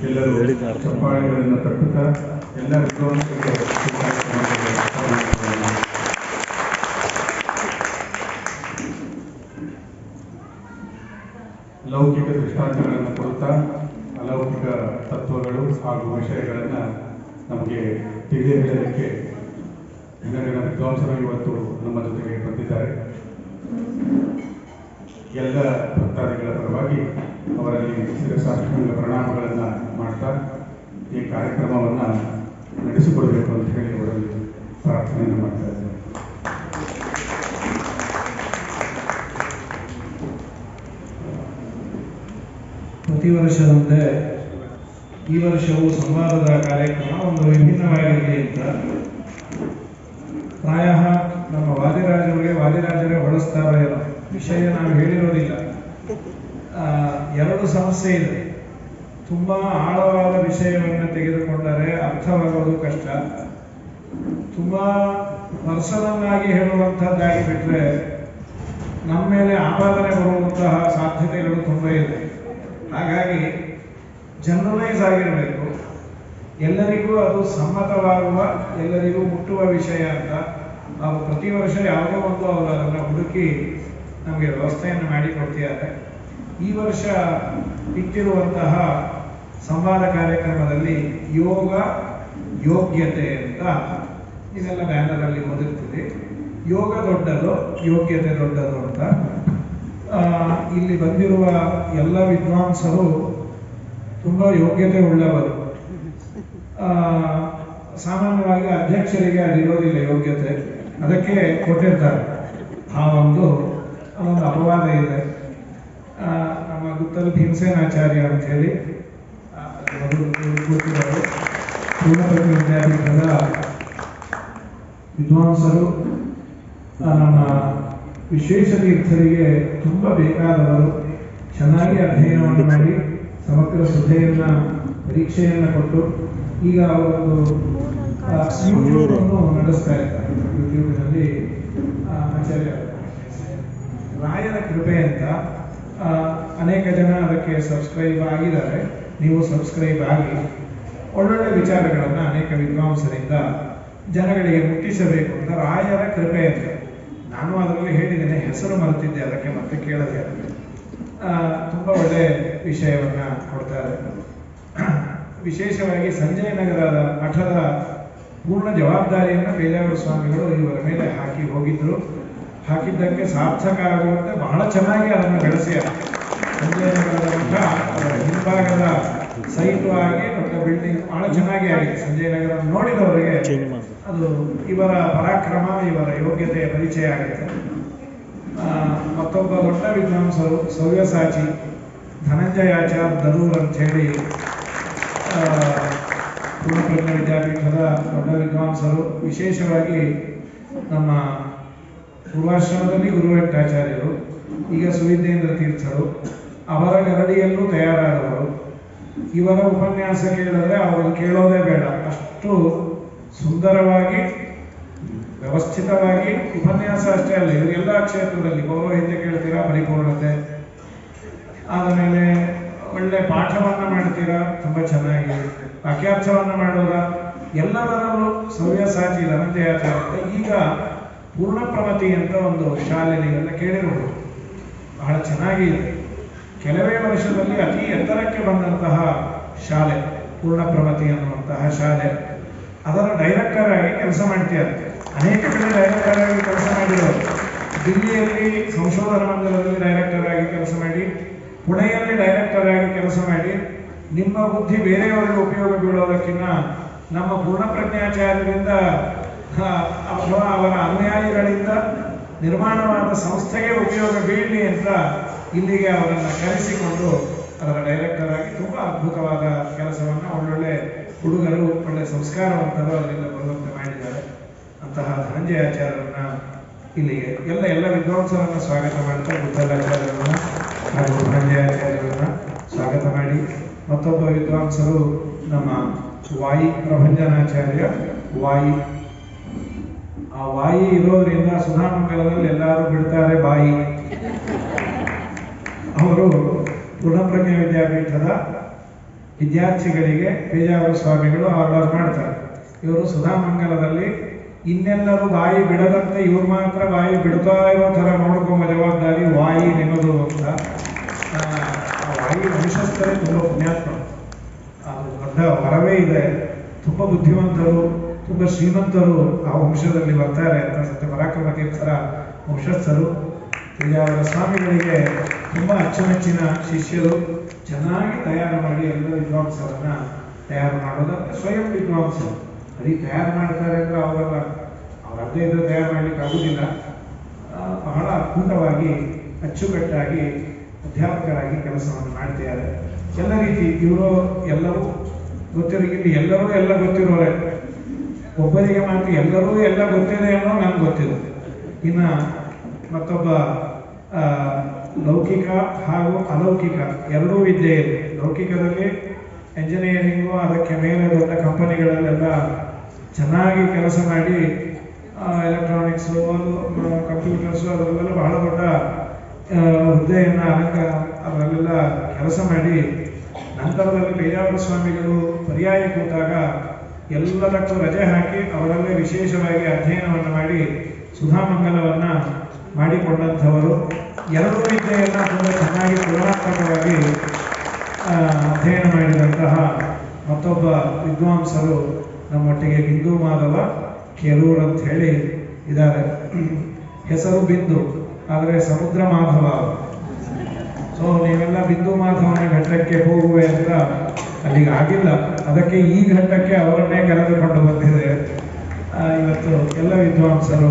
ಎಲ್ಲರೂ ಚಪ್ಪಾಳೆಗಳನ್ನು ತಟ್ಟುತ್ತಾ ಎಲ್ಲ ಲೌಕಿಕ ದೃಷ್ಟಾಂತಗಳನ್ನು ಕೊಡುತ್ತಾ ಅಲೌಕಿಕ ತತ್ವಗಳು ಹಾಗೂ ವಿಷಯಗಳನ್ನು ನಮಗೆ ತಿಳಿ ಹೇಳಲಿಕ್ಕೆ ಹಿನ್ನರಿನ ವಿದ್ವಾಂಸರು ಇವತ್ತು ನಮ್ಮ ಜೊತೆಗೆ ಬಂದಿದ್ದಾರೆ. ಎಲ್ಲ ಭಕ್ತಾದಿಗಳ ಪರವಾಗಿ ಅವರಲ್ಲಿ ಶಿರಸಾಷ್ಟಾಂಗ ಪ್ರಣಾಮಗಳನ್ನು ಮಾಡ್ತಾ ಈ ಕಾರ್ಯಕ್ರಮವನ್ನು ನಡೆಸಿಕೊಡಬೇಕು ಅಂತ ಹೇಳಿ ಅವರಲ್ಲಿ ಪ್ರಾರ್ಥನೆಯನ್ನು ಮಾಡ್ತಾ ಇದ್ದಾರೆ. ಪ್ರತಿ ವರ್ಷದಂತೆ ಈ ವರ್ಷವೂ ಸಂವಾದದ ಕಾರ್ಯಕ್ರಮ ಒಂದು ವಿಭಿನ್ನವಾಗಿರಲಿ ಅಂತ ಪ್ರಾಯ ನಮ್ಮ ವಾದಿರಾಜರೇ ಹೊಳಿಸ್ತಾರೋ ಏನೋ ವಿಷಯ ನಾವು ಹೇಳಿರೋದಿಲ್ಲ. ಎರಡು ಸಮಸ್ಯೆ ಇದೆ. ತುಂಬ ಆಳವಾದ ವಿಷಯವನ್ನು ತೆಗೆದುಕೊಂಡರೆ ಅರ್ಥವಾಗೋದು ಕಷ್ಟ. ತುಂಬ ಪರ್ಸನಲ್ ಆಗಿ ಹೇಳುವಂಥದ್ದಾಗಿ ಬಿಟ್ಟರೆ ನಮ್ಮ ಮೇಲೆ ಆಪಾದನೆ ಬರುವಂತಹ ಸಾಧ್ಯತೆಗಳು ತುಂಬ ಇದೆ. ಹಾಗಾಗಿ ಜನರಲೈಸ್ ಆಗಿರಬೇಕು, ಎಲ್ಲರಿಗೂ ಅದು ಸಮ್ಮತವಾಗುವ, ಎಲ್ಲರಿಗೂ ಮುಟ್ಟುವ ವಿಷಯ ಅಂತ ನಾವು ಪ್ರತಿ ವರ್ಷ ಯಾವುದೋ ಒಂದು ಅವರು ಅದನ್ನು ಹುಡುಕಿ ನಮಗೆ ವ್ಯವಸ್ಥೆಯನ್ನು ಮಾಡಿಕೊಡ್ತಿದ್ದಾರೆ. ಈ ವರ್ಷ ಇಟ್ಟಿರುವಂತಹ ಸಂವಾದ ಕಾರ್ಯಕ್ರಮದಲ್ಲಿ ಯೋಗ ಯೋಗ್ಯತೆ ಅಂತ ಇದೆಲ್ಲ ಬ್ಯಾನರಲ್ಲಿ ಓದಿರ್ತೀವಿ. ಯೋಗ ದೊಡ್ಡದು, ಯೋಗ್ಯತೆ ದೊಡ್ಡದು ಅಂತ. ಇಲ್ಲಿ ಬಂದಿರುವ ಎಲ್ಲ ವಿದ್ವಾಂಸರು ತುಂಬ ಯೋಗ್ಯತೆ ಉಳ್ಳವರು. ಸಾಮಾನ್ಯವಾಗಿ ಅಧ್ಯಕ್ಷರಿಗೆ ಅದಿರೋದಿಲ್ಲ ಯೋಗ್ಯತೆ, ಅದಕ್ಕೆ ಕೊಟ್ಟಿರ್ತಾರೆ. ಆ ಒಂದು ಅಪವಾದ ಇದೆ. ನಮ್ಮ ಗುತ್ತಲ ಭೀಮಸೇನಾಚಾರ್ಯ ಅಂತ ಹೇಳಿ ಗೊತ್ತಿರೋರು, ಪೂರ್ಣಪ್ರಜ್ಞ ವಿದ್ಯಾಪೀಠದ ವಿದ್ವಾಂಸರು, ನಮ್ಮ ವಿಶ್ವೇಶ ತೀರ್ಥರಿಗೆ ತುಂಬ ಬೇಕಾದವರು. ಚೆನ್ನಾಗಿ ಅಧ್ಯಯನವನ್ನು ಮಾಡಿ ಸಮಗ್ರ ಶ್ರದ್ಧೆಯನ್ನು ಪರೀಕ್ಷೆಯನ್ನು ಕೊಟ್ಟು ಈಗ ಅವರೊಂದು ಯೂಟ್ಯೂಬನ್ನು ನಡೆಸ್ತಾ ಇದ್ದಾರೆ. ಯೂಟ್ಯೂಬಿನಲ್ಲಿ ಆಚಾರ್ಯ ರಾಯರ ಕೃಪೆ ಅಂತ ಅನೇಕ ಜನ ಅದಕ್ಕೆ ಸಬ್ಸ್ಕ್ರೈಬ್ ಆಗಿದ್ದಾರೆ. ನೀವು ಸಬ್ಸ್ಕ್ರೈಬ್ ಆಗಿ ಒಳ್ಳೊಳ್ಳೆ ವಿಚಾರಗಳನ್ನು ಅನೇಕ ವಿದ್ವಾಂಸರಿಂದ ಜನಗಳಿಗೆ ಮುಟ್ಟಿಸಬೇಕು ಅಂತ ರಾಯರ ಕೃಪೆ ಅಂತ. ನಾನು ಅದರಲ್ಲಿ ಹೇಳಿದ್ದೇನೆ, ಹೆಸರು ಮರೆತಿದ್ದೆ, ಅದಕ್ಕೆ ಮತ್ತೆ ಕೇಳಿದೆ. ತುಂಬ ಒಳ್ಳೆ ವಿಷಯವನ್ನು ಕೊಡ್ತಾರೆ. ವಿಶೇಷವಾಗಿ ಸಂಜಯ ನಗರದ ಮಠದ ಪೂರ್ಣ ಜವಾಬ್ದಾರಿಯನ್ನು ಬೇಲಾವರ ಸ್ವಾಮಿಗಳು ಇವರ ಮೇಲೆ ಹಾಕಿ ಹೋಗಿದ್ರು. ಹಾಕಿದ್ದಕ್ಕೆ ಸಾರ್ಥಕ ಆಗುವಂತೆ ಬಹಳ ಚೆನ್ನಾಗಿ ಅದನ್ನು ಬೆಳೆಸ್ಯಾರ. ಸಂಜಯ ನಗರದ ಮಠ ಅದರ ಹಿಂಭಾಗದ ಸೈಟು ಆಗಿ ದೊಡ್ಡ ಬಿಲ್ಡಿಂಗ್ ಬಹಳ ಚೆನ್ನಾಗಿ ಆಗಿದೆ. ಸಂಜಯ ನಗರ ನೋಡಿದವರಿಗೆ ಅದು ಇವರ ಪರಾಕ್ರಮ, ಇವರ ಯೋಗ್ಯತೆಯ ಪರಿಚಯ ಆಗುತ್ತೆ. ಮತ್ತೊಬ್ಬ ದೊಡ್ಡ ವಿದ್ವಾಂಸರು ಸವ್ಯಸಾಚಿ ಧನಂಜಯಾಚಾರ್ ದರೂರ್ ಅಂತ ಹೇಳಿ ಪೂರ್ಣಪ್ರಜ್ಞ ವಿದ್ಯಾಪೀಠದ ದೊಡ್ಡ ವಿದ್ವಾಂಸರು. ವಿಶೇಷವಾಗಿ ನಮ್ಮ ಪೂರ್ವಾಶ್ರಮದಲ್ಲಿ ಗುರುವೆಂಕಟಾಚಾರ್ಯರು, ಈಗ ಸುವಿದ್ಯೇಂದ್ರ ತೀರ್ಥರು, ಅವರ ಗರಡಿಯಲ್ಲೂ ತಯಾರಾದವರು. ಇವರ ಉಪನ್ಯಾಸ ಕೇಳಿದ್ರೆ ಅವರು ಕೇಳೋದೇ ಬೇಡ, ಅಷ್ಟು ಸುಂದರವಾಗಿ ವ್ಯವಸ್ಥಿತವಾಗಿ ಉಪನ್ಯಾಸ ಅಷ್ಟೇ ಅಲ್ಲ, ಇವರೆಲ್ಲ ಕ್ಷೇತ್ರದಲ್ಲಿ ಪೌರೋಹಿತ್ಯ ಕೇಳ್ತೀರಾ, ಪರಿಪೂರ್ಣತೆ, ಆದಮೇಲೆ ಒಳ್ಳೆ ಪಾಠವನ್ನು ಮಾಡ್ತೀರಾ, ತುಂಬ ಚೆನ್ನಾಗಿ ವಾಕ್ಯಾರ್ಥವನ್ನು ಮಾಡೋದ, ಎಲ್ಲದರಲ್ಲೂ ಸವ್ಯಸಾಚಿ ಧನಂಜಯಾಚಾರ್ಯ. ಈಗ ಪೂರ್ಣಪ್ರಮತಿ ಅಂತ ಒಂದು ಶಾಲೆ ನೀವೆಲ್ಲ ಕೇಳಿರಬಹುದು, ಬಹಳ ಚೆನ್ನಾಗಿದೆ. ಕೆಲವೇ ವರ್ಷದಲ್ಲಿ ಅತಿ ಎತ್ತರಕ್ಕೆ ಬಂದಂತಹ ಶಾಲೆ ಪೂರ್ಣಪ್ರಮತಿ ಅನ್ನುವಂತಹ ಶಾಲೆ. ಅದರ ಡೈರೆಕ್ಟರ್ ಆಗಿ ಕೆಲಸ ಮಾಡ್ತಿದ್ದಾರೆ. ಅನೇಕ ಕಡೆ ಡೈರೆಕ್ಟರ್ ಆಗಿ ಕೆಲಸ ಮಾಡಿರೋರು. ದಿಲ್ಲಿಯಲ್ಲಿ ಸಂಶೋಧನಾ ಮಂದಿರದಲ್ಲಿ ಡೈರೆಕ್ಟರ್ ಆಗಿ ಕೆಲಸ ಮಾಡಿ, ಪುಣೆಯಲ್ಲಿ ಡೈರೆಕ್ಟರ್ ಆಗಿ ಕೆಲಸ ಮಾಡಿ, ನಿಮ್ಮ ಬುದ್ಧಿ ಬೇರೆಯವರಿಗೆ ಉಪಯೋಗ ಬೀಳೋದಕ್ಕಿಂತ ನಮ್ಮ ಪೂರ್ಣಪ್ರಜ್ಞಾಚಾರ್ಯರಿಂದ ಅಥವಾ ಅವರ ಅನುಯಾಯಿಗಳಿಂದ ನಿರ್ಮಾಣವಾದ ಸಂಸ್ಥೆಗೆ ಉಪಯೋಗ ಬೀಳಲಿ ಅಂತ ಇಲ್ಲಿಗೆ ಅವರನ್ನು ಕರೆಸಿಕೊಂಡು ಅದರ ಡೈರೆಕ್ಟರ್ ಆಗಿ ತುಂಬ ಅದ್ಭುತವಾದ ಕೆಲಸವನ್ನು, ಒಳ್ಳೊಳ್ಳೆ ಹುಡುಗರು, ಒಳ್ಳೆ ಸಂಸ್ಕಾರವಂತರು ಅದರಿಂದ ಬರುವಂತೆ ಮಾಡಿದ್ದಾರೆ. ಅಂತಹ ಧನಂಜಯಾಚಾರ್ಯರನ್ನ ಇಲ್ಲಿಗೆ ಎಲ್ಲ ವಿದ್ವಾಂಸರನ್ನು ಸ್ವಾಗತ ಮಾಡ್ತಾ, ಗುತ್ತಲಾಚಾರ್ಯರನ್ನ ಹಾಗೂ ಧನಂಜಯಾಚಾರ್ಯರನ್ನ ಸ್ವಾಗತ ಮಾಡಿ, ಮತ್ತೊಬ್ಬ ವಿದ್ವಾಂಸರು ನಮ್ಮ ವಾಯಿ ಪ್ರಭಂಜನಾಚಾರ್ಯ. ಆ ವಾಯಿ ಇರೋದ್ರಿಂದ ಸುಧಾಮಂಗಲದಲ್ಲಿ ಎಲ್ಲರೂ ಬಿಡ್ತಾರೆ ಬಾಯಿ. ಅವರು ಪೂರ್ಣಪ್ರಜ್ಞ ವಿದ್ಯಾಪೀಠದ ವಿದ್ಯಾರ್ಥಿಗಳಿಗೆ ಪೇಜಾವರ ಸ್ವಾಮಿಗಳು ಆರ್ಡರ್ ಮಾಡ್ತಾರೆ. ಇವರು ಸುಧಾಮಂಗಲದಲ್ಲಿ ಇನ್ನೆಲ್ಲರೂ ಬಾಯಿ ಬಿಡದಂತೆ ಇವ್ರು ಮಾತ್ರ ಬಾಯಿ ಬಿಡ್ತಾ ಇರೋ ಥರ ನೋಡ್ಕೊಂಬ ಜವಾಬ್ದಾರಿ ವಾಯಿ ನಿಮ್ಮದು ಅಂತ. ಆ ವಾಯಿ ವಂಶಸ್ಥರೇ ತುಂಬ ಪುಣ್ಯಾತ್ಮ, ಅದು ದೊಡ್ಡ ವರವೇ ಇದೆ. ತುಂಬ ಬುದ್ಧಿವಂತರು, ತುಂಬ ಶ್ರೀಮಂತರು ಆ ವಂಶದಲ್ಲಿ ಬರ್ತಾರೆ ಅಂತ ಸತ್ಯ ಪರಾಕ್ರಮ ತೀರ್ಥರ ವಂಶಸ್ಥರು. ಪೇಜಾವರ ಸ್ವಾಮಿಗಳಿಗೆ ತುಂಬ ಅಚ್ಚುಮೆಚ್ಚಿನ ಶಿಷ್ಯರು. ಚೆನ್ನಾಗಿ ತಯಾರು ಮಾಡಿ ಎಲ್ಲ ವಿದ್ವಾಂಸರನ್ನ ತಯಾರು ಮಾಡೋದು. ಸ್ವಯಂ ವಿದ್ವಾಂಸರು ಬರೀ ತಯಾರು ಮಾಡ್ತಾರೆ ಅಂದರೆ ಅವರೆಲ್ಲ ಅವರದ್ದೇ ಇದ್ರೆ ತಯಾರು ಮಾಡಲಿಕ್ಕೆ ಆಗುವುದಿಲ್ಲ. ಬಹಳ ಅದ್ಭುತವಾಗಿ ಅಚ್ಚುಕಟ್ಟಾಗಿ ಅಧ್ಯಾಪಕರಾಗಿ ಕೆಲಸವನ್ನು ಮಾಡ್ತಿದ್ದಾರೆ. ಎಲ್ಲ ರೀತಿ ಇವರು ಎಲ್ಲರೂ ಗೊತ್ತಿರೋಕ್ಕಿಂತ ಎಲ್ಲರೂ ಎಲ್ಲ ಗೊತ್ತಿರೋರೆ. ಒಬ್ಬರಿಗೆ ಮಾತ್ರ ಎಲ್ಲರೂ ಎಲ್ಲ ಗೊತ್ತಿದೆ ಅನ್ನೋ ನಮ್ಗೆ ಗೊತ್ತಿದೆ. ಇನ್ನು ಮತ್ತೊಬ್ಬ ಲೌಕಿಕ ಹಾಗೂ ಅಲೌಕಿಕ ಎರಡೂ ವಿದ್ಯೆ ಇದೆ. ಲೌಕಿಕದಲ್ಲಿ ಎಂಜಿನಿಯರಿಂಗು, ಅದಕ್ಕೆ ಮೇಲೆ ದೊಡ್ಡ ಕಂಪನಿಗಳಲ್ಲೆಲ್ಲ ಚೆನ್ನಾಗಿ ಕೆಲಸ ಮಾಡಿ ಎಲೆಕ್ಟ್ರಾನಿಕ್ಸು, ಕಂಪ್ಯೂಟರ್ಸು ಅದರಲ್ಲೆಲ್ಲ ಬಹಳ ದೊಡ್ಡ ಹುದ್ದೆಯನ್ನು ಅದರಲ್ಲೆಲ್ಲ ಕೆಲಸ ಮಾಡಿ ನಂತರದಲ್ಲಿ ಪೇಜಾವರ ಸ್ವಾಮಿಗಳು ಪರ್ಯಾಯ ಕೂತಾಗ ಎಲ್ಲದಕ್ಕೂ ರಜೆ ಹಾಕಿ ಅವರಲ್ಲೇ ವಿಶೇಷವಾಗಿ ಅಧ್ಯಯನವನ್ನು ಮಾಡಿ ಸುಧಾಮಂಗಲವನ್ನು ಮಾಡಿಕೊಂಡಂಥವರು. ಎರಡೂ ವಿದ್ಯೆಯನ್ನು ತುಂಬ ಚೆನ್ನಾಗಿ ತುಲನಾತ್ಮಕವಾಗಿ ಅಧ್ಯಯನ ಮಾಡಿದಂತಹ ಮತ್ತೊಬ್ಬ ವಿದ್ವಾಂಸರು ನಮ್ಮೊಟ್ಟಿಗೆ ಬಿಂದು ಮಾಧವ ಕೆರೂರ್ ಅಂತ ಹೇಳಿ ಇದ್ದಾರೆ. ಹೆಸರು ಬಿಂದು, ಆದರೆ ಸಮುದ್ರ ಮಾಧವ. ಸೊ ನೀವೆಲ್ಲ ಬಿಂದು ಮಾಧವನ ಘಟ್ಟಕ್ಕೆ ಹೋಗುವೆ ಅಂತ ಅಲ್ಲಿಗೆ ಆಗಿಲ್ಲ. ಅದಕ್ಕೆ ಈ ಘಟ್ಟಕ್ಕೆ ಅವರನ್ನೇ ಕರೆದುಕೊಂಡು ಬಂದಿದೆ. ಇವತ್ತು ಎಲ್ಲ ವಿದ್ವಾಂಸರು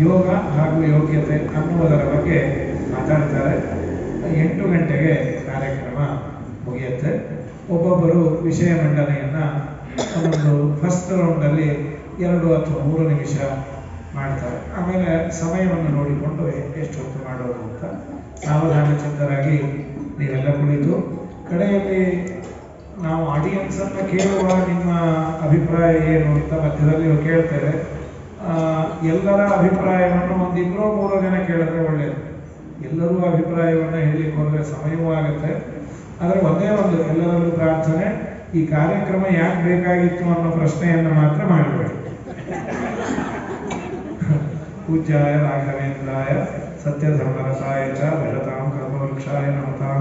ಯೋಗ ಹಾಗೂ ಯೋಗ್ಯತೆ ಅನ್ನುವುದರ ಬಗ್ಗೆ ಮಾತಾಡ್ತಾರೆ. 8 ಗಂಟೆಗೆ ಕಾರ್ಯಕ್ರಮ ಮುಗಿಯುತ್ತೆ. ಒಬ್ಬೊಬ್ಬರು ವಿಷಯ ಮಂಡನೆಯನ್ನು ಒಂದೊಂದು ಫಸ್ಟ್ ರೌಂಡಲ್ಲಿ 2 ಅಥವಾ 3 ನಿಮಿಷ ಮಾಡ್ತಾರೆ. ಆಮೇಲೆ ಸಮಯವನ್ನು ನೋಡಿಕೊಂಡು ಎಷ್ಟು ಹೊತ್ತು ಮಾಡೋದು ಅಂತ ಸಾವಧಾನ ಚಿತ್ತರಾಗಿ ನೀವೆಲ್ಲ ಕುಳಿತು ಕಡೆಯಲ್ಲಿ ನಾವು ಆಡಿಯನ್ಸನ್ನು ಕೇಳುವ ನಿಮ್ಮ ಅಭಿಪ್ರಾಯ ಏನು ಅಂತ ಮಧ್ಯದಲ್ಲಿ ಕೇಳ್ತೇವೆ. ಎಲ್ಲರ ಅಭಿಪ್ರಾಯವನ್ನು 1-2-3 ಜನ ಕೇಳಿದ್ರೆ ಒಳ್ಳೆಯದು. ಎಲ್ಲರೂ ಅಭಿಪ್ರಾಯವನ್ನು ಹೇಳಲಿಕ್ಕೆ ಹೋದರೆ ಸಮಯವೂ ಆಗುತ್ತೆ. ಆದರೆ ಒಂದೇ ಒಂದು ಎಲ್ಲರಲ್ಲೂ ಪ್ರಾರ್ಥನೆ, ಈ ಕಾರ್ಯಕ್ರಮ ಯಾಕೆ ಬೇಕಾಗಿತ್ತು ಅನ್ನೋ ಪ್ರಶ್ನೆಯನ್ನು ಮಾತ್ರ ಮಾಡಬೇಡಿ. ಪೂಜ್ಯಾಯ ರಾಘವೇಂದ್ರಾಯ ಸತ್ಯಧರ್ಮರಸಾಯ ಚ ಭಜತಾಂ ಕಲ್ಪವೃಕ್ಷಾಯ ನಮತಾಂ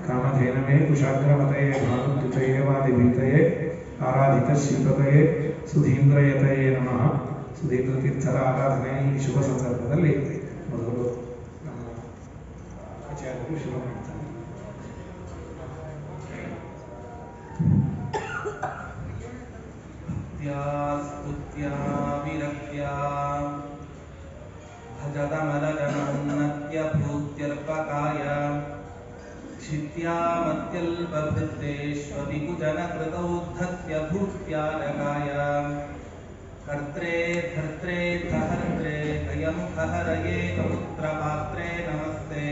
ಕಾಮಧೇನವೇ ಕುಶಾಗ್ರಮತಯೇ ಭಾನುದ್ಯುತಯೇ ವಾದಿಭೀತಯೇ ಆರಾಧಿತ ಶ್ರೀಪತಯೇ ಸುಧೀಂದ್ರಯತಯೇ ನಮಃ. ಸುಧೀಂದ್ರ ತೀರ್ಥರ ಆರಾಧನೆ ಈ ಶುಭ ಸಂದರ್ಭದಲ್ಲಿ ಮೊದಲು ನಮ್ಮ ಆಚಾರ್ಯರು ಶುರು ಮಾಡ್ತಾರೆ. ಸ್ತುತ್ಯಾ ವಿರಕ್ತ್ಯಾ ಭಜದಮಲಗಣೋನ್ನತ್ಯ ಭೂತ್ಯರ್ಪಕಾಯ क्षित्यामत्यल्पभृतेष्वपि कुजनकृतौद्धत्य भूत्यारकाय कर्त्रे धर्त्रे सहर्त्रे दयमुखहरये समुद्रपात्रे नमस्ते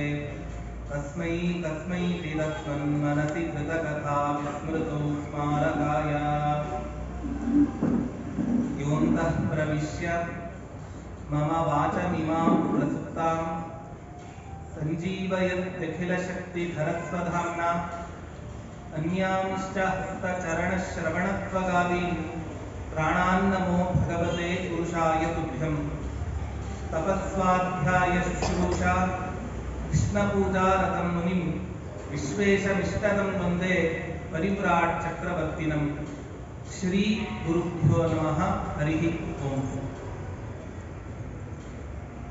तस्मै तस्मैति तस्मन्मनसि कृतकथा विस्मृतौ स्मारकाय योऽन्तः प्रविश्य मम वाचमिमां प्रसुप्तां सञ्जीवयत्यखिलशक्तिधरस्वधाम्ना अन्यांश्च हस्तचरणश्रवणत्वगादीन् प्राणान्नमो भगवते पुरुषाय तुभ्यं तपस्वाध्याय शुश्रूषा कृष्णपूजारतं मुनिं विश्वेशमिष्टदं वन्दे परिव्राट् चक्रवर्तिनं श्री गुरुभ्यो नमः हरिः ओम्.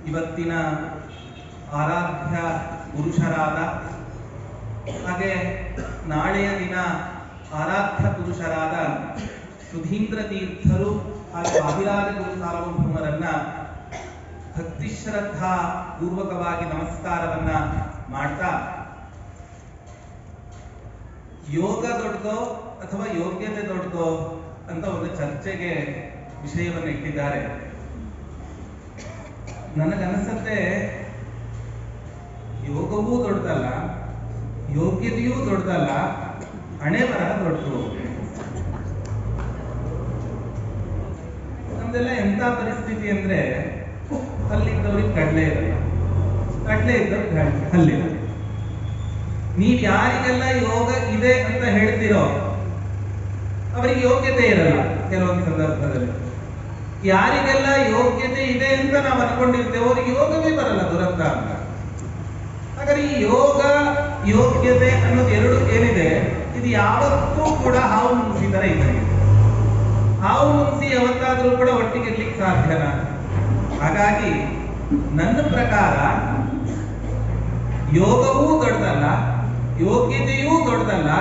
ಇವತ್ತಿನ ಆರಾಧ್ಯ ಪುರುಷರಾದ ಹಾಗೆ ನಾಳೆಯ ದಿನ ಆರಾಧ್ಯ ಪುರುಷರಾದ ಸುಧೀಂದ್ರ ತೀರ್ಥರು ಹಾಗೂ ಆದಿರಾಜ ಗುರು ಸಾರ್ವಭೌಮರನ್ನ ಭಕ್ತಿ ಶ್ರದ್ಧಾ ಪೂರ್ವಕವಾಗಿ ನಮಸ್ಕಾರವನ್ನ ಮಾಡ್ತಾ, ಯೋಗ ದೊಡ್ಡದೋ ಅಥವಾ ಯೋಗ್ಯತೆ ದೊಡ್ಡದೋ ಅಂತ ಒಂದು ಚರ್ಚೆಗೆ ವಿಷಯವನ್ನು ಇಟ್ಟಿದ್ದಾರೆ. ನನಗನ್ನಿಸುತ್ತೆ ಯೋಗವೂ ದೊಡ್ಡದಲ್ಲ, ಯೋಗ್ಯತೆಯೂ ದೊಡ್ಡದಲ್ಲ, ಹಣೆ ಬರಹ ದೊಡ್ಡದು. ನಮ್ದೆಲ್ಲ ಎಂಥ ಪರಿಸ್ಥಿತಿ ಅಂದ್ರೆ ಅಲ್ಲಿದ್ದವ್ರಿಗೆ ಕಡಲೆ ಇರಲ್ಲ, ಕಡಲೆ ಇದ್ದವ್ರಿಗೆ ಹಲ್ಲಿಲ್ಲ. ನೀವ್ ಯಾರಿಗೆಲ್ಲ ಯೋಗ ಇದೆ ಅಂತ ಹೇಳ್ತೀರೋ ಅವರಿಗೆ ಯೋಗ್ಯತೆ ಇರಲ್ಲ ಕೆಲವೊಂದು ಸಂದರ್ಭದಲ್ಲಿ. ಯಾರಿಗೆಲ್ಲ ಯೋಗ್ಯತೆ ಇದೆ ಅಂತ ನಾವು ಅನ್ಕೊಂಡಿರ್ತೇವೆ ಅವರಿಗೆ ಯೋಗವೇ ಬರಲ್ಲ, ದುರಂತ ಅಂತ. ಹಾಗಾದ್ರೆ ಈ ಯೋಗ ಯೋಗ್ಯತೆ ಅನ್ನೋದು ಎರಡು ಏನಿದೆ, ಇದು ಯಾವತ್ತೂ ಕೂಡ ಹಾವು ಮುನ್ಸಿ ತರ ಇದೆ. ಹಾವು ಮುನ್ಸಿ ಯಾವತ್ತಾದ್ರೂ ಕೂಡ ಒಟ್ಟಿಗೆ ಇರ್ಲಿಕ್ಕೆ ಸಾಧ್ಯನಾ? ಹಾಗಾಗಿ ನನ್ನ ಪ್ರಕಾರ ಯೋಗವೂ ದೊಡ್ಡದಲ್ಲ, ಯೋಗ್ಯತೆಯೂ ದೊಡ್ಡದಲ್ಲ,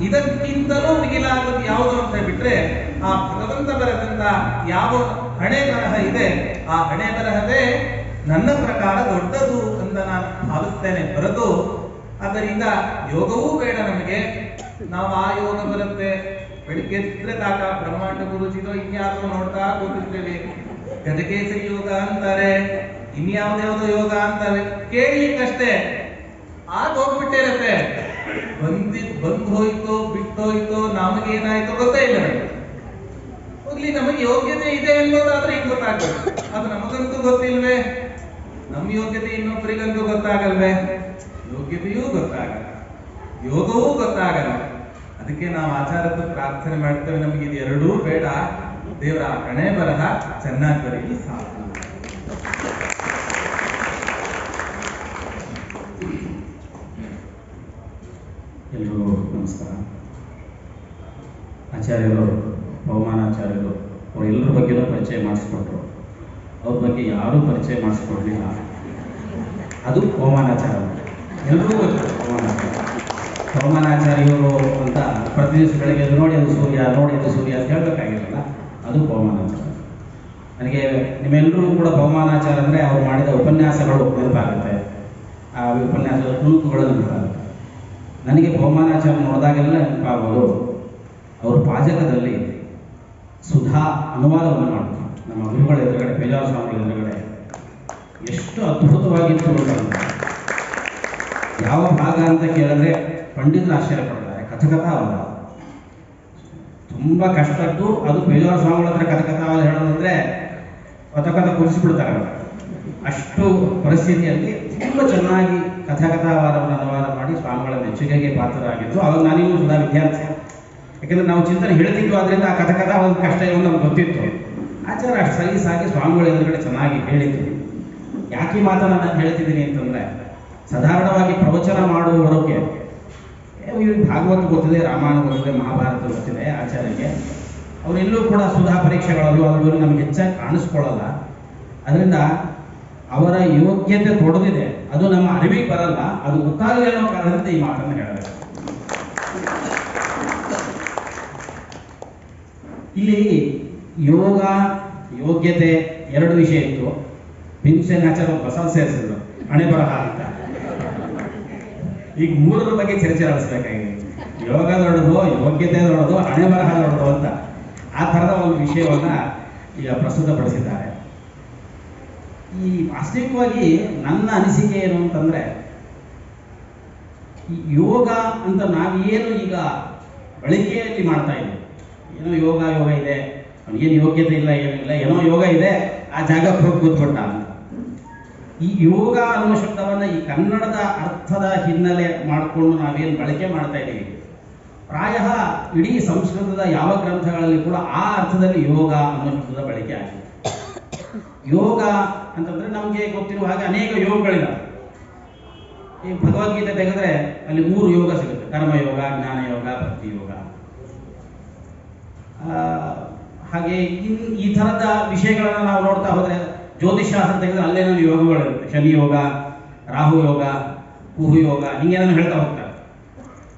ಇದಕ್ಕಿಂತಲೂ ಮಿಗಿಲಾದದ್ದು ಯಾವುದು ಅಂತ ಬಿಟ್ರೆ ಆ ಭಗವಂತ ಬರೆದಂತ ಯಾವ ಹಣೆ ಬರಹ ಇದೆ ಆ ಹಣೆ ಬರಹವೇ ನನ್ನ ಪ್ರಕಾರ ದೊಡ್ಡದು ಅಂತ ನಾನು ಭಾವಿಸ್ತೇನೆ ಹೊರತು ಆದ್ದರಿಂದ ಯೋಗವೂ ಬೇಡ ನಮಗೆ. ನಾವು ಆ ಯೋಗ ಬರುತ್ತೆ ಬೆಳಿಗ್ಗೆ ಎದ್ರೆ ತಾಕ ಬ್ರಹ್ಮಾಂಡ ಗುರುಜಿದೋ ಇನ್ಯಾವುದೋ ನೋಡ್ತಾ ಕೂತಿರ್ತೇವೆ. ಗಜಕೇಸರಿ ಯೋಗ ಅಂತಾರೆ, ಇನ್ಯಾವ್ದ್ಯಾವ್ದೋ ಯೋಗ ಅಂತಾರೆ, ಕೇಳಲಿಕ್ಕಷ್ಟೇ ಆಗ ಹೋಗ್ಬಿಟ್ಟಿರತ್ತೆ. ಬಂದು ಹೋಯ್ತೋ ಬಿಟ್ಟೋಯ್ತೋ ನಮಗೇನಾಯ್ತೋ ಗೊತ್ತೇ ಇಲ್ಲ. ಹೋಗ್ಲಿ, ನಮಗೆ ಯೋಗ್ಯತೆ ಇದೆ ಅನ್ನೋದಾದ್ರೆ ಈಗ ಗೊತ್ತಾಗ್ತದೆ. ಅದು ನಮಗಂತೂ ಗೊತ್ತಿಲ್ವೇ, ನಮ್ಮ ಯೋಗ್ಯತೆ ಇನ್ನೊಬ್ಬರಿಗಂತೂ ಗೊತ್ತಾಗಲ್ವೇ? ಯೋಗ್ಯತೆಯೂ ಗೊತ್ತಾಗಲ್ಲ, ಯೋಗವೂ ಗೊತ್ತಾಗಲ್ಲ. ಅದಕ್ಕೆ ನಾವು ಆಚಾರಕ್ಕೆ ಪ್ರಾರ್ಥನೆ ಮಾಡ್ತೇವೆ, ನಮಗೆ ಇದು ಎರಡೂ ಬೇಡ, ದೇವರ ಹಣೆ ಬರಹ ಚೆನ್ನಾಗಿ ಬರೀಲಿ ಸಾಕು. ಎಲ್ರಿಗೂ ನಮಸ್ಕಾರ. ಆಚಾರ್ಯರು, ಪವಮಾನಾಚಾರ್ಯರು ಅವರೆಲ್ಲರ ಬಗ್ಗೆನೂ ಪರಿಚಯ ಮಾಡಿಸ್ಕೊಟ್ರು. ಅವ್ರ ಬಗ್ಗೆ ಯಾರೂ ಪರಿಚಯ ಮಾಡಿಸ್ಕೊಡ್ಲಿಲ್ಲ. ಅದು ಪವಮಾನಾಚಾರ್ಯ, ಎಲ್ರಿಗೂ ಗೊತ್ತು ಪವಮಾನಾಚಾರ್ಯರು ಅಂತ. ಪ್ರತಿ ದಿವಸ ಬೆಳಗ್ಗೆ ಅದು ನೋಡಿ ಅದು ಸೂರ್ಯ, ನೋಡಿ ಅದು ಸೂರ್ಯ ಅಂತ ಹೇಳಬೇಕಾಗಿರಲ್ಲ, ಅದು ಪವಮಾನಾಚಾರ್ಯ. ನನಗೆ ನಿಮ್ಮೆಲ್ಲರೂ ಕೂಡ ಪವಮಾನಾಚಾರ್ಯ ಅಂದರೆ ಅವ್ರು ಮಾಡಿದ ಉಪನ್ಯಾಸಗಳು ನೆನಪಾಗುತ್ತೆ, ಆ ಉಪನ್ಯಾಸದ ತುಣುಕುಗಳು ನೆನಪಾಗುತ್ತೆ. ನನಗೆ ಪವಮಾನಾಚಾರ್ಯ ನೋಡಿದಾಗೆಲ್ಲ ನೆನಪಾಗೋದು ಅವರು ಪಾಜಕದಲ್ಲಿ ಸುಧಾ ಅನುವಾದವನ್ನು ಮಾಡ್ತಾರೆ. ನಮ್ಮ ಗುರುಗಳ ಎದುರುಗಡೆ, ಬೇಜಾರು ಸ್ವಾಮಿಗಳ ಎದುರುಗಡೆ ಎಷ್ಟು ಅದ್ಭುತವಾಗಿತ್ತು ಅಂತ. ಯಾವ ಭಾಗ ಅಂತ ಕೇಳಿದ್ರೆ ಪಂಡಿತರು ಆಶ್ಚರ್ಯ ಪಡ್ತಾರೆ. ಕಥಕಥಾವಲ್ಲ ತುಂಬ ಕಷ್ಟದ್ದು. ಅದು ಬೇಜಾರು ಸ್ವಾಮಿಗಳ ಹತ್ರ ಕಥಕಥಾವಲ್ಲ ಹೇಳೋದಂದ್ರೆ ಕಥಕಥ ಕುರಿಸಿಬಿಡ್ತಾರೆ. ಅಷ್ಟು ಪರಿಸ್ಥಿತಿಯಲ್ಲಿ ತುಂಬ ಚೆನ್ನಾಗಿ ಕಥಾಕಥಾವಾದವನ್ನು ಅನುವಾದ ಮಾಡಿ ಸ್ವಾಮಿಗಳ ಮೆಚ್ಚುಗೆಗೆ ಪಾತ್ರರಾಗಿದ್ದು. ಅವಾಗ ನಾನಿನ್ನೂ ಸುಧಾ ವಿದ್ಯಾರ್ಥಿ. ಯಾಕೆಂದರೆ ನಾವು ಚಿಂತನೆ ಹೇಳ್ತಿದ್ವು, ಆದ್ದರಿಂದ ಆ ಕಥಕಥಾ ಒಂದು ಕಷ್ಟ ಒಂದು ನಮ್ಗೆ ಗೊತ್ತಿತ್ತು. ಆಚಾರ ಅಷ್ಟು ಸಲೀಸಾಗಿ ಸ್ವಾಮಿಗಳ ಎದುರುಗಡೆ ಚೆನ್ನಾಗಿ ಹೇಳಿದ್ರು. ಯಾಕೆ ಈ ಮಾತನ್ನು ನಾನು ಹೇಳ್ತಿದ್ದೀನಿ ಅಂತಂದರೆ, ಸಾಧಾರಣವಾಗಿ ಪ್ರವಚನ ಮಾಡುವವರಿಗೆ ಇವ್ರಿಗೆ ಭಾಗವತ ಗೊತ್ತಿದೆ, ರಾಮಾಯಣ ಗೊತ್ತಿದೆ, ಮಹಾಭಾರತ ಗೊತ್ತಿದೆ ಆಚಾರ್ಯರಿಗೆ. ಅವರೆಲ್ಲೂ ಕೂಡ ಸುಧಾ ಪರೀಕ್ಷೆಗಳಲ್ಲೂ ಅವರು ನಮ್ಗೆ ಹೆಚ್ಚಾಗಿ ಕಾಣಿಸ್ಕೊಳ್ಳಲ್ಲ. ಅದರಿಂದ ಅವರ ಯೋಗ್ಯತೆ ದೊಡ್ಡದಿದೆ, ಅದು ನಮ್ಮ ಅರಿವಿಗೆ ಬರಲ್ಲ. ಅದು ಗೊತ್ತಾಗಲಿ ಅನ್ನೋ ಕಾರಣದಿಂದ ಈ ಮಾತನ್ನು ಹೇಳಬೇಕು. ಇಲ್ಲಿ ಯೋಗ ಯೋಗ್ಯತೆ ಎರಡು ವಿಷಯ ಇತ್ತು. ಭೀಮಸೇನ ಆಚಾರ್ಯ ಹೊಸ ಸೇರಿಸಿದ್ರು, ಹಣೆ ಬರಹ ಅಂತ. ಈಗ ಮೂರರ ಬಗ್ಗೆ ಚರ್ಚೆ ನಡೆಸಬೇಕಾಗಿದೆ. ಯೋಗ ದೊಡ್ಡದು, ಯೋಗ್ಯತೆ ದೊಡ್ಡದು, ಹಣೆ ಬರಹ ದೊಡ್ಡದು ಅಂತ ಆ ಥರದ ಒಂದು ವಿಷಯವನ್ನ ಈಗ ಪ್ರಸ್ತುತಪಡಿಸಿದ್ದಾರೆ. ಈ ವಾಸ್ತವಿಕವಾಗಿ ನನ್ನ ಅನಿಸಿಕೆ ಏನು ಅಂತಂದ್ರೆ, ಈ ಯೋಗ ಅಂತ ನಾವೇನು ಈಗ ಬಳಕೆಯಲ್ಲಿ ಮಾಡ್ತಾ ಇದ್ದೀವಿ, ಏನೋ ಯೋಗ ಇದೆ, ಅವನಿಗೇನು ಯೋಗ್ಯತೆ ಇಲ್ಲ, ಏನಿಲ್ಲ, ಏನೋ ಯೋಗ ಇದೆ, ಆ ಜಾಗಕ್ಕೆ ಹೋಗಿ ಕೂತ್ಬಿಟ್ಟ ಅಂತ. ಈ ಯೋಗ ಅನ್ನೋ ಶಬ್ದವನ್ನ ಈ ಕನ್ನಡದ ಅರ್ಥದ ಹಿನ್ನೆಲೆ ಮಾಡಿಕೊಂಡು ನಾವೇನು ಬಳಕೆ ಮಾಡ್ತಾ ಇದ್ದೀವಿ, ಪ್ರಾಯ ಇಡೀ ಸಂಸ್ಕೃತದ ಯಾವ ಗ್ರಂಥಗಳಲ್ಲಿ ಕೂಡ ಆ ಅರ್ಥದಲ್ಲಿ ಯೋಗ ಅನ್ನೋ ಶಬ್ದದ ಬಳಕೆ ಆಗಿದೆ. ಯೋಗ ಅಂತಂದ್ರೆ ನಮಗೆ ಗೊತ್ತಿರುವ ಹಾಗೆ ಅನೇಕ ಯೋಗಗಳಿದ್ದಾವೆ. ಈ ಭಗವದ್ಗೀತೆ ತೆಗೆದ್ರೆ ಅಲ್ಲಿ 3 ಯೋಗ ಸಿಗುತ್ತೆ: ಕರ್ಮಯೋಗ, ಜ್ಞಾನ ಯೋಗ, ಭಕ್ತಿ ಯೋಗ. ಹಾಗೆ ಈ ಥರದ ವಿಷಯಗಳನ್ನು ನಾವು ನೋಡ್ತಾ ಹೋದ್ರೆ, ಜ್ಯೋತಿಷಾಸ್ತ್ರ ತೆಗೆದ್ರೆ ಅಲ್ಲೇನೋ ಯೋಗಗಳಿರುತ್ತೆ: ಶನಿ ಯೋಗ, ರಾಹು ಯೋಗ, ಕುಹು ಯೋಗ, ಹಿಂಗೇನೋ ಹೇಳ್ತಾ ಹೋಗ್ತಾರೆ.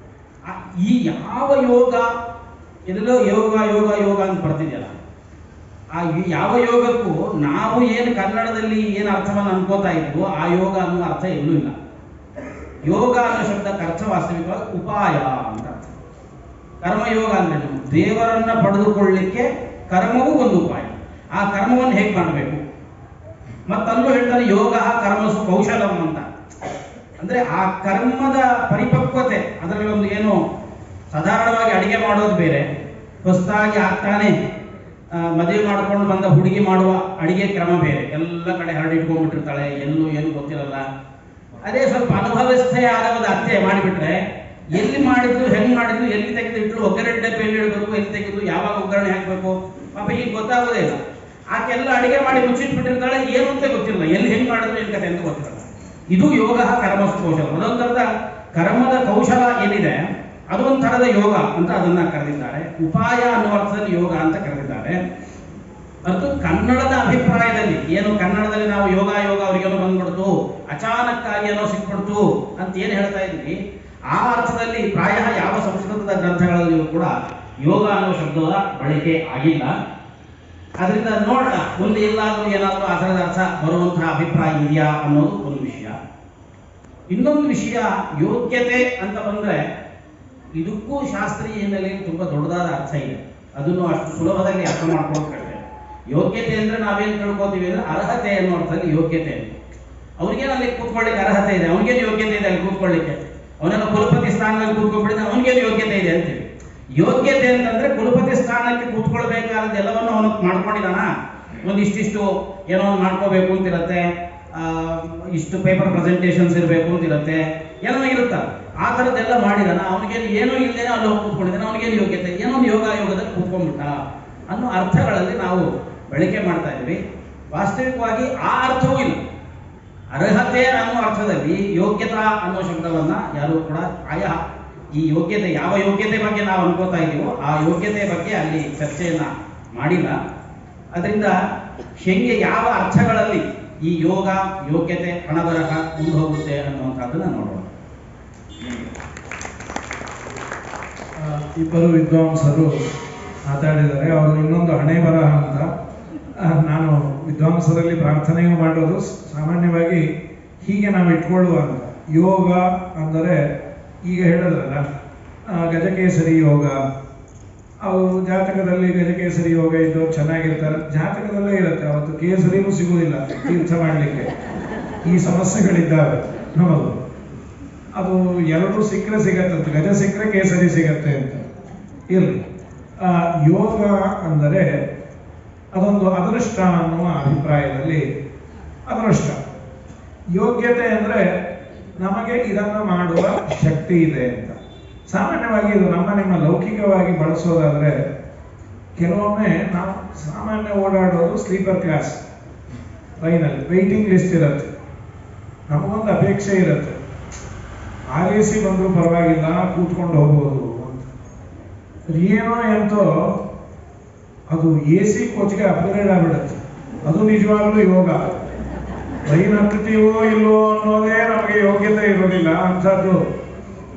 ಈ ಯಾವ ಯೋಗ ಇದೆಲ್ಲೋ ಯೋಗ ಯೋಗ ಯೋಗ ಅಂತ ಬರ್ತಿದೆಯಲ್ಲ, ಆ ಯಾವ ಯೋಗಕ್ಕೂ ನಾವು ಏನು ಕನ್ನಡದಲ್ಲಿ ಏನು ಅರ್ಥವನ್ನು ಅನ್ಕೋತಾ ಇದ್ವು ಆ ಯೋಗ ಅನ್ನೋ ಅರ್ಥ ಎಲ್ಲೂ ಇಲ್ಲ. ಯೋಗ ಅನ್ನೋ ಶಬ್ದಕ್ಕೆ ಅರ್ಥ ವಾಸ್ತವಿಕವಾಗಿ ಉಪಾಯ ಅಂತ ಅರ್ಥ. ಕರ್ಮಯೋಗ ಅಂದ್ರೆ ದೇವರನ್ನ ಪಡೆದುಕೊಳ್ಳಲಿಕ್ಕೆ ಕರ್ಮವೂ ಒಂದು ಉಪಾಯ. ಆ ಕರ್ಮವನ್ನು ಹೇಗೆ ಮಾಡಬೇಕು, ಮತ್ತಲ್ಲೂ ಹೇಳ್ತಾರೆ ಯೋಗ ಕರ್ಮಸು ಕೌಶಲಂ ಅಂತ. ಅಂದ್ರೆ ಆ ಕರ್ಮದ ಪರಿಪಕ್ವತೆ, ಅದರಲ್ಲಿ ಒಂದು ಏನು ಸಾಧಾರಣವಾಗಿ ಅಡಿಗೆ ಮಾಡೋದು ಬೇರೆ, ಹೊಸದಾಗಿ ಆಗ್ತಾನೆ ಮದುವೆ ಮಾಡ್ಕೊಂಡು ಬಂದ ಹುಡುಗಿ ಮಾಡುವ ಅಡಿಗೆ ಕ್ರಮ ಬೇರೆ. ಎಲ್ಲ ಕಡೆ ಹರಡಿಟ್ಕೊಂಡ್ಬಿಟ್ಟಿರ್ತಾಳೆ, ಎಲ್ಲೂ ಏನು ಗೊತ್ತಿರಲ್ಲ. ಅದೇ ಸ್ವಲ್ಪ ಅನುಭವಸ್ಥೆ ಆದ ಒಂದು ಅತ್ತೆ ಮಾಡಿಬಿಟ್ರೆ ಎಲ್ಲಿ ಮಾಡಿದ್ರು, ಹೆಂಗ್ ಮಾಡಿದ್ರು, ಎಲ್ಲಿ ತೆಗೆದು ಇಟ್ರು, ಒಗ್ಗರಣೆ ಡಬ್ಬೆಯಲ್ಲಿ ಇಡಬೇಕು, ಎಲ್ಲಿ ತೆಗೆದು ಯಾವಾಗ ಒಗ್ಗರಣೆ ಹಾಕಬೇಕು, ಪಾಪ ಈಗ ಗೊತ್ತಾಗೋದೇ ಇಲ್ಲ. ಆಕೆಲ್ಲ ಅಡಿಗೆ ಮಾಡಿ ಮುಚ್ಚಿಟ್ಬಿಟ್ಟಿರ್ತಾಳೆ, ಏನು ಅಂತ ಗೊತ್ತಿರಲ್ಲ, ಎಲ್ಲಿ ಹೆಂಗ್ ಮಾಡಿದ್ರು ಏನ್ ಕತೆ ಅಂತ ಗೊತ್ತಿರಲ್ಲ. ಇದು ಯೋಗ ಕರ್ಮಸ್ತು ಕೌಶಲ. ಅದೊಂಥರದ ಕರ್ಮದ ಕೌಶಲ ಏನಿದೆ ಅದು ಒಂಥರದ ಯೋಗ ಅಂತ ಅದನ್ನ ಕರೆದಿದ್ದಾರೆ. ಉಪಾಯ ಅನ್ನುವ ಅರ್ಥದಲ್ಲಿ ಯೋಗ ಅಂತ ಕರೆದಿದ್ದಾರೆ. ಅದು ಕನ್ನಡದ ಅಭಿಪ್ರಾಯದಲ್ಲಿ, ಏನು ಕನ್ನಡದಲ್ಲಿ ನಾವು ಯೋಗ ಅವರಿಗೇನೋ ಬಂದ್ಬಿಡ್ತು, ಅಚಾನಕ್ಕಾಗಿ ಏನೋ ಸಿಕ್ಬಿಡ್ತು ಅಂತ ಏನು ಹೇಳ್ತಾ ಇದ್ವಿ, ಆ ಅರ್ಥದಲ್ಲಿ ಪ್ರಾಯ ಯಾವ ಸಂಸ್ಕೃತದ ಗ್ರಂಥಗಳಲ್ಲಿಯೂ ಕೂಡ ಯೋಗ ಅನ್ನೋ ಶಬ್ದದ ಬಳಕೆ ಆಗಿಲ್ಲ. ಅದರಿಂದ ನೋಡೋಣ ಮುಂದೆ ಎಲ್ಲಾದ್ರೂ ಏನಾದರೂ ಅದರದ ಅರ್ಥ ಬರುವಂತಹ ಅಭಿಪ್ರಾಯ ಇದೆಯಾ ಅನ್ನೋದು ಒಂದು ವಿಷಯ. ಇನ್ನೊಂದು ವಿಷಯ, ಯೋಗ್ಯತೆ ಅಂತ ಬಂದ್ರೆ ಇದಕ್ಕೂ ಶಾಸ್ತ್ರೀಯ ಹಿನ್ನೆಲೆಯಲ್ಲಿ ತುಂಬಾ ದೊಡ್ಡದಾದ ಅರ್ಥ ಇದೆ. ಅದನ್ನು ಅಷ್ಟು ಸುಲಭದಲ್ಲಿ ಅರ್ಥ ಮಾಡ್ಕೊಳ್ಳೋಕೆ ಕಷ್ಟ. ಯೋಗ್ಯತೆ ಅಂದ್ರೆ ನಾವೇನ್ ತಿಳ್ಕೊತೀವಿ ಅಂದ್ರೆ ಅರ್ಹತೆ ಅನ್ನೋ ಅರ್ಥದಲ್ಲಿ ಯೋಗ್ಯತೆ. ಅವ್ರಿಗೇನು ಅಲ್ಲಿ ಕೂತ್ಕೊಳ್ಳಿಕ್ಕೆ ಅರ್ಹತೆ ಇದೆ, ಅವನಿಗೇನು ಯೋಗ್ಯತೆ ಇದೆ ಅಲ್ಲಿ ಕೂತ್ಕೊಳ್ಳಿಕ್ಕೆ, ಅವನೇನೋ ಕುಲಪತಿ ಸ್ಥಾನದಲ್ಲಿ ಕೂತ್ಕೊಂಡ್ಬಿಡಿದ್ರೆ ಅವನಿಗೇನು ಯೋಗ್ಯತೆ ಇದೆ ಅಂತೀವಿ. ಯೋಗ್ಯತೆ ಅಂತಂದ್ರೆ ಕುಲಪತಿ ಸ್ಥಾನಕ್ಕೆ ಕೂತ್ಕೊಳ್ಬೇಕಾದ ಎಲ್ಲವನ್ನು ಅವನು ಮಾಡ್ಕೊಂಡಿದ್ದಾನ, ಇಷ್ಟಿಷ್ಟು ಏನೋ ಒಂದು ಮಾಡ್ಕೋಬೇಕು ಅಂತಿರತ್ತೆ, ಇಷ್ಟು ಪೇಪರ್ ಪ್ರೆಸೆಂಟೇಷನ್ಸ್ ಇರಬೇಕು ಅಂತಿರತ್ತೆ, ಏನೋ ಇರುತ್ತಲ್ಲ, ಆ ಥರದ್ದೆಲ್ಲ ಮಾಡಿದಾನ, ಅವನಿಗೇನು ಏನೂ ಇಲ್ಲದೇನೆ ಅಲ್ಲಿ ಹೋಗಿ ಕೂತ್ಕೊಂಡಿದ್ದಾನೆ, ಅವನಿಗೇನು ಯೋಗ್ಯತೆ, ಏನೋ ಒಂದು ಯೋಗದಲ್ಲಿ ಕೂತ್ಕೊಂಡ್ಬಿಟ್ಟ ಅನ್ನೋ ಅರ್ಥಗಳಲ್ಲಿ ನಾವು ಬಳಕೆ ಮಾಡ್ತಾ ಇದ್ವಿ. ವಾಸ್ತವಿಕವಾಗಿ ಆ ಅರ್ಥವೂ ಇಲ್ಲ. ಅರ್ಹತೆ ಅನ್ನೋ ಅರ್ಥದಲ್ಲಿ ಯೋಗ್ಯತಾ ಅನ್ನೋ ಶಬ್ದವನ್ನ ಯಾರು ಕೂಡ ಈ ಯೋಗ್ಯತೆ, ಯಾವ ಯೋಗ್ಯತೆ ಬಗ್ಗೆ ನಾವು ಅನ್ಕೋತಾ ಇದೀವೋ ಆ ಯೋಗ್ಯತೆ ಬಗ್ಗೆ ಅಲ್ಲಿ ಚರ್ಚೆಯನ್ನ ಮಾಡಿಲ್ಲ. ಅದರಿಂದ ಹೆಂಗೆ ಯಾವ ಅರ್ಥಗಳಲ್ಲಿ ಈ ಯೋಗ ಯೋಗ್ಯತೆ ಹಣಬರಹ ಮುಂದೆ ಹೋಗುತ್ತೆ ಅನ್ನುವಂಥದ್ದನ್ನ ನೋಡೋಣ. ಇಬ್ಬರು ವಿದ್ವಾಂಸರು ಮಾತಾಡಿದ್ದಾರೆ. ಅವರು ಇನ್ನೊಂದು ಹಣೆ ಬರಹ ಅಂತ. ನಾನು ವಿದ್ವಾಂಸರಲ್ಲಿ ಪ್ರಾರ್ಥನೆಯೂ ಮಾಡೋದು ಸಾಮಾನ್ಯವಾಗಿ ಹೀಗೆ ನಾವು ಇಟ್ಕೊಳ್ಳುವ ಅಂತ. ಯೋಗ ಅಂದರೆ ಈಗ ಹೇಳಿದ್ರಲ್ಲ ಗಜಕೇಸರಿ ಯೋಗ, ಅವು ಜಾತಕದಲ್ಲಿ ಗಜಕೇಸರಿ ಯೋಗ ಇದ್ದವ್ರು ಚೆನ್ನಾಗಿರ್ತಾರೆ, ಜಾತಕದಲ್ಲೇ ಇರುತ್ತೆ, ಅವತ್ತು ಕೇಸರಿನೂ ಸಿಗುವುದಿಲ್ಲ ತೀರ್ಥ ಮಾಡಲಿಕ್ಕೆ. ಈ ಸಮಸ್ಯೆಗಳಿದ್ದಾವೆ ನಮ್ಮದು. ಅದು ಎರಡು ಸಿಕ್ಕರೆ ಸಿಗತ್ತಂತೆ, ಗಜ ಸಿಕ್ಕರೆ ಕೇಸರಿ ಸಿಗತ್ತೆ ಅಂತ ಇರಲಿ. ಯೋಗ ಅಂದರೆ ಅದೊಂದು ಅದೃಷ್ಟ ಅನ್ನುವ ಅಭಿಪ್ರಾಯದಲ್ಲಿ ಅದೃಷ್ಟ. ಯೋಗ್ಯತೆ ಅಂದರೆ ನಮಗೆ ಇದನ್ನು ಮಾಡುವ ಶಕ್ತಿ ಇದೆ ಅಂತ. ಸಾಮಾನ್ಯವಾಗಿ ಇದು ನಿಮ್ಮ ಲೌಕಿಕವಾಗಿ ಬಳಸೋದಾದ್ರೆ, ಕೆಲವೊಮ್ಮೆ ನಾವು ಸಾಮಾನ್ಯ ಓಡಾಡೋದು ಸ್ಲೀಪರ್ ಕ್ಲಾಸ್ ಟ್ರೈನಲ್ಲಿ, ವೆಯ್ಟಿಂಗ್ ಲಿಸ್ಟ್ ಇರುತ್ತೆ, ನಮಗೊಂದು ಅಪೇಕ್ಷೆ ಇರುತ್ತೆ, ಆಲಿಸಿ ಬಂದರೂ ಪರವಾಗಿಲ್ಲ ಕೂತ್ಕೊಂಡು ಹೋಗ್ಬೋದು ಅಂತ. ಏನೋ ಎಂತೋ ಅದು AC ಕೋಚ್ಗೆ ಅಪ್ಗ್ರೇಡ್ ಆಗ್ಬಿಡುತ್ತೆ. ಅದು ನಿಜವಾಗ್ಲೂ ಯೋಗ. ಟ್ರೈನ್ ಹತ್ತುತ್ತೀವೋ ಇಲ್ವೋ ಅನ್ನೋದೇ ನಮಗೆ ಯೋಗ್ಯತೆ ಇರೋದಿಲ್ಲ ಅಂಥದ್ದು.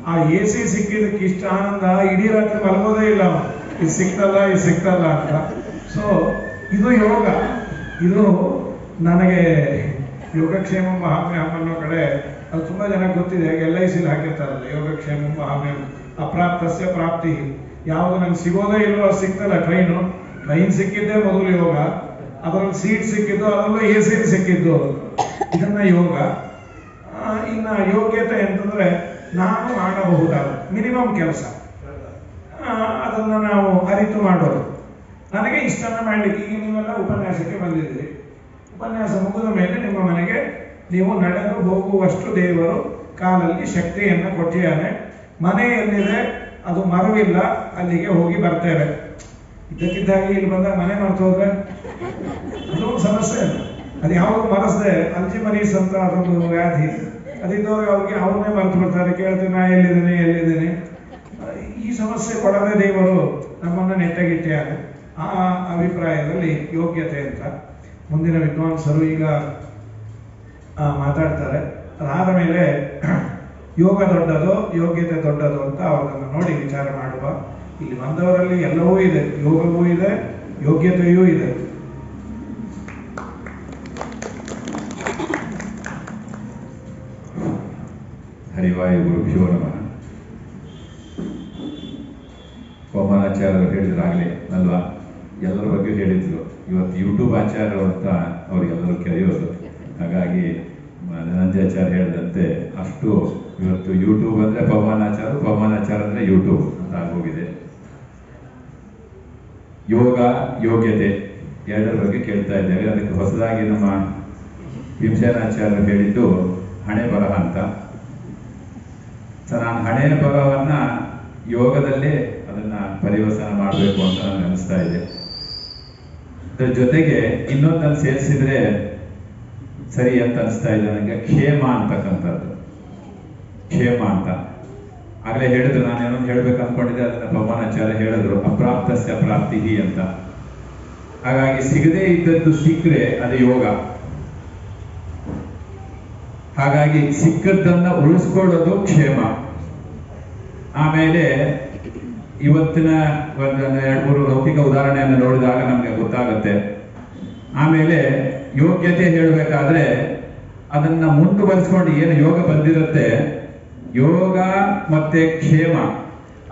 ಆ AC ಸಿಕ್ಕಿದ್ದಕ್ಕೆ ಇಷ್ಟ ಆನಂದ, ಇಡೀ ರಾತ್ರಿ ಮಲಗೋದೇ ಇಲ್ಲ, ಇದು ಸಿಕ್ತಲ್ಲ ಅಂತ. ಸೊ ಇದು ಯೋಗ. ಇದು ನನಗೆ ಯೋಗಕ್ಷೇಮ ಮಹಾಮ್ಯಹಂ ಅನ್ನೋ ಕಡೆ ಅದು ತುಂಬಾ ಜನ ಗೊತ್ತಿದೆ. LICಲಿ ಹಾಕಿರ್ತಾರಲ್ಲ ಯೋಗಕ್ಷೇಮ ಮಹಾಮ್ಯಹಂ ಅಪ್ರಾಪ್ತಸ್ಯ ಪ್ರಾಪ್ತಿ. ಯಾವುದು ನಂಗೆ ಸಿಗೋದೇ ಇಲ್ವೋ ಅದು ಸಿಕ್ತಲ್ಲ, ಟ್ರೈನ್ ಸಿಕ್ಕಿದ್ದೇ ಮೊದಲು ಯೋಗ, ಅದರಲ್ಲಿ ಸೀಟ್ ಸಿಕ್ಕಿದ್ದು, ಅದರಲ್ಲೂ AC ಸಿಕ್ಕಿದ್ದು, ಇದನ್ನ ಯೋಗ. ಇನ್ನು ಯೋಗ್ಯತೆ ಅಂತಂದ್ರೆ ನಾನು ಮಾಡಬಹುದಾದ ಮಿನಿಮಮ್ ಕೆಲಸ, ಅದನ್ನ ನಾವು ಅರಿತು ಮಾಡೋದು. ನನಗೆ ಇಷ್ಟನ್ನ ಮಾಡಲಿಕ್ಕೆ, ಈಗ ನೀವೆಲ್ಲ ಉಪನ್ಯಾಸಕ್ಕೆ ಬಂದಿದ್ದೀರಿ, ಉಪನ್ಯಾಸ ಮುಗಿದ ಮೇಲೆ ನಿಮ್ಮ ಮನೆಗೆ ನೀವು ನಡೆದು ಹೋಗುವಷ್ಟು ದೇವರು ಕಾಲಲ್ಲಿ ಶಕ್ತಿಯನ್ನು ಕೊಟ್ಟಿದ್ದಾನೆ. ಮನೆ ಎಲ್ಲಿದೆ ಅದು ಮರವಿಲ್ಲ, ಅಲ್ಲಿಗೆ ಹೋಗಿ ಬರ್ತೇವೆ. ಇದ್ದಕ್ಕಿದ್ದಾಗಿ ಇಲ್ಲಿ ಬಂದಾಗ ಮನೆ ಮರೆತು ಹೋದ್ರೆ ಅದು ಸಮಸ್ಯೆ. ಅದು ಯಾವುದು ಮರೆಸದೆ ಅಲ್ಜಿಮರೀಸ್ ಅಂತ ಅದೊಂದು ವ್ಯಾಧಿ, ಅದಿದ್ದವ್ರಿಗೆ ಅವ್ರನ್ನೇ ಮರೆತು ಬಿಡ್ತಾರೆ. ಕೇಳ್ತೀನಿ ನಾ ಎಲ್ಲಿದ್ದೀನಿ. ಈ ಸಮಸ್ಯೆ ಕೊಡದೆ ದೇವರು ನಮ್ಮನ್ನು ನೆಟ್ಟಗಿಟ್ಟಿದ್ದಾರೆ. ಆ ಅಭಿಪ್ರಾಯದಲ್ಲಿ ಯೋಗ್ಯತೆ ಅಂತ ಮುಂದಿನ ವಿದ್ವಾಂಸರು ಈಗ ಮಾತಾಡ್ತಾರೆ. ಅದಾದ ಮೇಲೆ ಯೋಗ ದೊಡ್ಡದು ಯೋಗ್ಯತೆ ದೊಡ್ಡದು ಅಂತ ಅವರನ್ನು ನೋಡಿ ವಿಚಾರ ಮಾಡುವ. ಇಲ್ಲಿ ಬಂದವರಲ್ಲಿ ಎಲ್ಲವೂ ಇದೆ, ಯೋಗವೂ ಇದೆ, ಯೋಗ್ಯತೆಯೂ ಇದೆ. ಹರಿವಾಯು ಗುರುಭ್ಯೋ ನಮಃ. ಪವಮಾನಾಚಾರ್ಯರು ಹೇಳಿದ್ರಾಗಲೇ ಅಲ್ವಾ, ಎಲ್ಲರ ಬಗ್ಗೆ ಹೇಳಿದ್ರು. ಇವತ್ತು ಯೂಟ್ಯೂಬ್ ಆಚಾರ್ಯರು ಅಂತ ಅವರಿಗೆಲ್ಲರೂ ಕರೆಯೋದು. ಹಾಗಾಗಿ ಧನಂಜಯಾಚಾರ್ಯ ಹೇಳಿದಂತೆ ಅಷ್ಟು ಇವತ್ತು ಯೂಟ್ಯೂಬ್ ಅಂದರೆ ಪವಮಾನಾಚಾರ ಅಂದರೆ ಯೂಟ್ಯೂಬ್ ಅಂತ ಆಗೋಗಿದೆ. ಯೋಗ ಯೋಗ್ಯತೆ ಎರಡರ ಬಗ್ಗೆ ಕೇಳ್ತಾ ಇದ್ದೇವೆ. ಅದಕ್ಕೆ ಹೊಸದಾಗಿ ನಮ್ಮ ಭೀಮಸೇನಾಚಾರ್ಯರು ಹೇಳಿದ್ದು ಹಣೆ ಬರಹ ಅಂತ. ಸೊ ನಾನು ಹಣೆಯ ಬರಹವನ್ನ ಯೋಗದಲ್ಲೇ ಅದನ್ನ ಪರಿವರ್ತನೆ ಮಾಡಬೇಕು ಅಂತ ನನಗೆ ಅನಿಸ್ತಾ ಇದೆ. ಅದ್ರ ಜೊತೆಗೆ ಇನ್ನೊಂದನ್ನು ಸೇರಿಸಿದ್ರೆ ಸರಿ ಅಂತ ಅನಿಸ್ತಾ ಇದೆ ನನಗೆ, ಕ್ಷೇಮ ಅಂತಕ್ಕಂಥದ್ದು. ಕ್ಷೇಮ ಅಂತ ಆಗಲೇ ಹೇಳಿದ್ರು, ನಾನು ಏನೊಂದು ಹೇಳ್ಬೇಕು ಅನ್ಕೊಂಡಿದ್ದೆ, ಅದನ್ನ ಪವಮಾನಾಚಾರ್ಯ ಹೇಳಿದ್ರು, ಅಪ್ರಾಪ್ತಸ್ಯ ಪ್ರಾಪ್ತಿ ಅಂತ. ಹಾಗಾಗಿ ಸಿಗದೇ ಇದ್ದದ್ದು ಸಿಕ್ಕರೆ ಅದು ಯೋಗ. ಹಾಗಾಗಿ ಸಿಕ್ಕದ್ದನ್ನ ಉಳಿಸ್ಕೊಳ್ಳೋದು ಕ್ಷೇಮ. ಆಮೇಲೆ ಇವತ್ತಿನ ಒಂದು 2-3 ಲೌಕಿಕ ಉದಾಹರಣೆಯನ್ನು ನೋಡಿದಾಗ ನಮ್ಗೆ ಗೊತ್ತಾಗುತ್ತೆ. ಆಮೇಲೆ ಯೋಗ್ಯತೆ ಹೇಳಬೇಕಾದ್ರೆ ಅದನ್ನ ಮುಂದುವರಿಸ್ಕೊಂಡು ಏನು ಯೋಗ ಬಂದಿರುತ್ತೆ, ಯೋಗ ಮತ್ತೆ ಕ್ಷೇಮ,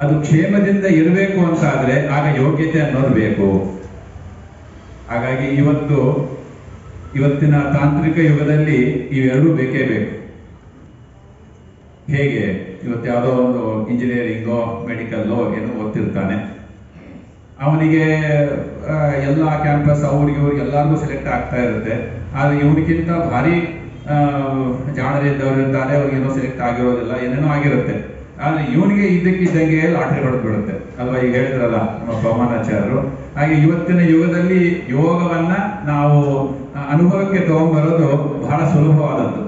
ಅದು ಕ್ಷೇಮದಿಂದ ಇರಬೇಕು ಅಂತ ಆದ್ರೆ ಆಗ ಯೋಗ್ಯತೆ ಅನ್ನೋದು ಬೇಕು. ಹಾಗಾಗಿ ಇವತ್ತಿನ ತಾಂತ್ರಿಕ ಯುಗದಲ್ಲಿ ಇವೆರಡೂ ಬೇಕೇ ಬೇಕು. ಹೇಗೆ ಇವತ್ತು ಯಾವುದೋ ಒಂದು ಇಂಜಿನಿಯರಿಂಗೋ ಮೆಡಿಕಲ್ಲೋ ಏನೋ ಓದ್ತಿರ್ತಾನೆ, ಅವನಿಗೆ ಎಲ್ಲ ಕ್ಯಾಂಪಸ್ ಅವ್ರಿಗೆ ಎಲ್ಲರಿಗೂ ಸೆಲೆಕ್ಟ್ ಆಗ್ತಾ ಇರುತ್ತೆ. ಆದರೆ ಇವನಿಗಿಂತ ಭಾರಿ ಜಾಣರಿದ್ದವ್ರು ಇರ್ತಾರೆ, ಅವ್ರಿಗೇನೋ ಸೆಲೆಕ್ಟ್ ಆಗಿರೋದಿಲ್ಲ, ಏನೇನೋ ಆಗಿರುತ್ತೆ. ಆದರೆ ಇವನಿಗೆ ಇದ್ದಕ್ಕಿದ್ದಂಗೆ ಲಾಟ್ರಿ ಹೊಡೆದ್ಬಿಡುತ್ತೆ ಅಲ್ವಾ. ಈಗ ಹೇಳಿದ್ರಲ್ಲ ನಮ್ಮ ಪವಮಾನಾಚಾರ್ಯರು, ಹಾಗೆ ಇವತ್ತಿನ ಯುಗದಲ್ಲಿ ಯೋಗವನ್ನ ನಾವು ಅನುಭವಕ್ಕೆ ತಗೊಂಡ್ಬರೋದು ಬಹಳ ಸುಲಭವಾದದ್ದು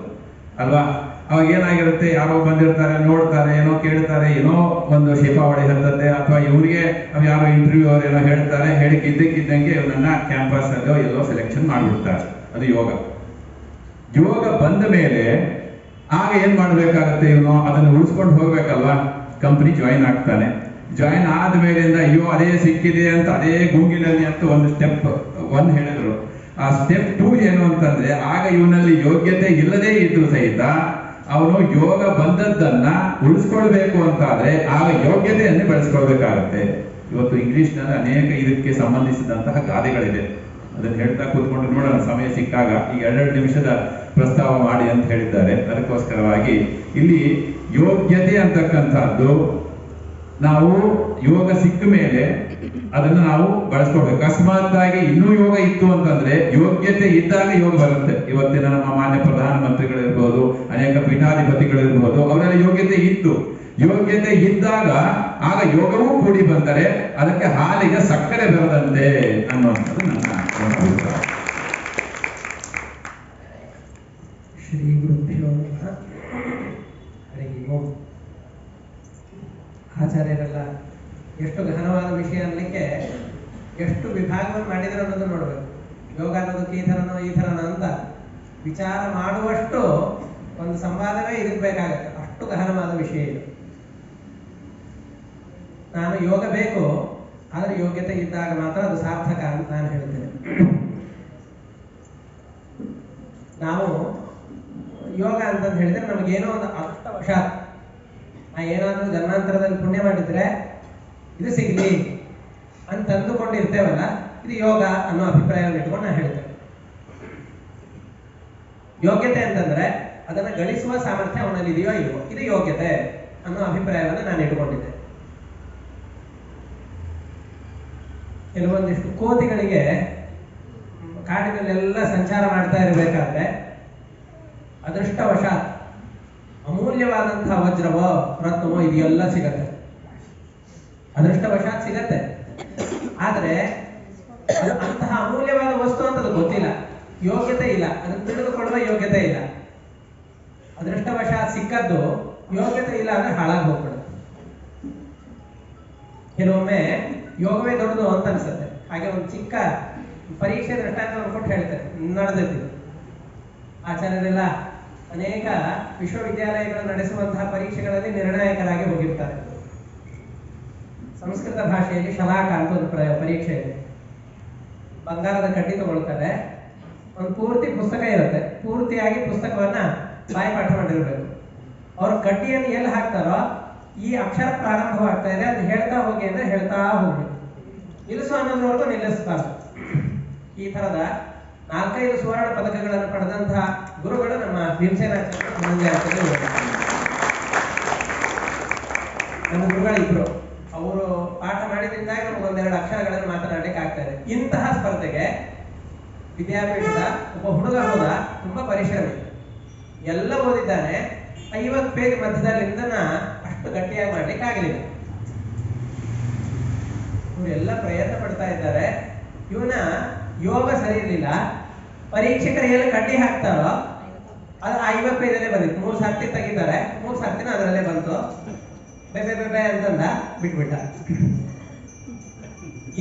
ಅಲ್ವಾ. ಅವಾಗ ಏನಾಗಿರುತ್ತೆ, ಯಾರೋ ಬಂದಿರ್ತಾರೆ, ನೋಡ್ತಾರೆ, ಏನೋ ಕೇಳ್ತಾರೆ, ಏನೋ ಒಂದು ಶಿಫಾವಳಿ ಹತ್ತತ್ತೆ, ಅಥವಾ ಇವ್ರಿಗೆ ಯಾರೋ ಇಂಟರ್ವ್ಯೂ ಅವ್ರು ಏನೋ ಹೇಳ್ತಾರೆ, ಹೇಳಿಕ್ಕಿದ್ದಕ್ಕಿದ್ದಂಗೆ ಇವನನ್ನ ಕ್ಯಾಂಪಸ್ ಅಲ್ಲೋ ಎಲ್ಲೋ ಸೆಲೆಕ್ಷನ್ ಮಾಡಿಬಿಡ್ತಾರೆ. ಅದು ಯೋಗ. ಯೋಗ ಬಂದ ಮೇಲೆ ಆಗ ಏನ್ ಮಾಡ್ಬೇಕಾಗತ್ತೆ, ಇವನು ಅದನ್ನು ಉಳಿಸ್ಕೊಂಡು ಹೋಗ್ಬೇಕಲ್ವಾ. ಕಂಪನಿ ಜಾಯಿನ್ ಆಗ್ತಾನೆ. ಜಾಯಿನ್ ಆದ ಮೇಲಿಂದ ಅಯ್ಯೋ ಅದೇ ಸಿಕ್ಕಿದೆ ಅಂತ ಅದೇ ಗುಂಗಿನಲ್ಲಿ ಅಂತ ಒಂದು ಸ್ಟೆಪ್ 1 ಹೇಳಿದ್ರು. ಆ ಸ್ಟೆಪ್ 2 ಏನು ಅಂತಂದ್ರೆ, ಆಗ ಇವನಲ್ಲಿ ಯೋಗ್ಯತೆ ಇಲ್ಲದೇ ಇದ್ರು ಸಹಿತ ಅವನು ಯೋಗ ಬಂದದ್ದನ್ನ ಉಳಿಸ್ಕೊಳ್ಬೇಕು ಅಂತಾದ್ರೆ ಆಗ ಯೋಗ್ಯತೆಯನ್ನೇ ಬೆಳೆಸ್ಕೊಳ್ಬೇಕಾಗತ್ತೆ. ಇವತ್ತು ಇಂಗ್ಲಿಷ್ನಲ್ಲಿ ಅನೇಕ ಇದಕ್ಕೆ ಸಂಬಂಧಿಸಿದಂತಹ ಗಾದೆಗಳಿದೆ. ಅದನ್ನು ಹೇಳ್ತಾ ಕೂತ್ಕೊಂಡು ನೋಡೋಣ ಸಮಯ ಸಿಕ್ಕಾಗ. ಈಗ 2 ನಿಮಿಷದ ಪ್ರಸ್ತಾವ ಮಾಡಿ ಅಂತ ಹೇಳಿದ್ದಾರೆ. ಅದಕ್ಕೋಸ್ಕರವಾಗಿ ಇಲ್ಲಿ ಯೋಗ್ಯತೆ ಅಂತಕ್ಕಂಥದ್ದು ನಾವು ಯೋಗ ಸಿಕ್ಕ ಮೇಲೆ ಅದನ್ನು ನಾವು ಬಳಸ್ಕೊಳ್ಬೇಕು. ಅಕಸ್ಮಾತ್ತಾಗಿ ಇನ್ನೂ ಯೋಗ ಇತ್ತು ಅಂತಂದ್ರೆ ಯೋಗ್ಯತೆ ಇದ್ದಾಗ ಯೋಗ ಬರುತ್ತೆ. ಇವತ್ತಿನ ನಮ್ಮ ಮಾನ್ಯ ಪ್ರಧಾನಮಂತ್ರಿಗಳಿರ್ಬೋದು, ಅನೇಕ ಪೀಠಾಧಿಪತಿಗಳಿರ್ಬೋದು, ಅವರೆಲ್ಲ ಯೋಗ್ಯತೆ ಇತ್ತು. ಯೋಗ್ಯತೆ ಇದ್ದಾಗ ಆಗ ಯೋಗವೂ ಕೂಡಿ ಬಂದರೆ ಅದಕ್ಕೆ ಹಾಲಿಗೆ ಸಕ್ಕರೆ ಬರದಂತೆ ಅನ್ನುವಂಥದ್ದು ನನ್ನ ಅಭಿಪ್ರಾಯ. ಶ್ರೀ ಗುರುಭ್ಯೋ ನಮಃ. ಹರಿ ಓಂ. ಆಚಾರ್ಯರೆಲ್ಲ ಎಷ್ಟು ಗಹನವಾದ ವಿಷಯ ಅನ್ನಲಿಕ್ಕೆ ಎಷ್ಟು ವಿಭಾಗವನ್ನು ಮಾಡಿದ್ರು ಅನ್ನೋದು ನೋಡಬೇಕು. ಯೋಗ ಅನ್ನೋದಕ್ಕೆ ಈ ಥರನೋ ಈ ಥರನೋ ಅಂತ ವಿಚಾರ ಮಾಡುವಷ್ಟು ಒಂದು ಸಂವಾದವೇ ಇದಕ್ಕೆ ಬೇಕಾಗತ್ತೆ. ಅಷ್ಟು ಗಹನವಾದ ವಿಷಯ ಇದು. ನಾನು ಯೋಗ ಬೇಕು, ಆದರೆ ಯೋಗ್ಯತೆ ಇದ್ದಾಗ ಮಾತ್ರ ಅದು ಸಾರ್ಥಕ ಅಂತ ನಾನು ಹೇಳ್ತೇನೆ. ನಾವು ಯೋಗ ಅಂತಂದು ಹೇಳಿದ್ರೆ ನಮಗೇನೋ ಒಂದು ಅದೃಷ್ಟವಶಾತ್ ಏನಾದರೂ ಜನ್ಮಾಂತರದಲ್ಲಿ ಪುಣ್ಯ ಮಾಡಿದ್ರೆ ಇದು ಸಿಗಲಿ ಅಂತ ಅಂದುಕೊಂಡಿರ್ತೇವಲ್ಲ, ಇದು ಯೋಗ ಅನ್ನೋ ಅಭಿಪ್ರಾಯವನ್ನು ಇಟ್ಕೊಂಡು ನಾನು ಹೇಳ್ತೇನೆ. ಯೋಗ್ಯತೆ ಅಂತಂದ್ರೆ ಅದನ್ನು ಗಳಿಸುವ ಸಾಮರ್ಥ್ಯ ಅವನಲ್ಲಿ ಇದೆಯೋ ಇಲ್ವೋ, ಇದು ಯೋಗ್ಯತೆ ಅನ್ನೋ ಅಭಿಪ್ರಾಯವನ್ನು ನಾನು ಇಟ್ಕೊಂಡಿದ್ದೆ. ಕೆಲವೊಂದಿಷ್ಟು ಕೋತಿಗಳಿಗೆ ಕಾಡಿನಲ್ಲೆಲ್ಲ ಸಂಚಾರ ಮಾಡ್ತಾ ಇರಬೇಕಾದ್ರೆ ಅದೃಷ್ಟವಶಾತ್ ಅಮೂಲ್ಯವಾದಂತಹ ವಜ್ರವೋ ರತ್ನವೋ ಇದೆಲ್ಲ ಸಿಗತ್ತೆ. ಅದೃಷ್ಟವಶಾತ್ ಸಿಗತ್ತೆ. ಆದರೆ ಅಂತಹ ಅಮೂಲ್ಯವಾದ ವಸ್ತು ಅಂತ ಅದು ಗೊತ್ತಿಲ್ಲ, ಯೋಗ್ಯತೆ ಇಲ್ಲ, ಅದನ್ನು ತಿಳಿದುಕೊಳ್ಳುವ ಯೋಗ್ಯತೆ ಇಲ್ಲ. ಅದೃಷ್ಟವಶಾತ್ ಸಿಕ್ಕದ್ದು ಯೋಗ್ಯತೆ ಇಲ್ಲ ಅಂದ್ರೆ ಹಾಳಾಗಿ ಹೋಗ್ಬಿಡುತ್ತೆ. ಕೆಲವೊಮ್ಮೆ ಯೋಗವೇ ದೊಡ್ಡದು ಅಂತ ಅನ್ಸುತ್ತೆ. ಹಾಗೆ ಒಂದು ಚಿಕ್ಕ ಪರೀಕ್ಷೆ ದೃಷ್ಟಾಂತವನ್ನು ಕೊಟ್ಟು ಹೇಳ್ತಾರೆ, ನಡೆದಿದ್ದು. ಆಚಾರ್ಯರೆಲ್ಲ ಅನೇಕ ವಿಶ್ವವಿದ್ಯಾಲಯಗಳು ನಡೆಸುವಂತಹ ಪರೀಕ್ಷೆಗಳಲ್ಲಿ ನಿರ್ಣಾಯಕರಾಗಿ ಹೋಗಿರ್ತಾರೆ. ಸಂಸ್ಕೃತ ಭಾಷೆಯಲ್ಲಿ ಶಲಾಕ ಅಂತ ಒಂದು ಪರೀಕ್ಷೆ ಇದೆ. ಬಂಗಾರದ ಕಡ್ಡಿ ತಗೊಳ್ತಾರೆ, ಒಂದು ಪೂರ್ತಿ ಪುಸ್ತಕ ಇರುತ್ತೆ, ಪೂರ್ತಿಯಾಗಿ ಪುಸ್ತಕವನ್ನ ಬಾಯಿಪಾಠ ಮಾಡಿರ್ಬೇಕು. ಅವ್ರ ಕಡ್ಡಿಯನ್ನು ಎಲ್ಲಿ ಹಾಕ್ತಾರೋ ಈ ಅಕ್ಷರ ಪ್ರಾರಂಭವಾಗ್ತಾ ಇದೆ, ಅದು ಹೇಳ್ತಾ ಹೋಗಿ ಅಂದ್ರೆ ಹೇಳ್ತಾ ಹೋಗ್ಬೇಕು, ನಿಲ್ಲಿಸು ಅನ್ನೋದ್ರವರೆಗೂ ನಿಲ್ಲಿಸಬಾರ್ದು. ಈ ತರದ 4-5 ಸುವರ್ಣ ಪದಕಗಳನ್ನು ಪಡೆದಂತಹ ಗುರುಗಳು ನಮ್ಮ ಭೀಮಸೇನಾಚಾರ್ಯರು ನಮ್ಮ ಗುರುಗಳಿಬ್ರು. ಅವರು ಪಾಠ ಮಾಡಿದ್ರಿಂದಾಗಿ ನಮ್ಗೆ 1-2 ಅಕ್ಷರಗಳನ್ನು ಮಾತನಾಡಲಿಕ್ಕೆ ಆಗ್ತಾ ಇದೆ. ಇಂತಹ ಸ್ಪರ್ಧೆಗೆ ವಿದ್ಯಾಪೀಠದ ಒಬ್ಬ ಹುಡುಗ ಹೋದ, ತುಂಬಾ ಪರಿಶ್ರಮಿ, ಎಲ್ಲ ಓದಿದ್ದಾನೆ. 50 ಪೇಜ್ ಮಧ್ಯದಲ್ಲಿ ಅಷ್ಟು ಗಟ್ಟಿಯಾಗಿ ಮಾಡ್ಲಿಕ್ಕೆ ಆಗಲಿಲ್ಲ. ಇವರೆಲ್ಲ ಪ್ರಯತ್ನ ಪಡ್ತಾ ಇದ್ದಾರೆ. ಇವನ ಯೋಗ ಸರಿ ಇರಲಿಲ್ಲ. ಪರೀಕ್ಷಕರು ಎಲ್ಲ ಕಡ್ಡಿ ಹಾಕ್ತಾರೋ ಅದು 50 ಪೇಜಲ್ಲೇ ಬಂದಿತ್ತು. 3 ಸರ್ತಿ ತೆಗಿತಾರೆ, 3 ಸರ್ತಿನ ಅದರಲ್ಲೇ ಬಂತು. ಬೇಬೆ ಬೇಬೆ ಅಂತಂದ, ಬಿಟ್ಬಿಟ್ಟ.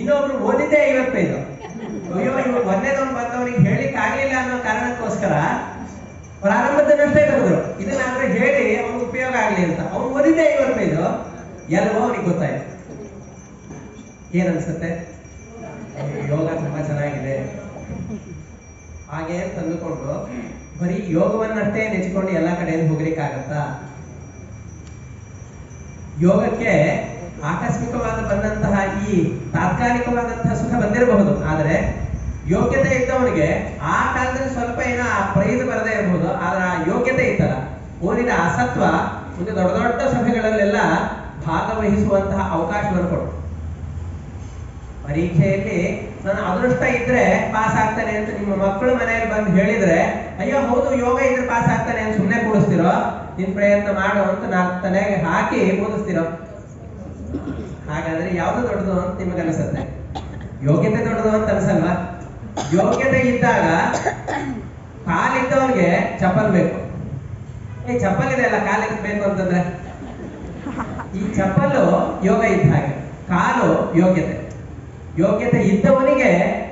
ಇನ್ನೊಬ್ರು ಓದಿದ್ದೇ 50 ಪೇಜು. ಅಯ್ಯೋ ಇವ್ರು ಒಂದೇದವ್ನು ಬಂದವನಿಗೆ ಹೇಳಿಕ್ ಆಗ್ಲಿಲ್ಲ ಅನ್ನೋ ಕಾರಣಕ್ಕೋಸ್ಕರ ಪ್ರಾರಂಭದನ್ನಷ್ಟೇ ತೆಗೆದ್ರು. ಇದನ್ನಾದ್ರೆ ಹೇಳಿ ಅವ್ನಿಗೆ ಉಪಯೋಗ ಆಗ್ಲಿ ಅಂತ. ಅವ್ನು ಓದಿದ್ದೇ 50 ಪೇಜು, ಎಲ್ಲವೋ ಅವನಿಗೆ ಗೊತ್ತಾಯ್ತು. ಏನನ್ಸುತ್ತೆ? ಯೋಗ ತುಂಬಾ ಚೆನ್ನಾಗಿದೆ ಹಾಗೆ ಅಂತ ಅಂದುಕೊಂಡು ಬರೀ ಯೋಗವನ್ನಷ್ಟೇ ನೆಚ್ಚಿಕೊಂಡು ಎಲ್ಲಾ ಕಡೆಯಿಂದ ಹೋಗ್ಲಿಕ್ಕಾಗತ್ತಾ? ಯೋಗಕ್ಕೆ ಆಕಸ್ಮಿಕವಾದ ಬಂದಂತಹ ಈ ತಾತ್ಕಾಲಿಕವಾದಂತಹ ಸುಖ ಬಂದಿರಬಹುದು, ಆದರೆ ಯೋಗ್ಯತೆ ಇದ್ದವನಿಗೆ ಆ ಕಾಲದಲ್ಲಿ ಸ್ವಲ್ಪ ಏನೋ ಆ ಪ್ರೈಸ್ ಬರದೇ ಇರಬಹುದು, ಆದ್ರೆ ಆ ಯೋಗ್ಯತೆ ಇತ್ತಲ್ಲ, ಓದಿದ ಆ ಸತ್ವ ಒಂದು ದೊಡ್ಡ ದೊಡ್ಡ ಸಭೆಗಳಲ್ಲೆಲ್ಲ ಭಾಗವಹಿಸುವಂತಹ ಅವಕಾಶವನ್ನು ಕೊಡು. ಪರೀಕ್ಷೆಯಲ್ಲಿ ನಾನು ಅದೃಷ್ಟ ಇದ್ರೆ ಪಾಸ್ ಆಗ್ತಾನೆ ಅಂತ ನಿಮ್ಮ ಮಕ್ಕಳು ಮನೆಯಲ್ಲಿ ಬಂದು ಹೇಳಿದ್ರೆ, ಅಯ್ಯೋ ಹೌದು ಯೋಗ ಇದ್ರೆ ಪಾಸ್ ಆಗ್ತಾನೆ ಅಂತ ಸುಮ್ಮನೆ ಕೂಡಿಸ್ತಿರೋ? ನಿನ್ ಪ್ರಯತ್ನ ಮಾಡು ಅಂತ ನಾಲ್ಕು ತಲೆಗೆ ಹಾಕಿ ಓದಿಸ್ತಿರೋ? ಹಾಗಾದ್ರೆ ಯಾವ್ದು ದೊಡ್ಡದು ಅಂತ ನಿಮಗೆ ಅನಿಸುತ್ತೆ? ಯೋಗ್ಯತೆ ದೊಡ್ಡದು ಅಂತ ಅನ್ಸಲ್ವಾ? ಯೋಗ್ಯತೆ ಇದ್ದಾಗ ಕಾಲಿದ್ದವನಿಗೆ ಚಪ್ಪಲ್ ಬೇಕು. ಚಪ್ಪಲ್ ಇದೆ ಅಲ್ಲ, ಕಾಲಿಗೆ ಬೇಕು ಅಂತಂದ್ರೆ ಈ ಚಪ್ಪಲು ಯೋಗ ಇದ್ದ ಹಾಗೆ, ಕಾಲು ಯೋಗ್ಯತೆ. ಯೋಗ್ಯತೆ ಇದ್ದವನಿಗೆ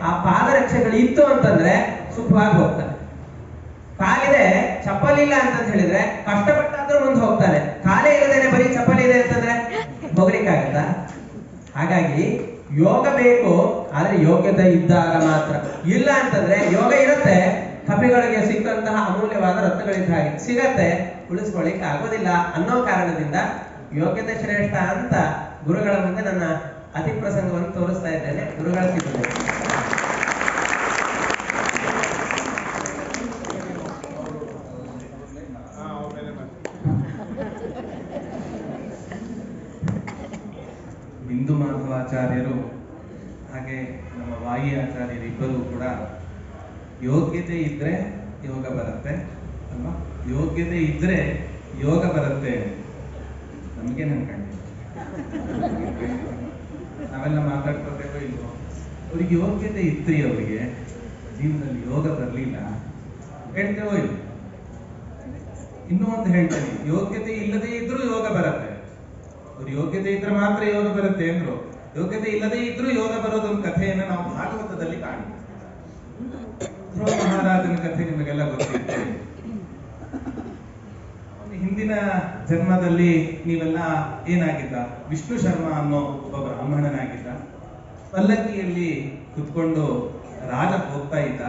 ಆ ಪಾದರಕ್ಷೆಗಳು ಇತ್ತು ಅಂತಂದ್ರೆ ಸುಖವಾಗಿ ಹೋಗ್ತಾನೆ. ಕಾಲಿದೆ ಚಪ್ಪಲ್ ಇಲ್ಲ ಅಂತ ಹೇಳಿದ್ರೆ ಕಷ್ಟಪಟ್ಟಾದ್ರೂ ಮುಂದೆ ಹೋಗ್ತಾನೆ. ಕಾಲೇ ಇಲ್ಲದೇನೆ ಬರೀ ಚಪ್ಪಲ್ ಇದೆ ಅಂತಂದ್ರೆ ಹೋಗ್ಲಿಕ್ಕಾಗತ್ತಾ? ಹಾಗಾಗಿ ಯೋಗ ಬೇಕು, ಆದ್ರೆ ಯೋಗ್ಯತೆ ಇದ್ದಾಗ ಮಾತ್ರ. ಇಲ್ಲ ಅಂತಂದ್ರೆ ಯೋಗ ಇರುತ್ತೆ, ಕಪಿಗಳಿಗೆ ಸಿಕ್ಕಂತಹ ಅಮೂಲ್ಯವಾದ ರತ್ನಗಳಿದ್ದ ಹಾಗೆ ಸಿಗತ್ತೆ, ಉಳಿಸ್ಕೊಳ್ಳಿಕ್ಕೆ ಆಗೋದಿಲ್ಲ ಅನ್ನೋ ಕಾರಣದಿಂದ ಯೋಗ್ಯತೆ ಶ್ರೇಷ್ಠ ಅಂತ ಗುರುಗಳ ಮುಂದೆ ನನ್ನ ಅತಿ ಪ್ರಸಂಗವನ್ನು ತೋರಿಸ್ತಾ ಇದ್ದೇನೆ. ಗುರುಗಳ ಸಿದ್ಧತೆ. ಬಿಂದು ಮಾಧವಾಚಾರ್ಯರು ಹಾಗೆ ನಮ್ಮ ವಾಯಿ ಆಚಾರ್ಯರು ಇಬ್ಬರು ಕೂಡ ಯೋಗ್ಯತೆ ಇದ್ರೆ ಯೋಗ ಬರುತ್ತೆ ಅಲ್ವಾ? ಯೋಗ್ಯತೆ ಇದ್ರೆ ಯೋಗ ಬರುತ್ತೆ. ನಮಗೆ ಕಂಡಿಲ್ಲ, ನಾವೆಲ್ಲ ಮಾತಾಡ್ಕೋಬೇಕು ಇಲ್ವೋ? ಅವ್ರಿಗೆ ಯೋಗ್ಯತೆ ಇದ್ರಿ, ಅವರಿಗೆ ಜೀವನದಲ್ಲಿ ಯೋಗ ಬರಲಿಲ್ಲ ಹೇಳ್ತೇವೋ ಇಲ್ಲ? ಇನ್ನೂ ಒಂದು ಹೇಳ್ತೇನೆ, ಯೋಗ್ಯತೆ ಇಲ್ಲದೆ ಇದ್ರೂ ಯೋಗ ಬರುತ್ತೆ. ಅವ್ರು ಯೋಗ್ಯತೆ ಇದ್ರೆ ಮಾತ್ರ ಯೋಗ ಬರುತ್ತೆ ಅಂದ್ರು. ಯೋಗ್ಯತೆ ಇಲ್ಲದೆ ಇದ್ರೂ ಯೋಗ ಬರೋದೊಂದು ಕಥೆಯನ್ನು ನಾವು ಭಾಗವತದಲ್ಲಿ ಕಾಣ್ತೀವಿ. ಧ್ರುವ ಮಹಾರಾಜನ ಕಥೆ ನಿಮಗೆಲ್ಲ ಗೊತ್ತಿದೆ. ಹಿಂದಿನ ಜನ್ಮದಲ್ಲಿ ನೀವೆಲ್ಲ ಏನಾಗಿದ್ದ? ವಿಷ್ಣು ಶರ್ಮಾ ಅನ್ನೋ ಒಬ್ಬ ಬ್ರಾಹ್ಮಣನಾಗಿದ್ದ. ಪಲ್ಲಕ್ಕಿಯಲ್ಲಿ ಕುತ್ಕೊಂಡು ರಾಜ ಹೋಗ್ತಾ ಇದ್ದ.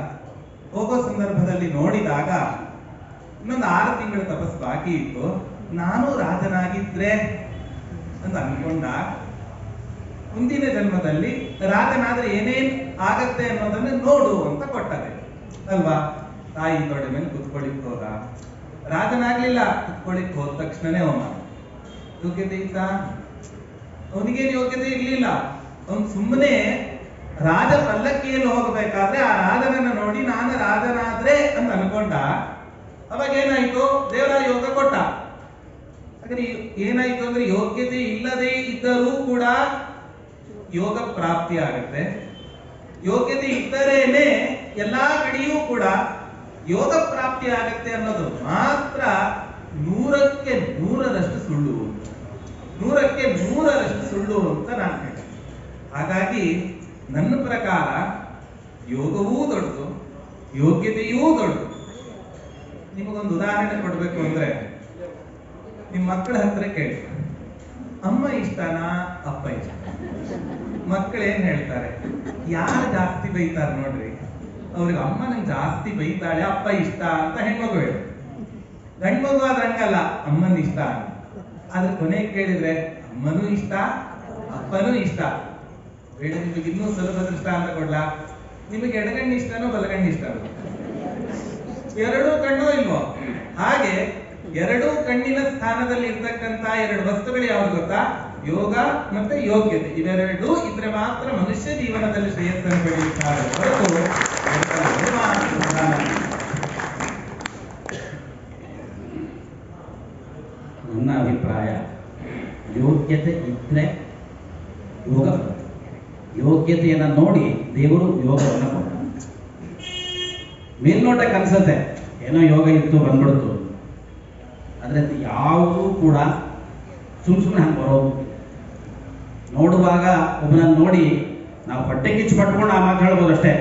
ಹೋಗೋ ಸಂದರ್ಭದಲ್ಲಿ ನೋಡಿದಾಗ ಇನ್ನೊಂದು 6 ತಿಂಗಳ ತಪಸ್ಸು ಬಾಕಿ ಇತ್ತು. ನಾನು ರಾಜನಾಗಿದ್ರೆ ಅಂತ ಅನ್ಕೊಂಡ. ಮುಂದಿನ ಜನ್ಮದಲ್ಲಿ ರಾಜನಾದ್ರೆ ಏನೇನ್ ಆಗತ್ತೆ ಅನ್ನೋದನ್ನ ನೋಡು ಅಂತ ಕೊಟ್ಟದೆ ಅಲ್ವಾ? ತಾಯಿ ತೊಡೆ ಮೇಲೆ ಕುತ್ಕೊಳಿಕ್ ಹೋದ. ರಾಜನಾಗ್ಲಿಲ್ಲ, ಕುತ್ಕೊಳಿಕ್ ಹೋದ ತಕ್ಷಣನೇ ಅವನ ಯೋಗ್ಯತೆ ಇತ್ತ? ಅವನಿಗೇನು ಯೋಗ್ಯತೆ ಇರ್ಲಿಲ್ಲ. ಅವನ್ ಸುಮ್ಮನೆ ರಾಜ ಪಲ್ಲಕ್ಕಿಯಲ್ಲಿ ಹೋಗಬೇಕಾದ್ರೆ ಆ ರಾಜನನ್ನ ನೋಡಿ ನಾನು ರಾಜನಾದ್ರೆ ಅಂತ ಅನ್ಕೊಂಡ. ಅವಾಗ ಏನಾಯ್ತು? ದೇವರ ಯೋಗ ಕೊಟ್ಟ. ಹಾಗಾದ್ರೆ ಏನಾಯ್ತು ಅಂದ್ರೆ ಯೋಗ್ಯತೆ ಇಲ್ಲದೆ ಇದ್ದರೂ ಕೂಡ ಯೋಗ ಪ್ರಾಪ್ತಿ ಆಗತ್ತೆ. ಯೋಗ್ಯತೆ ಇದ್ದರೇನೆ ಎಲ್ಲಾ ಕಡೆಯೂ ಕೂಡ ಯೋಗ ಪ್ರಾಪ್ತಿ ಆಗತ್ತೆ ಅನ್ನೋದು ಮಾತ್ರ 100ಕ್ಕೆ 100ರಷ್ಟು ಸುಳ್ಳು, 100ಕ್ಕೆ 100ರಷ್ಟು ಸುಳ್ಳು ಅಂತ ನಾನು ಹೇಳ್ತೀನಿ. ಹಾಗಾಗಿ ನನ್ನ ಪ್ರಕಾರ ಯೋಗವೂ ದೊಡ್ಡದು, ಯೋಗ್ಯತೆಯೂ ದೊಡ್ಡದು. ನಿಮಗೊಂದು ಉದಾಹರಣೆ ಕೊಡ್ಬೇಕು ಅಂದ್ರೆ, ನಿಮ್ ಮಕ್ಕಳ ಹತ್ರ ಕೇಳಿ, ಅಮ್ಮ ಇಷ್ಟನಾ ಅಪ್ಪ ಇಷ್ಟ? ಮಕ್ಕಳೇನ್ ಹೇಳ್ತಾರೆ? ಯಾರು ಜಾಸ್ತಿ ಬೈತಾರೆ ನೋಡ್ರಿ, ಅವ್ರಿಗೆ ಅಮ್ಮ ನಂಗೆ ಜಾಸ್ತಿ ಬೈತಾಳೆ, ಅಪ್ಪ ಇಷ್ಟ ಅಂತ ಹೆಣ್ಮಗು ಹೇಳಿ. ಗಂಡ್ಮಗು ಆದ್ರೆ ಹಂಗಲ್ಲ, ಅಮ್ಮನ ಇಷ್ಟ. ಆದ್ರೆ ಕೊನೆಗೆ ಕೇಳಿದ್ರೆ ಅಮ್ಮನೂ ಇಷ್ಟ ಅಪ್ಪನೂ ಇಷ್ಟ. ಬೇಡ, ನಿಮಗೆ ಇನ್ನೂ ಸುಲಭ ದೃಷ್ಟ ಅಂತ ಕೊಡ್ಲಾ? ನಿಮಗೆ ಎಡಗಣ್ಣು ಇಷ್ಟನೋ ಬಲಗಣ್ಣು ಇಷ್ಟನೋ? ಎರಡೂ ಕಣ್ಣೋ ಇಲ್ವೋ? ಹಾಗೆ ಎರಡೂ ಕಣ್ಣಿನ ಸ್ಥಾನದಲ್ಲಿ ಇರ್ತಕ್ಕಂತ 2 ವಸ್ತುಗಳು ಯಾವ್ದು ಗೊತ್ತಾ? ಯೋಗ ಮತ್ತೆ ಯೋಗ್ಯತೆ. ಇವೆರಡೂ ಇದ್ರೆ ಮಾತ್ರ ಮನುಷ್ಯ ಜೀವನದಲ್ಲಿ ಶ್ರೇಯಸ್ಸನ್ನು ಪಡೆಯುತ್ತಾರೆ ಹೊರತು ನನ್ನ ಅಭಿಪ್ರಾಯ ಯೋಗ್ಯತೆ ಇದ್ದರೆ ಯೋಗ ಬರುತ್ತೆ. ಯೋಗ್ಯತೆಯನ್ನು ನೋಡಿ ದೇವರು ಯೋಗವನ್ನು ಕೊಡ್ತಾನೆ. ಮೇಲ್ನೋಟಕ್ಕೆ ಅನ್ಸುತ್ತೆ ಏನೋ ಯೋಗ ಇತ್ತು ಬಂದ್ಬಿಡ್ತು, ಆದರೆ ಯಾವುದೂ ಕೂಡ ಸುಮ್ಮನೆ ಹಂಗೆ ಬರೋದು. ನೋಡುವಾಗ ಒಬ್ಬನನ್ನು ನೋಡಿ ನಾವು ಹೊಟ್ಟೆ ಕಿಚ್ಚು ಪಟ್ಕೊಂಡು ಆ ಮಾತು ಹೇಳ್ಬೋದು ಅಷ್ಟೇ.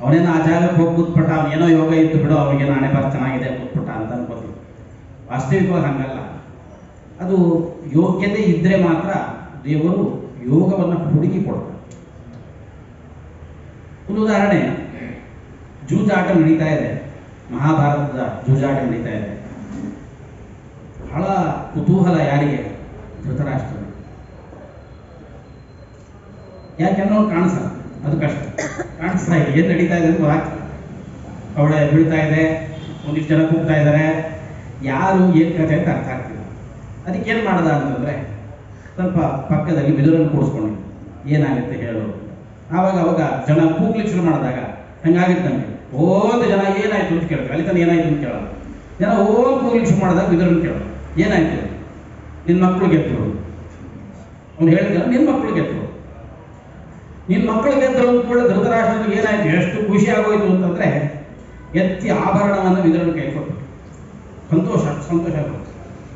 ಅವನೇನೋ ಆ ಜಾಗಕ್ಕೆ ಹೋಗಿ ಕೂತ್ಬಿಟ್ಟ, ಅವನೇನೋ ಯೋಗ ಇತ್ತು ಬಿಡು, ಅವನಿಗೆ ನಾಳೆ ಬಾರ್ ಚೆನ್ನಾಗಿದೆ ಕೂತ್ಬಿಟ್ಟ ಅಂತ ಅನ್ಕೋತೀವಿ. ವಾಸ್ತವಿಕವಾಗಿ ಹಂಗಲ್ಲ. ಅದು ಯೋಗ್ಯತೆ ಇದ್ದರೆ ಮಾತ್ರ ದೇವರು ಯೋಗವನ್ನು ಹುಡುಕಿ ಕೊಡ್ತಾರೆ. ಒಂದು ಉದಾಹರಣೆ, ಜೂಜಾಟ ನಡೀತಾ ಇದೆ, ಮಹಾಭಾರತದ ಜೂಜಾಟ ನಡೀತಾ ಇದೆ. ಬಹಳ ಕುತೂಹಲ ಯಾರಿಗೆ? ಧೃತರಾಷ್ಟ್ರ. ಯಾಕೆನ್ನೋ ಕಾಣಿಸಲ್ಲ, ಅದು ಕಷ್ಟ. ಕಾಣಿಸ್ತಾ ಇದೆ ಏನು ನಡೀತಾ ಇದೆ ಅಂತ ಅವಳೆ ಬೀಳ್ತಾ ಇದೆ, ಒಂದಿಷ್ಟು ಜನ ಕೂಗ್ತಾ ಇದ್ದಾರೆ, ಯಾರು ಏನು ಕಥೆ ಅಂತ ಅರ್ಥ ಆಗ್ತಿಲ್ಲ. ಅದಕ್ಕೇನು ಮಾಡ್ದ ಅಂತಂದರೆ ಸ್ವಲ್ಪ ಪಕ್ಕದಲ್ಲಿ ಬಿದುರನ್ನು ಕೂಡಿಸ್ಕೊಂಡು ಏನಾಗುತ್ತೆ ಹೇಳು. ಅವಾಗ ಜನ ಕೂಗ್ಲಿಕ್ಕೆ ಶುರು ಮಾಡಿದಾಗ ಹಂಗಾಗಿತ್ತು ನನಗೆ. ಓದ್ ಜನ ಏನಾಯ್ತು ಅಂತ ಕೇಳ್ತಾರೆ, ಅಲ್ಲಿ ತನಕ ಏನಾಯ್ತು ಅಂತ ಕೇಳೋದು. ಜನ ಕೂಗ್ಲಿಕ್ಕೆ ಶುರು ಮಾಡಿದಾಗ ಬಿದುರನ್ನು ಕೇಳೋದು, ಏನಾಯ್ತು? ನಿನ್ನ ಮಕ್ಕಳು ಗೆದ್ರು. ಅವ್ನು ಹೇಳಿದ ನಿನ್ನ ಮಕ್ಕಳು ಗೆದ್ರು. ನಿನ್ನ ಮಕ್ಕಳು ಗೆದ್ರು ಅಂದ್ಕೊಳ್ಳಿ. ಧೃತರಾಷ್ಟ್ರನಿಗೆ ಏನಾಯ್ತು, ಎಷ್ಟು ಖುಷಿ ಆಗೋಯ್ತು ಅಂತಂದ್ರೆ ಎತ್ತಿ ಆಭರಣವನ್ನು ವಿದುರನ ಕೈ ಕೊಟ್ಟು ಸಂತೋಷ ಆಗೋದು.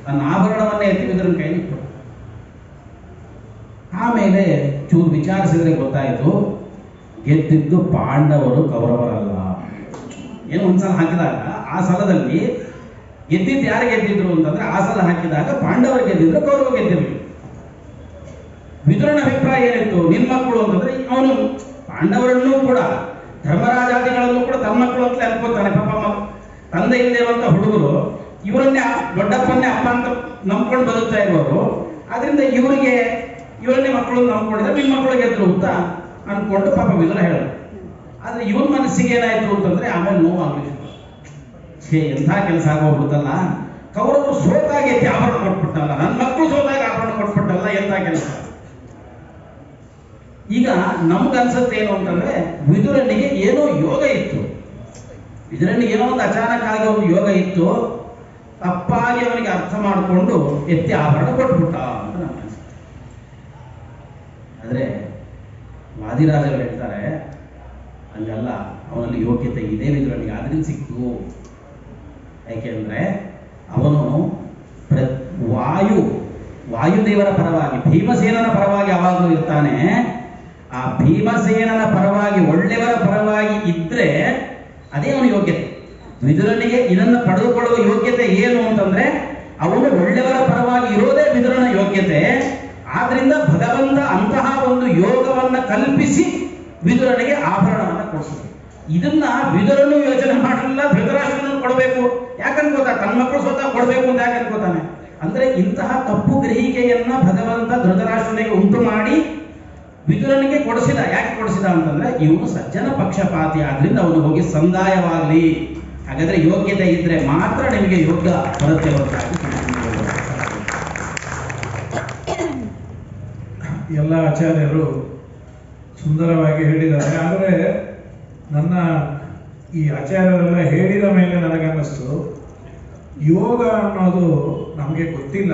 ತನ್ನ ಆಭರಣವನ್ನೇ ಎತ್ತಿ ವಿದುರನ ಕೈಲಿ ಇಟ್ಕೊಟ್ಟು. ಆಮೇಲೆ ಚೂರು ವಿಚಾರಿಸಿದ್ರೆ ಗೊತ್ತಾಯಿತು, ಗೆದ್ದಿದ್ದು ಪಾಂಡವರು ಕೌರವರಲ್ಲ. ಏನು ಒಂದ್ಸಲ ಹಾಕಿದಾಗ ಆ ಸಲದಲ್ಲಿ ಗೆದ್ದಿದ್ದು ಯಾರು ಗೆದ್ದಿದ್ರು ಅಂತಂದ್ರೆ, ಆ ಸಲ ಹಾಕಿದಾಗ ಪಾಂಡವರು ಗೆದ್ದಿದ್ರು, ಕೌರವ ಗೆದ್ದಿರ್ಲಿ. ವಿದುರನ ಅಭಿಪ್ರಾಯ ಏನಿತ್ತು, ನಿನ್ನ ಮಕ್ಕಳು ಅಂತಂದ್ರೆ ಅವನು ಪಾಂಡವರನ್ನೂ ಕೂಡ ಧರ್ಮರಾಜಾದಿಗಳನ್ನು ಕೂಡ ತಮ್ಮ ಮಕ್ಕಳು ಅಂತಲೇ ಅನ್ಕೋತಾನೆ. ಪಾಪ ತಂದೆ ಇಲ್ಲದೆ ಇರುವಂತ ಹುಡುಗರು ಇವರನ್ನೇ ದೊಡ್ಡಪ್ಪನ್ನೇ ಅಪ್ಪ ಅಂತ ನಂಬ್ಕೊಂಡು ಬದುಕ್ತಾ ಇರೋರು. ಆದ್ರಿಂದ ಇವರನ್ನೇ ಮಕ್ಕಳು ನಂಬ್ಕೊಂಡಿದ್ರೆ ನಿಮ್ಮ ಮಕ್ಕಳು ಗೆದ್ರು ಅಂತ ಅನ್ಕೊಂಡು ಪಾಪ ವಿದುರ ಹೇಳೋದು. ಆದ್ರೆ ಇವನ ಮನಸ್ಸಿಗೆ ಏನಾಯ್ತು ಅಂತಂದ್ರೆ ಆಮೇಲೆ ನೋವಾಗ್ಲಿಕ್ಕೆ, ಎಂಥ ಕೆಲಸ ಆಗೋಗ್ಬಿಡ್ತಲ್ಲ, ಕೌರವರು ಸೋತಾಗಿ ಆಭರಣ ಕೊಟ್ಬಿಟ್ಟಲ್ಲ, ನನ್ನ ಮಕ್ಕಳು ಸೋತಾಗಿ ಆಭರಣ ಕೊಟ್ಬಿಟ್ಟಲ್ಲ, ಎಂಥ ಕೆಲಸ. ಈಗ ನಮ್ಗನ್ಸತ್ತೆ ಏನು ಅಂತಂದ್ರೆ ವಿದುರನಿಗೆ ಏನೋ ಯೋಗ ಇತ್ತು, ವಿದುರನಿಗೆ ಏನೋ ಒಂದು ಅಚಾನಕ್ ಆಗಿ ಒಂದು ಯೋಗ ಇತ್ತು, ತಪ್ಪಾಗಿ ಅವನಿಗೆ ಅರ್ಥ ಮಾಡಿಕೊಂಡು ಎತ್ತಿ ಆಭರಣ ಕೊಟ್ಬಿಟ್ಟ ಅಂತ ನಮ್ಗೆ ಅನ್ಸುತ್ತೆ. ಆದ್ರೆ ವಾದಿರಾಜರು ಹೇಳ್ತಾರೆ ಹಂಗಲ್ಲ, ಅವನಲ್ಲಿ ಯೋಗ್ಯತೆ ಇದೆ ವಿದುರನಿಗೆ, ಆದ್ರಿಂದ ಸಿಕ್ತು. ಯಾಕೆಂದ್ರೆ ಅವನು ವಾಯುದೇವರ ಪರವಾಗಿ, ಭೀಮಸೇನನ ಪರವಾಗಿ ಯಾವಾಗಲೂ ಇರ್ತಾನೆ. ಆ ಭೀಮಸೇನನ ಪರವಾಗಿ, ಒಳ್ಳೆಯವರ ಪರವಾಗಿ ಇದ್ರೆ ಅದೇ ಅವನ ಯೋಗ್ಯತೆ. ವಿದುರನಿಗೆ ಇದನ್ನು ಪಡೆದುಕೊಳ್ಳುವ ಯೋಗ್ಯತೆ ಏನು ಅಂತಂದ್ರೆ ಅವನು ಒಳ್ಳೆಯವರ ಪರವಾಗಿ ಇರೋದೇ ವಿದುರನ ಯೋಗ್ಯತೆ. ಆದ್ರಿಂದ ಭಗವಂತ ಅಂತಹ ಒಂದು ಯೋಗವನ್ನ ಕಲ್ಪಿಸಿ ವಿದುರನಿಗೆ ಆಭರಣವನ್ನ ಕೊಡಿಸಿದ. ಇದನ್ನ ವಿದುರನು ಯೋಚನೆ ಮಾಡಲಿಲ್ಲ, ಧೃತರಾಷ್ಟ್ರನು ಕೊಡಬೇಕು ಯಾಕನ್ಕೋತಾ, ತನ್ನ ಮಕ್ಕಳು ಸ್ವತಃ ಕೊಡಬೇಕು ಅಂತ ಯಾಕೆ ಅನ್ಕೋತಾನೆ ಅಂದ್ರೆ, ಇಂತಹ ತಪ್ಪು ಗ್ರಹಿಕೆಯನ್ನ ಭಗವಂತ ಧೃತರಾಷ್ಟ್ರನಿಗೆ ಉಂಟು ಮಾಡಿ ವಿದುರನಿಗೆ ಕೊಡಿಸಿದ. ಯಾಕೆ ಕೊಡಿಸಿದ ಅಂತಂದ್ರೆ ಇವನು ಸಜ್ಜನ ಪಕ್ಷಪಾತಿ, ಆದ್ರಿಂದ ಅವನು ಹೋಗಿ ಸಂದಾಯವಾಗಲಿ. ಹಾಗಾದ್ರೆ ಯೋಗ್ಯತೆ ಇದ್ರೆ ಮಾತ್ರ ನಿಮಗೆ ಯೋಗ ಬರುತ್ತೆ ಹೊರತಾಗಿ. ಎಲ್ಲ ಆಚಾರ್ಯರು ಸುಂದರವಾಗಿ ಹೇಳಿದ್ದಾರೆ. ಆದರೆ ನನ್ನ ಈ ಆಚಾರ್ಯರೆಲ್ಲ ಹೇಳಿದ ಮೇಲೆ ನನಗನ್ನಿಸ್ತು, ಯೋಗ ಅನ್ನೋದು ನಮಗೆ ಗೊತ್ತಿಲ್ಲ,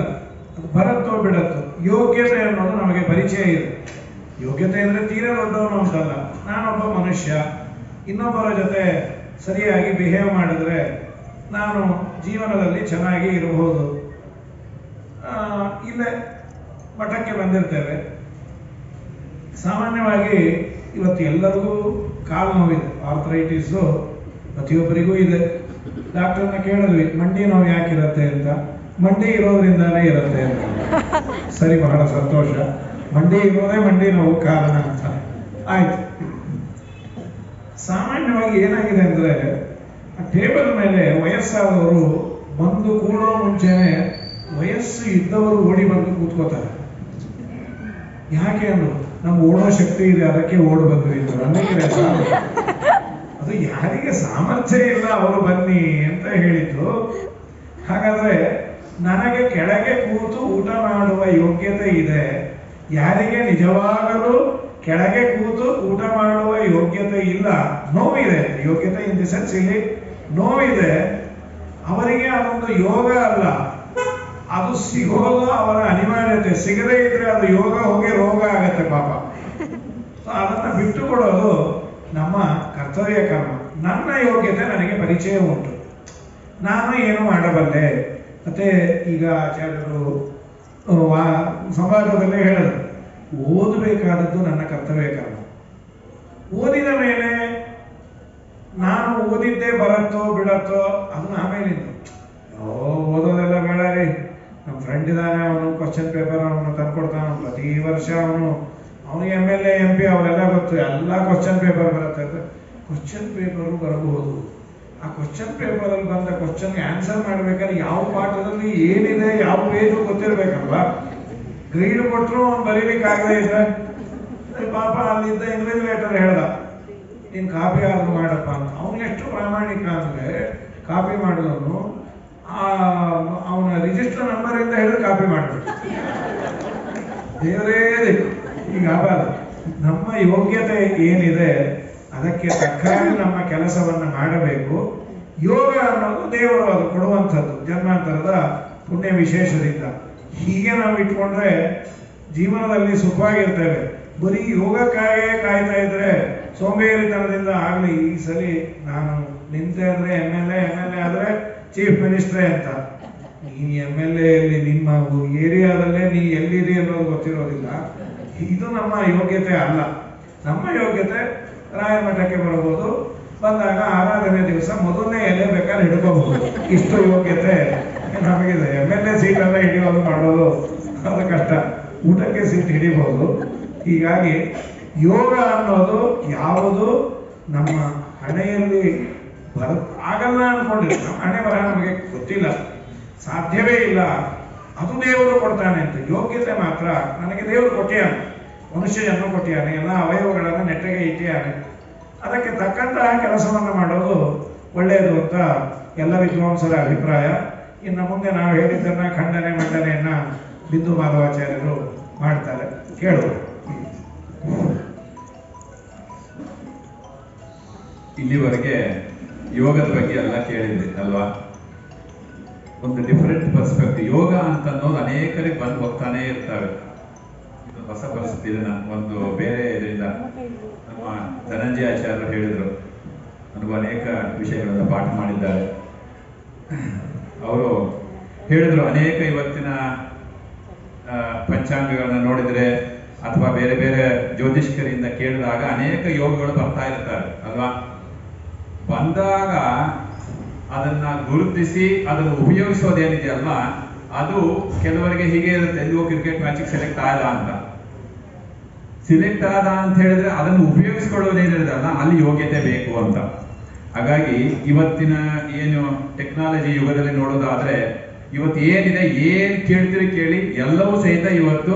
ಅದು ಬರುತ್ತೋ ಬಿಡತ್ತೋ. ಯೋಗ್ಯತೆ ಅನ್ನೋದು ನಮಗೆ ಪರಿಚಯ ಇದೆ. ಯೋಗ್ಯತೆ ಅಂದರೆ ತೀರಾ ದೊಡ್ಡವನು ಅಂತಲ್ಲ, ನಾನೊಬ್ಬ ಮನುಷ್ಯ, ಇನ್ನೊಬ್ಬರ ಜೊತೆ ಸರಿಯಾಗಿ ಬಿಹೇವ್ ಮಾಡಿದ್ರೆ ನಾನು ಜೀವನದಲ್ಲಿ ಚೆನ್ನಾಗಿ ಇರಬಹುದು. ಇಲ್ಲೇ ಮಠಕ್ಕೆ ಬಂದಿರ್ತೇವೆ, ಸಾಮಾನ್ಯವಾಗಿ ಇವತ್ತು ಎಲ್ಲರಿಗೂ ಕಾಲು ನೋವಿದೆ, ಆರ್ಥರೈಟಿಸು ಪ್ರತಿಯೊಬ್ಬರಿಗೂ ಇದೆ. ಡಾಕ್ಟರ್ನ ಕೇಳಿದ್ವಿ ಮಂಡಿ ನೋವು ಯಾಕಿರುತ್ತೆ ಅಂತ, ಮಂಡಿ ಇರೋದ್ರಿಂದಾನೇ ಇರುತ್ತೆ ಅಂತ. ಸರಿ, ಬಹಳ ಸಂತೋಷ, ಮಂಡಿ ಇರೋದೇ ಮಂಡಿ ನೋವು ಕಾರಣ ಅಂತ ಆಯ್ತು. ಸಾಮಾನ್ಯವಾಗಿ ಏನಾಗಿದೆ ಅಂದ್ರೆ, ಟೇಬಲ್ ಮೇಲೆ ವಯಸ್ಸಾದವರು ಬಂದು ಕೂಡೋ ಮುಂಚೆನೆ ವಯಸ್ಸು ಇದ್ದವರು ಓಡಿ ಬಂದು ಕೂತ್ಕೋತಾರೆ. ಯಾಕೆ ಅಂದ್ರು, ನಮ್ಗೆ ಓಡೋ ಶಕ್ತಿ ಇದೆ ಅದಕ್ಕೆ ಓಡಿ ಬಂದ್ರಿ ಅಂತ. ಅದು ಯಾರಿಗೆ ಸಾಮರ್ಥ್ಯ ಇಲ್ಲ ಅವರು ಬನ್ನಿ ಅಂತ ಹೇಳಿದ್ರು. ಹಾಗಾದ್ರೆ ನನಗೆ ಕೆಳಗೆ ಕೂತು ಊಟ ಮಾಡುವ ಯೋಗ್ಯತೆ ಇದೆ, ಯಾರಿಗೆ ನಿಜವಾಗಲೂ ಕೆಳಗೆ ಕೂತು ಊಟ ಮಾಡುವ ಯೋಗ್ಯತೆ ಇಲ್ಲ, ನೋವಿದೆ, ಯೋಗ್ಯತೆ ಇನ್ ದಿ ಸೆನ್ಸ್ ಇಲ್ಲಿ ನೋವಿದೆ, ಅವರಿಗೆ ಅದೊಂದು ಯೋಗ ಅಲ್ಲ, ಅದು ಸಿಗೋದು ಅವರ ಅನಿವಾರ್ಯತೆ. ಸಿಗದೇ ಇದ್ರೆ ಅದು ಯೋಗ ಹೋಗಿ ರೋಗ ಆಗತ್ತೆ ಪಾಪ. ಅದನ್ನ ಬಿಟ್ಟು ಕೊಡೋದು ನಮ್ಮ ಕರ್ತವ್ಯ ಕರ್ಮ. ನನ್ನ ಯೋಗ್ಯತೆ ನನಗೆ ಪರಿಚಯ ಉಂಟು, ನಾನು ಏನು ಮಾಡಬಲ್ಲೆ. ಮತ್ತೆ ಈಗ ಆಚಾರ್ಯರು ಸಂವಾದದಲ್ಲೇ ಹೇಳಿದ್ರು, ಓದಬೇಕಾದದ್ದು ನನ್ನ ಕರ್ತವ್ಯ ಕರ್ಮ. ಓದಿದ ಮೇಲೆ ನಾನು ಓದಿದ್ದೇ ಬರತ್ತೋ ಬಿಡತ್ತೋ ಅದನ್ನ ಆಮೇಲಿಂದ ಓದೋದೆಲ್ಲ ಬೇಡ ರೀ. ನಮ್ಮ ಫ್ರೆಂಡ್ ಇದ್ದಾನೆ, ಅವನು ಕ್ವಶನ್ ಪೇಪರ್ ಅವನು ತಂದ್ಕೊಡ್ತಾನೆ. ಪ್ರತಿ ವರ್ಷ ಅವನಿಗೆ MLA MP ಅವರೆಲ್ಲ ಗೊತ್ತು, ಎಲ್ಲ ಕ್ವಶನ್ ಪೇಪರ್ ಬರುತ್ತೆ. ಕ್ವಶನ್ ಪೇಪರು ಬರಬಹುದು. ಆ ಕ್ವಶನ್ ಪೇಪರಲ್ಲಿ ಬಂದ ಕ್ವಶನ್ಗೆ ಆನ್ಸರ್ ಮಾಡ್ಬೇಕಾದ್ರೆ ಯಾವ ಪಾಠದಲ್ಲಿ ಏನಿದೆ, ಯಾವ ಪೇಜು ಗೊತ್ತಿರ್ಬೇಕಲ್ವಾ. ಗೈಡ್ ಕೊಟ್ಟರು ಅವ್ನು ಬರೀಲಿಕ್ಕಾಗದೇ ಇದ್ರೆ ಪಾಪ ಅಲ್ಲಿದ್ದ ಇನ್ವಿಜಿಲೇಟರ್ ಹೇಳ್ದ, ನೀನು ಕಾಪಿ ಆದ್ರೂ ಮಾಡಪ್ಪ ಅಂತ. ಅವನು ಎಷ್ಟು ಪ್ರಾಮಾಣಿಕ ಅಂದ್ರೆ ಕಾಪಿ ಮಾಡಿದವನು ಅವನ ರಿಜಿಸ್ಟರ್ ನಂಬರ್ ಇಂದ ಹಿಡಿದು ಕಾಪಿ ಮಾಡ್ಬಿಟ್ಟು ದೇವರೇ ದಿಕ್ಕು. ಈಗ ಆಗಬಾರ್ದು. ನಮ್ಮ ಯೋಗ್ಯತೆ ಏನಿದೆ ಅದಕ್ಕೆ ತಕ್ಕಾಗಿ ನಮ್ಮ ಕೆಲಸವನ್ನು ಮಾಡಬೇಕು. ಯೋಗ ಅನ್ನೋದು ದೇವರು ಅದು ಕೊಡುವಂಥದ್ದು ಜನ್ಮಾಂತರದ ಪುಣ್ಯ ವಿಶೇಷದಿಂದ. ಹೀಗೆ ನಾವು ಇಟ್ಕೊಂಡ್ರೆ ಜೀವನದಲ್ಲಿ ಸುಖವಾಗಿರ್ತೇವೆ. ಬರೀ ಯೋಗಕ್ಕಾಗೇ ಕಾಯ್ತಾ ಇದ್ರೆ ಸೋಂಬೇರಿತನದಿಂದ ಆಗಲಿ. ಈ ಸರಿ ನಾನು ನಿಂತೆ ಅಂದ್ರೆ MLA ಆದ್ರೆ ಚೀಫ್ ಮಿನಿಸ್ಟ್ರೇ ಅಂತ. ನೀನು MLA ಅಲ್ಲಿ ನಿಮ್ಮ ಏರಿಯಾದಲ್ಲೇ ನೀ ಎಲ್ಲಿರಿ ಅನ್ನೋದು ಗೊತ್ತಿರೋದಿಲ್ಲ. ಇದು ನಮ್ಮ ಯೋಗ್ಯತೆ ಅಲ್ಲ. ನಮ್ಮ ಯೋಗ್ಯತೆ ರಾಯರ ಮಠಕ್ಕೆ ಬರಬಹುದು, ಬಂದಾಗ ಆರಾಧನೆ ದಿವಸ ಮೊದಲನೇ ಎಲೆ ಬೇಕಾದ್ರೆ ಹಿಡ್ಕೋಬಹುದು. ಇಷ್ಟು ಯೋಗ್ಯತೆ ನಮಗಿದೆ. MLA ಸೀಟೆಲ್ಲ ಹಿಡಿಯೋದು ಮಾಡೋದು ಅದು ಕಷ್ಟ, ಊಟಕ್ಕೆ ಸೀಟ್ ಹಿಡಿಬಹುದು. ಹೀಗಾಗಿ ಯೋಗ ಅನ್ನೋದು ಯಾವುದು ನಮ್ಮ ಹಣೆಯಲ್ಲಿ ಆಗಲ್ಲ ಅನ್ಕೊಂಡಿರ್ತೀವಿ. ನಮ್ಮ ಹಣೆ ಬರಹ ನಮಗೆ ಗೊತ್ತಿಲ್ಲ, ಸಾಧ್ಯವೇ ಇಲ್ಲ. ಅದು ದೇವರು ಕೊಡ್ತಾನೆ ಅಂತ. ಯೋಗ್ಯತೆ ಮಾತ್ರ ನನಗೆ ದೇವರು ಕೊಟ್ಟಿಯಾನೆ, ಮನುಷ್ಯ ಜನ್ಮ ಕೊಟ್ಟಿಯಾನೆ, ಎಲ್ಲ ಅವಯವಗಳನ್ನು ನೆಟ್ಟಗೆ ಇಟ್ಟಿಯಾನೆ. ಅದಕ್ಕೆ ತಕ್ಕಂತಹ ಕೆಲಸವನ್ನು ಮಾಡೋದು ಒಳ್ಳೆಯದು ಅಂತ ಎಲ್ಲ ವಿದ್ವಾಂಸರ ಅಭಿಪ್ರಾಯ. ಇನ್ನು ಮುಂದೆ ನಾವು ಹೇಳಿದ್ದನ್ನ ಖಂಡನೆ ಮಂಡನೆಯನ್ನ ಬಿಂದು ಮಾಧವಾಚಾರ್ಯರು ಮಾಡ್ತಾರೆ, ಕೇಳುವ. ಇಲ್ಲಿವರೆಗೆ ಯೋಗದ ಬಗ್ಗೆ ಎಲ್ಲ ಕೇಳಿದ್ರಿ ಅಲ್ವಾ? ಒಂದು ಡಿಫರೆಂಟ್ ಪರ್ಸ್ಪೆಕ್ಟಿವ್. ಯೋಗ ಅಂತ ಅನ್ನೋದು ಅನೇಕರಿಗೆ ಬಂದು ಹೋಗ್ತಾನೆ ಇರ್ತವೆ. ಇದು ಹೊಸ ಪರಿಸ್ಥಿತಿ. ಒಂದು ಬೇರೆ ಇದರಿಂದ ನಮ್ಮ ಧನಂಜಯ ಆಚಾರ್ಯರು ಹೇಳಿದರು, ನನಗೂ ಅನೇಕ ವಿಷಯಗಳನ್ನು ಪಾಠ ಮಾಡಿದ್ದಾರೆ. ಅವರು ಹೇಳಿದ್ರು, ಅನೇಕ ಇವತ್ತಿನ ಪಂಚಾಂಗಗಳನ್ನ ನೋಡಿದರೆ ಅಥವಾ ಬೇರೆ ಬೇರೆ ಜ್ಯೋತಿಷ್ಕರಿಂದ ಕೇಳಿದಾಗ ಅನೇಕ ಯೋಗಗಳು ಬರ್ತಾ ಇರ್ತಾರೆ ಅಲ್ವಾ? ಬಂದಾಗ ಅದನ್ನ ಗುರುತಿಸಿ ಅದನ್ನು ಉಪಯೋಗಿಸೋದೇನಿದೆಯಲ್ವ, ಅದು ಕೆಲವರಿಗೆ ಹೀಗೆ ಇರುತ್ತೆ. ಎಲ್ಲಿಯೋ ಕ್ರಿಕೆಟ್ ಮ್ಯಾಚಿಗೆ ಸೆಲೆಕ್ಟ್ ಆದ ಅಂತ ಸಿಲೆಕ್ಟ್ ಆದ ಅಂತ ಹೇಳಿದ್ರೆ ಅದನ್ನು ಉಪಯೋಗಿಸ್ಕೊಳ್ಳೋದೇನಿದೆಯಲ್ಲ ಅಲ್ಲಿ ಯೋಗ್ಯತೆ ಬೇಕು ಅಂತ. ಹಾಗಾಗಿ ಇವತ್ತಿನ ಏನು ಟೆಕ್ನಾಲಜಿ ಯುಗದಲ್ಲಿ ನೋಡೋದಾದ್ರೆ ಇವತ್ತು ಏನಿದೆ, ಏನ್ ಕೇಳ್ತೀರಿ ಕೇಳಿ ಎಲ್ಲವೂ ಸಹಿತ ಇವತ್ತು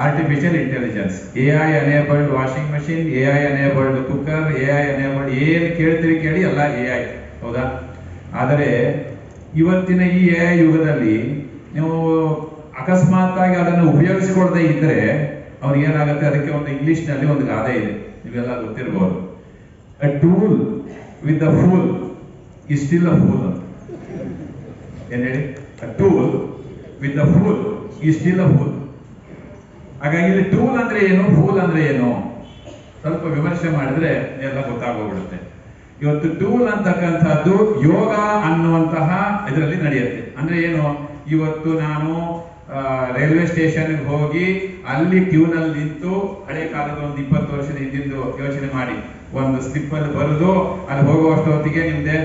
artificial intelligence, AI enabled washing machine, AI enabled cooker, AI enabled ಏನು ಕೇಳ್ತೀರಿ ಕೇಳಿ ಎಲ್ಲ AI, ಹೌದಾ? ಆದರೆ ಇವತ್ತಿನ ಈ AI ಯುಗದಲ್ಲಿ ನೀವು ಅಕಸ್ಮಾತ್ ಆಗಿ ಅದನ್ನು ಉಪಯೋಗಿಸಿಕೊಳ್ಳದೆ ಇದ್ರೆ ಅವ್ರಿಗೆ ಏನಾಗುತ್ತೆ, ಅದಕ್ಕೆ ಒಂದು ಇಂಗ್ಲಿಷ್ನಲ್ಲಿ ಒಂದು ಗಾದೆ ಇದೆ, ನೀವೆಲ್ಲ ಗೊತ್ತಿರ್ಬೋದು. A tool with a fool is still a fool ಅಂತ. ಏನ್ ಹೇಳಿ? A tool with a fool is still a fool. ಹಾಗಾಗಿ ಇಲ್ಲಿ ಟೂಲ್ ಅಂದ್ರೆ ಏನು, ಫೂಲ್ ಅಂದ್ರೆ ಏನು ಸ್ವಲ್ಪ ವಿಮರ್ಶೆ ಮಾಡಿದ್ರೆ ಎಲ್ಲ ಗೊತ್ತಾಗೋಗ್ಬಿಡುತ್ತೆ. ಇವತ್ತು ಟೂಲ್ ಅಂತಕ್ಕಂಥದ್ದು ಯೋಗ ಅನ್ನುವಂತಹ ಇದರಲ್ಲಿ ನಡೆಯುತ್ತೆ. ಅಂದ್ರೆ ಏನು, ಇವತ್ತು ನಾನು ರೈಲ್ವೆ ಸ್ಟೇಷನ್ಗೆ ಹೋಗಿ ಅಲ್ಲಿ ಕ್ಯೂನಲ್ಲಿ ನಿಂತು ಹಳೆ ಕಾಲದ ಒಂದು 20 ವರ್ಷದ ಹಿಂದಿಂದು ಯೋಚನೆ ಮಾಡಿ ಒಂದು ಸ್ಲಿಪ್ಪಲ್ಲಿ ಬರುದು ಅಲ್ಲಿ ಹೋಗುವಷ್ಟೊತ್ತಿಗೆ ನಿಮ್ದೆ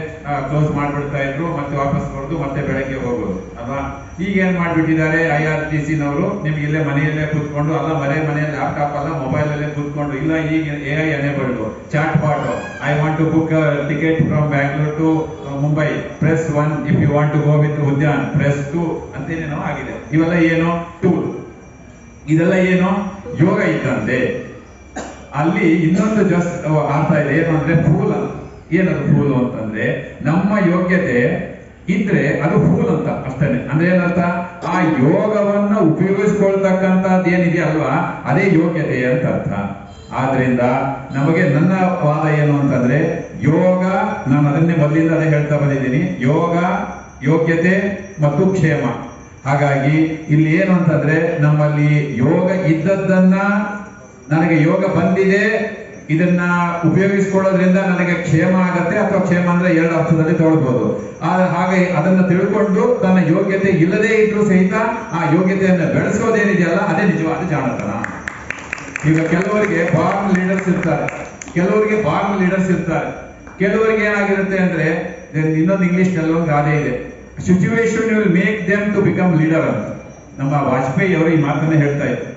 ಕ್ಲೋಸ್ ಮಾಡ್ಬಿಡ್ತಾ ಇದ್ರು, ಮತ್ತೆ ವಾಪಸ್ ಬರೋದು, ಮತ್ತೆ ಬೆಳಗ್ಗೆ ಹೋಗೋದು ಅಲ್ವಾ? ಈಗ ಏನ್ ಮಾಡ್ಬಿಟ್ಟಿದ್ದಾರೆ IRTC-ನವರು, ನಿಮ್ಗೆ ಇಲ್ಲೇ ಮನೆಯಲ್ಲೇ ಕೂತ್ಕೊಂಡು, ಅಲ್ಲ ಮನೆಯಲ್ಲಿ ಲ್ಯಾಪ್ಟಾಪ್ ಅಲ್ಲ ಮೊಬೈಲ್ ಅಲ್ಲೇ ಕೂತ್ಕೊಂಡು, ಇಲ್ಲ ಈಗ AI enabled chat bot, I want to book ticket from Bangalore to Mumbai, press 1, if you want to go with Udyan press 2 ಅಂತೇನೇನೋ ಆಗಿದೆ. ಇವೆಲ್ಲ ಏನೋ ಟೂಲ್, ಇದೆಲ್ಲ ಏನೋ ಯೋಗ ಇದ್ದಂತೆ. ಅಲ್ಲಿ ಇನ್ನೊಂದು ಜಸ್ಟ್ ಅರ್ಥ ಇದೆ, ಏನು ಅಂದ್ರೆ ಫೂಲ್. ಏನದು ಫೂಲ್ ಅಂತಂದ್ರೆ ನಮ್ಮ ಯೋಗ್ಯತೆ ಇದ್ರೆ ಅದು ಫೂಲ್ ಅಂತ ಅಷ್ಟೇ. ಅಂದ್ರೆ ಏನರ್ಥ, ಆ ಯೋಗವನ್ನ ಉಪಯೋಗಿಸ್ಕೊಳ್ತಕ್ಕಂಥದ್ದು ಏನಿದೆಯಲ್ವಾ ಅದೇ ಯೋಗ್ಯತೆ ಅಂತ ಅರ್ಥ. ಆದ್ರಿಂದ ನಮಗೆ ನನ್ನ ವಾದ ಏನು ಅಂತಂದ್ರೆ ಯೋಗ, ನಾನು ಅದನ್ನೇ ಮೊದಲಿಂದ ಅದೇ ಹೇಳ್ತಾ ಬಂದಿದ್ದೀನಿ, ಯೋಗ ಯೋಗ್ಯತೆ ಮತ್ತು ಕ್ಷೇಮ. ಹಾಗಾಗಿ ಇಲ್ಲಿ ಏನು ಅಂತಂದ್ರೆ ನಮ್ಮಲ್ಲಿ ಯೋಗ ಇದ್ದದ್ದನ್ನ ನನಗೆ ಯೋಗ ಬಂದಿದೆ, ಇದನ್ನ ಉಪಯೋಗಿಸ್ಕೊಳ್ಳೋದ್ರಿಂದ ನನಗೆ ಕ್ಷೇಮ ಆಗತ್ತೆ, ಅಥವಾ ಕ್ಷೇಮ ಅಂದ್ರೆ ಎರಡು ಅರ್ಥದಲ್ಲಿ ತಗೊಳ್ಬಹುದು. ಹಾಗೆ ಅದನ್ನ ತಿಳ್ಕೊಂಡು ತನ್ನ ಯೋಗ್ಯತೆ ಇಲ್ಲದೇ ಇದ್ರೂ ಸಹಿತ ಆ ಯೋಗ್ಯತೆಯನ್ನು ಬೆಳೆಸೋದೇನಿದೆಯಲ್ಲ ಅದೇ ನಿಜವಾದ ಜಾಣತನ. ಈಗ ಕೆಲವರಿಗೆ ಬಾರ್ನ್ ಲೀಡರ್ಸ್ ಇರ್ತಾರೆ, ಕೆಲವರಿಗೆ ಏನಾಗಿರುತ್ತೆ ಅಂದ್ರೆ, ಇನ್ನೊಂದು ಇಂಗ್ಲಿಷ್ ಕೆಲವೊಂದು ಗಾದೆ ಇದೆ, situation will make them to become leader ಅಂತ. ನಮ್ಮ ವಾಜಪೇಯಿ ಅವರು ಈ ಮಾತನ್ನ ಹೇಳ್ತಾ ಇದ್ರು,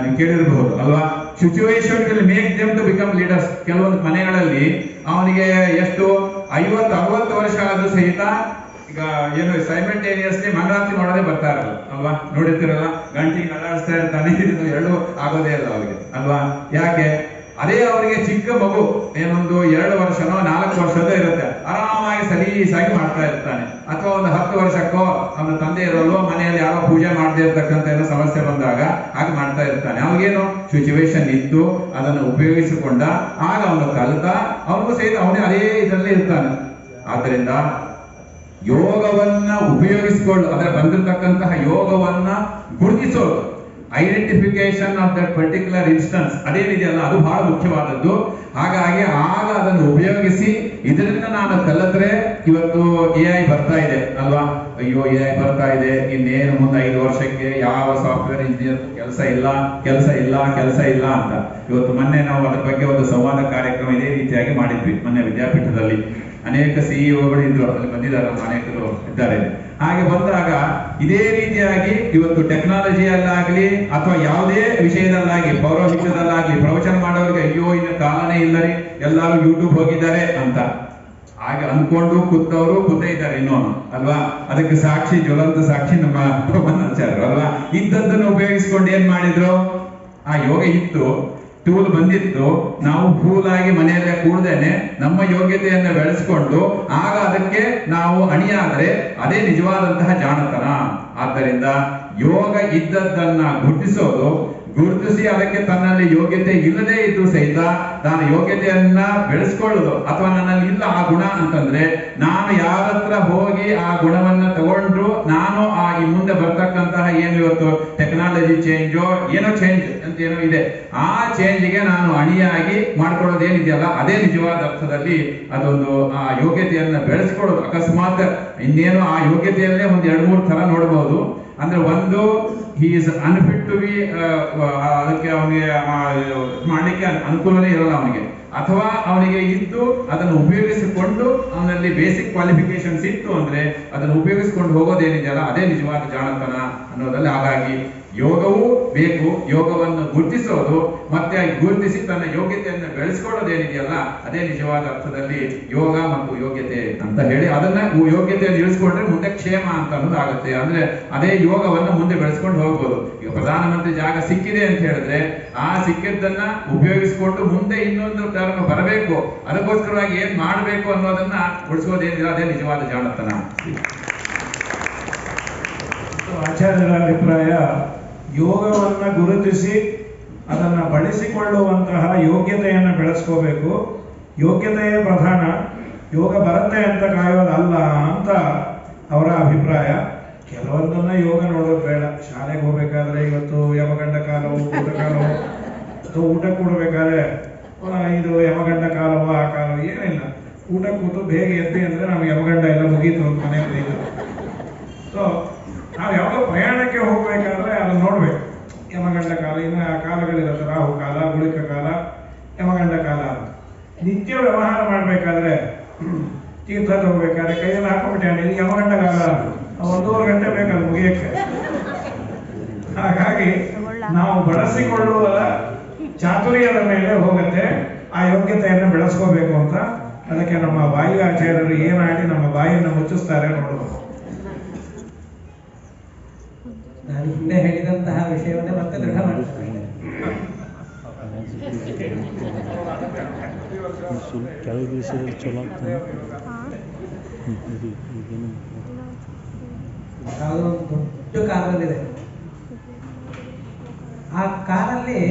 ನೀವು ಕೇಳಿರಬಹುದು ಅಲ್ವಾ. Situation will make them to become leaders. ಕೆಲವೊಂದು ಮನೆಗಳಲ್ಲಿ ಅವನಿಗೆ ಎಷ್ಟು 50-60 ವರ್ಷ ಆದ್ರೂ ಸಹಿತ ಈಗ ಏನು ಸೈಮಲ್ಟೇನಿಯಸ್ಲಿ ಮಂಗಳಾರತಿ ಮಾಡೋದೇ ಬರ್ತಾ ಇರಲ್ಲ ಅಲ್ವಾ, ನೋಡಿರ್ತಿರಲ್ಲ, ಗಂಟಿಗೆ ನಗಾಡಿಸ್ತಾ ಇರ್ತಾನೆ, ಇದು ಎರಡು ಆಗೋದೇ ಇಲ್ಲ ಅವ್ರಿಗೆ ಅಲ್ವಾ. ಯಾಕೆ? ಅದೇ ಅವರಿಗೆ ಚಿಕ್ಕ ಮಗು ಏನೊಂದು 2 ವರ್ಷನೋ 4 ವರ್ಷದೋ ಇರುತ್ತೆ, ಆರಾಮಾಗಿ ಸಲೀಸಾಗಿ ಮಾಡ್ತಾ ಇರ್ತಾನೆ. ಅಥವಾ ಒಂದು 10 ವರ್ಷಕ್ಕೋ ಅವನ ತಂದೆ ಇರೋಲ್ಲೋ ಮನೆಯಲ್ಲಿ ಯಾರೋ ಪೂಜೆ ಮಾಡದೇ ಇರ್ತಕ್ಕಂಥ ಏನೋ ಸಮಸ್ಯೆ ಬಂದಾಗ ಹಾಗೆ ಮಾಡ್ತಾ ಇರ್ತಾನೆ. ಅವಾಗೇನು ಸಿಚುವೇಶನ್ ಇತ್ತು, ಅದನ್ನು ಉಪಯೋಗಿಸಿಕೊಂಡ, ಆಗ ಅವನು ಕಲಿತ, ಅವನಿಗೂ ಸಹಿತ ಅವನೇ ಅದೇ ಇದರಲ್ಲಿ ಇರ್ತಾನೆ. ಆದ್ದರಿಂದ ಯೋಗವನ್ನ ಉಪಯೋಗಿಸಿಕೊಂಡು ಅದರ ಬಂದಿರತಕ್ಕಂತಹ ಯೋಗವನ್ನ ಗುರುತಿಸೋದು, identification of that particular instance ಅದೇನಿದೆಯಲ್ಲ ಅದು ಬಹಳ ಮುಖ್ಯವಾದದ್ದು. ಹಾಗಾಗಿ ಆಗ ಅದನ್ನು ಉಪಯೋಗಿಸಿ ಇದರಿಂದ ನಾನು ಕಲಿತ್ರೆ, ಇವತ್ತು AI ಬರ್ತಾ ಇದೆ ಅಲ್ವಾ, ಅಯ್ಯೋ AI ಬರ್ತಾ ಇದೆ, ಇನ್ನೇನು ಮುಂದೆ 5 ವರ್ಷಕ್ಕೆ ಯಾವ ಸಾಫ್ಟ್ವೇರ್ ಇಂಜಿನಿಯರ್ ಕೆಲಸ ಇಲ್ಲ ಅಂತ. ಇವತ್ತು ಮೊನ್ನೆ ನಾವು ಅದ್ರ ಬಗ್ಗೆ ಒಂದು ಸಂವಾದ ಕಾರ್ಯಕ್ರಮ ಇದೇ ರೀತಿಯಾಗಿ ಮಾಡಿದ್ವಿ ಮೊನ್ನೆ ವಿದ್ಯಾಪೀಠದಲ್ಲಿ. ಅನೇಕ ಸಿಇಒಗಳು ಇದ್ರು, ಅಲ್ಲಿ ಬಂದಿದ್ದಾರೆ, ಅನೇಕರು ಇದ್ದಾರೆ. ಹಾಗೆ ಬಂದಾಗ ಇದೇ ರೀತಿಯಾಗಿ ಇವತ್ತು ಟೆಕ್ನಾಲಜಿಯಲ್ಲಾಗ್ಲಿ ಅಥವಾ ಯಾವುದೇ ವಿಷಯದಲ್ಲಾಗಿ, ಪೌರೋಹಿತ್ಯದಲ್ಲಾಗ್ಲಿ ಪ್ರವಚನ ಮಾಡೋರಿಗೆ ಅಯ್ಯೋ ಇನ್ನು ಕಾಲನೇ ಇಲ್ಲರಿ, ಎಲ್ಲರೂ ಯೂಟ್ಯೂಬ್ ಹೋಗಿದ್ದಾರೆ ಅಂತ ಹಾಗೆ ಅನ್ಕೊಂಡು ಕೂತೇ ಇದ್ದಾರೆ ಇನ್ನೋನು ಅಲ್ವಾ. ಅದಕ್ಕೆ ಸಾಕ್ಷಿ, ಜ್ವಲಂತ ಸಾಕ್ಷಿ ನಮ್ಮ ಪ್ರಬಂಧಾಚಾರ್ಯರು ಅಲ್ವಾ. ಇದ್ದದ್ದನ್ನು ಉಪಯೋಗಿಸ್ಕೊಂಡು ಏನ್ ಮಾಡಿದ್ರು, ಆ ಯೋಗ ಇತ್ತು, ಟೂಲ್ ಬಂದಿತ್ತು, ನಾವು ಫೂಲಾಗಿ ಮನೆಯಲ್ಲೇ ಕೂಡದೇನೆ ನಮ್ಮ ಯೋಗ್ಯತೆಯನ್ನು ಬೆಳೆಸ್ಕೊಂಡು ಆಗ ಅದಕ್ಕೆ ನಾವು ಅಣಿಯಾದ್ರೆ ಅದೇ ನಿಜವಾದಂತಹ ಜಾಣತನ. ಆದ್ದರಿಂದ ಯೋಗ ಇದ್ದದ್ದನ್ನ ಗುರುತಿಸಿ ಅದಕ್ಕೆ ತನ್ನಲ್ಲಿ ಯೋಗ್ಯತೆ ಇಲ್ಲದೆ ಇದ್ದು ಸಹಿತ ನಾನು ಯೋಗ್ಯತೆಯನ್ನ ಬೆಳೆಸ್ಕೊಳ್ಳೋದು, ಅಥವಾ ನನ್ನಲ್ಲಿ ಇಲ್ಲ ಆ ಗುಣ ಅಂತಂದ್ರೆ ನಾನು ಯಾರ ಹತ್ರ ಹೋಗಿ ಆ ಗುಣವನ್ನ ತಗೊಂಡ್ರು ನಾನು ಈ ಮುಂದೆ ಬರ್ತಕ್ಕಂತಹ ಏನು ಇವತ್ತು ಟೆಕ್ನಾಲಜಿ ಚೇಂಜೋ ಏನೋ ಚೇಂಜ್ ಅಂತ ಏನೋ ಇದೆ, ಆ ಚೇಂಜ್ಗೆ ನಾನು ಅಣಿಯಾಗಿ ಮಾಡ್ಕೊಳ್ಳೋದೇನಿದೆಯಲ್ಲ ಅದೇ ನಿಜವಾದ ಅರ್ಥದಲ್ಲಿ ಅದೊಂದು ಆ ಯೋಗ್ಯತೆಯನ್ನ ಬೆಳೆಸ್ಕೊಳ್ಳೋದು. ಅಕಸ್ಮಾತ್ ಇನ್ನೇನು ಆ ಯೋಗ್ಯತೆಯಲ್ಲೇ ಒಂದು 2-3 ತರ ನೋಡಬಹುದು. ಅಂದ್ರೆ ಒಂದು, he is unfit to be, ಅದಕ್ಕೆ ಅವನಿಗೆ ಮಾಡ್ಲಿಕ್ಕೆ ಅನುಕೂಲನೇ ಇರಲ್ಲ ಅವನಿಗೆ, ಅಥವಾ ಅವನಿಗೆ ಇದ್ದು ಅದನ್ನು ಉಪಯೋಗಿಸಿಕೊಂಡು ಅವನಲ್ಲಿ ಬೇಸಿಕ್ ಕ್ವಾಲಿಫಿಕೇಶನ್ಸ್ ಇತ್ತು ಅಂದ್ರೆ ಅದನ್ನು ಉಪಯೋಗಿಸಿಕೊಂಡು ಹೋಗೋದೇನಿದೆಯಲ್ಲ ಅದೇ ನಿಜವಾದ ಜಾಣತನ ಅನ್ನೋದ್ರಲ್ಲಿ. ಹಾಗಾಗಿ ಯೋಗವೂ ಬೇಕು, ಯೋಗವನ್ನು ಗುರುತಿಸೋದು ಮತ್ತೆ ಗುರುತಿಸಿ ತನ್ನ ಯೋಗ್ಯತೆಯನ್ನು ಬೆಳೆಸ್ಕೊಳ್ಳೋದೇನಿದೆಯಲ್ಲ ಅದೇ ನಿಜವಾದ ಅರ್ಥದಲ್ಲಿ ಯೋಗ ಮತ್ತು ಯೋಗ್ಯತೆ ಅಂತ ಹೇಳಿ ಅದನ್ನ ಯೋಗ್ಯತೆಯನ್ನು ಇಳಿಸ್ಕೊಂಡ್ರೆ ಮುಂದೆ ಕ್ಷೇಮ ಅಂತ ಅನ್ನೋದು ಆಗುತ್ತೆ. ಅಂದ್ರೆ ಅದೇ ಯೋಗವನ್ನು ಮುಂದೆ ಬೆಳೆಸ್ಕೊಂಡು ಹೋಗ್ಬೋದು. ಈಗ ಪ್ರಧಾನಮಂತ್ರಿ ಜಾಗ ಸಿಕ್ಕಿದೆ ಅಂತ ಹೇಳಿದ್ರೆ ಆ ಸಿಕ್ಕಿದ್ದನ್ನ ಉಪಯೋಗಿಸಿಕೊಂಡು ಮುಂದೆ ಇನ್ನೊಂದು ಟರ್ಮ್ ಬರಬೇಕು, ಅದಕ್ಕೋಸ್ಕರವಾಗಿ ಏನ್ ಮಾಡಬೇಕು ಅನ್ನೋದನ್ನ ಉಳಿಸೋದೇನಿಲ್ಲ ಅದೇ ನಿಜವಾದ ಜಾಣತನ. ಆಚಾರ್ಯರ ಅಭಿಪ್ರಾಯ, ಯೋಗವನ್ನ ಗುರುತಿಸಿ ಅದನ್ನ ಬಳಸಿಕೊಳ್ಳುವಂತಹ ಯೋಗ್ಯತೆಯನ್ನು ಬೆಳೆಸ್ಕೋಬೇಕು, ಯೋಗ್ಯತೆಯೇ ಪ್ರಧಾನ, ಯೋಗ ಬರುತ್ತೆ ಅಂತ ಕಾಯೋದಲ್ಲ ಅಂತ ಅವರ ಅಭಿಪ್ರಾಯ. ಕೆಲವೊಂದನ್ನ ಯೋಗ ನೋಡೋದು ಬೇಡ. ಶಾಲೆಗೆ ಹೋಗ್ಬೇಕಾದ್ರೆ ಇವತ್ತು ಯಮಗಂಡ ಕಾಲವು ಊಟಕಾಲವು, ಅಥವಾ ಊಟ ಕೂಡಬೇಕಾದ್ರೆ ಇದು ಯಮಗಂಡ ಕಾಲವೋ ಆ ಕಾಲವೋ ಏನಿಲ್ಲ, ಊಟ ಕೂತು ಬೇಗ ಎದ್ದಿ ಅಂದ್ರೆ ನಮ್ಗೆ ಯಮಗಂಡ ಎಲ್ಲ ಮುಗೀತು ಅಂತ ಮನೆಯಲ್ಲಿ. ಸೊ ನಾವು ಯಾವಾಗ ಪ್ರಯಾಣಕ್ಕೆ ಹೋಗ್ಬೇಕಾದ್ರೆ ಅದನ್ನ ನೋಡ್ಬೇಕು. ಯಮಗಂಡ ಕಾಲ, ಇನ್ನು ಆ ಕಾಲಗಳಿರುತ್ತೆ, ರಾಹು ಕಾಲ, ಗುಳಿಕ ಕಾಲ, ಯಮಗಂಡ ಕಾಲ ಅಂತ. ನಿತ್ಯ ವ್ಯವಹಾರ ಮಾಡ್ಬೇಕಾದ್ರೆ, ತೀರ್ಥ ಹೋಗ್ಬೇಕಾದ್ರೆ ಕೈಯಲ್ಲಿ ಹಾಕೊಂಡ್ಬಿಟ್ಟೆ ಇದು ಯಮಗಂಡ ಕಾಲ ಅಂತ 1.5 ಗಂಟೆ ಬೇಕಲ್ಲ ಮುಗಿಯಕ್ಕೆ. ಹಾಗಾಗಿ ನಾವು ಬಳಸಿಕೊಳ್ಳುವ ಚಾತುರ್ಯದ ಮೇಲೆ ಹೋಗುತ್ತೆ ಆ ಯೋಗ್ಯತೆಯನ್ನು ಬೆಳೆಸ್ಕೋಬೇಕು ಅಂತ. ಅದಕ್ಕೆ ನಮ್ಮ ಬಾಯಿ ಆಚಾರ್ಯರು ಏನಾಡಿ ನಮ್ಮ ಬಾಯಿಯನ್ನು ಮುಚ್ಚಿಸ್ತಾರೆ ನೋಡಬಹುದು. ನಾನು ಹಿಂದೆ ಹೇಳಿದಂತಹ ವಿಷಯವನ್ನೇ ಮತ್ತೆ ದೃಢ ಮಾಡ್ತೇನೆ. ಯಾವುದೋ ಒಂದು ದೊಡ್ಡ ಕಾಲದಲ್ಲಿದೆ, ಆ ಕಾರಲ್ಲಿ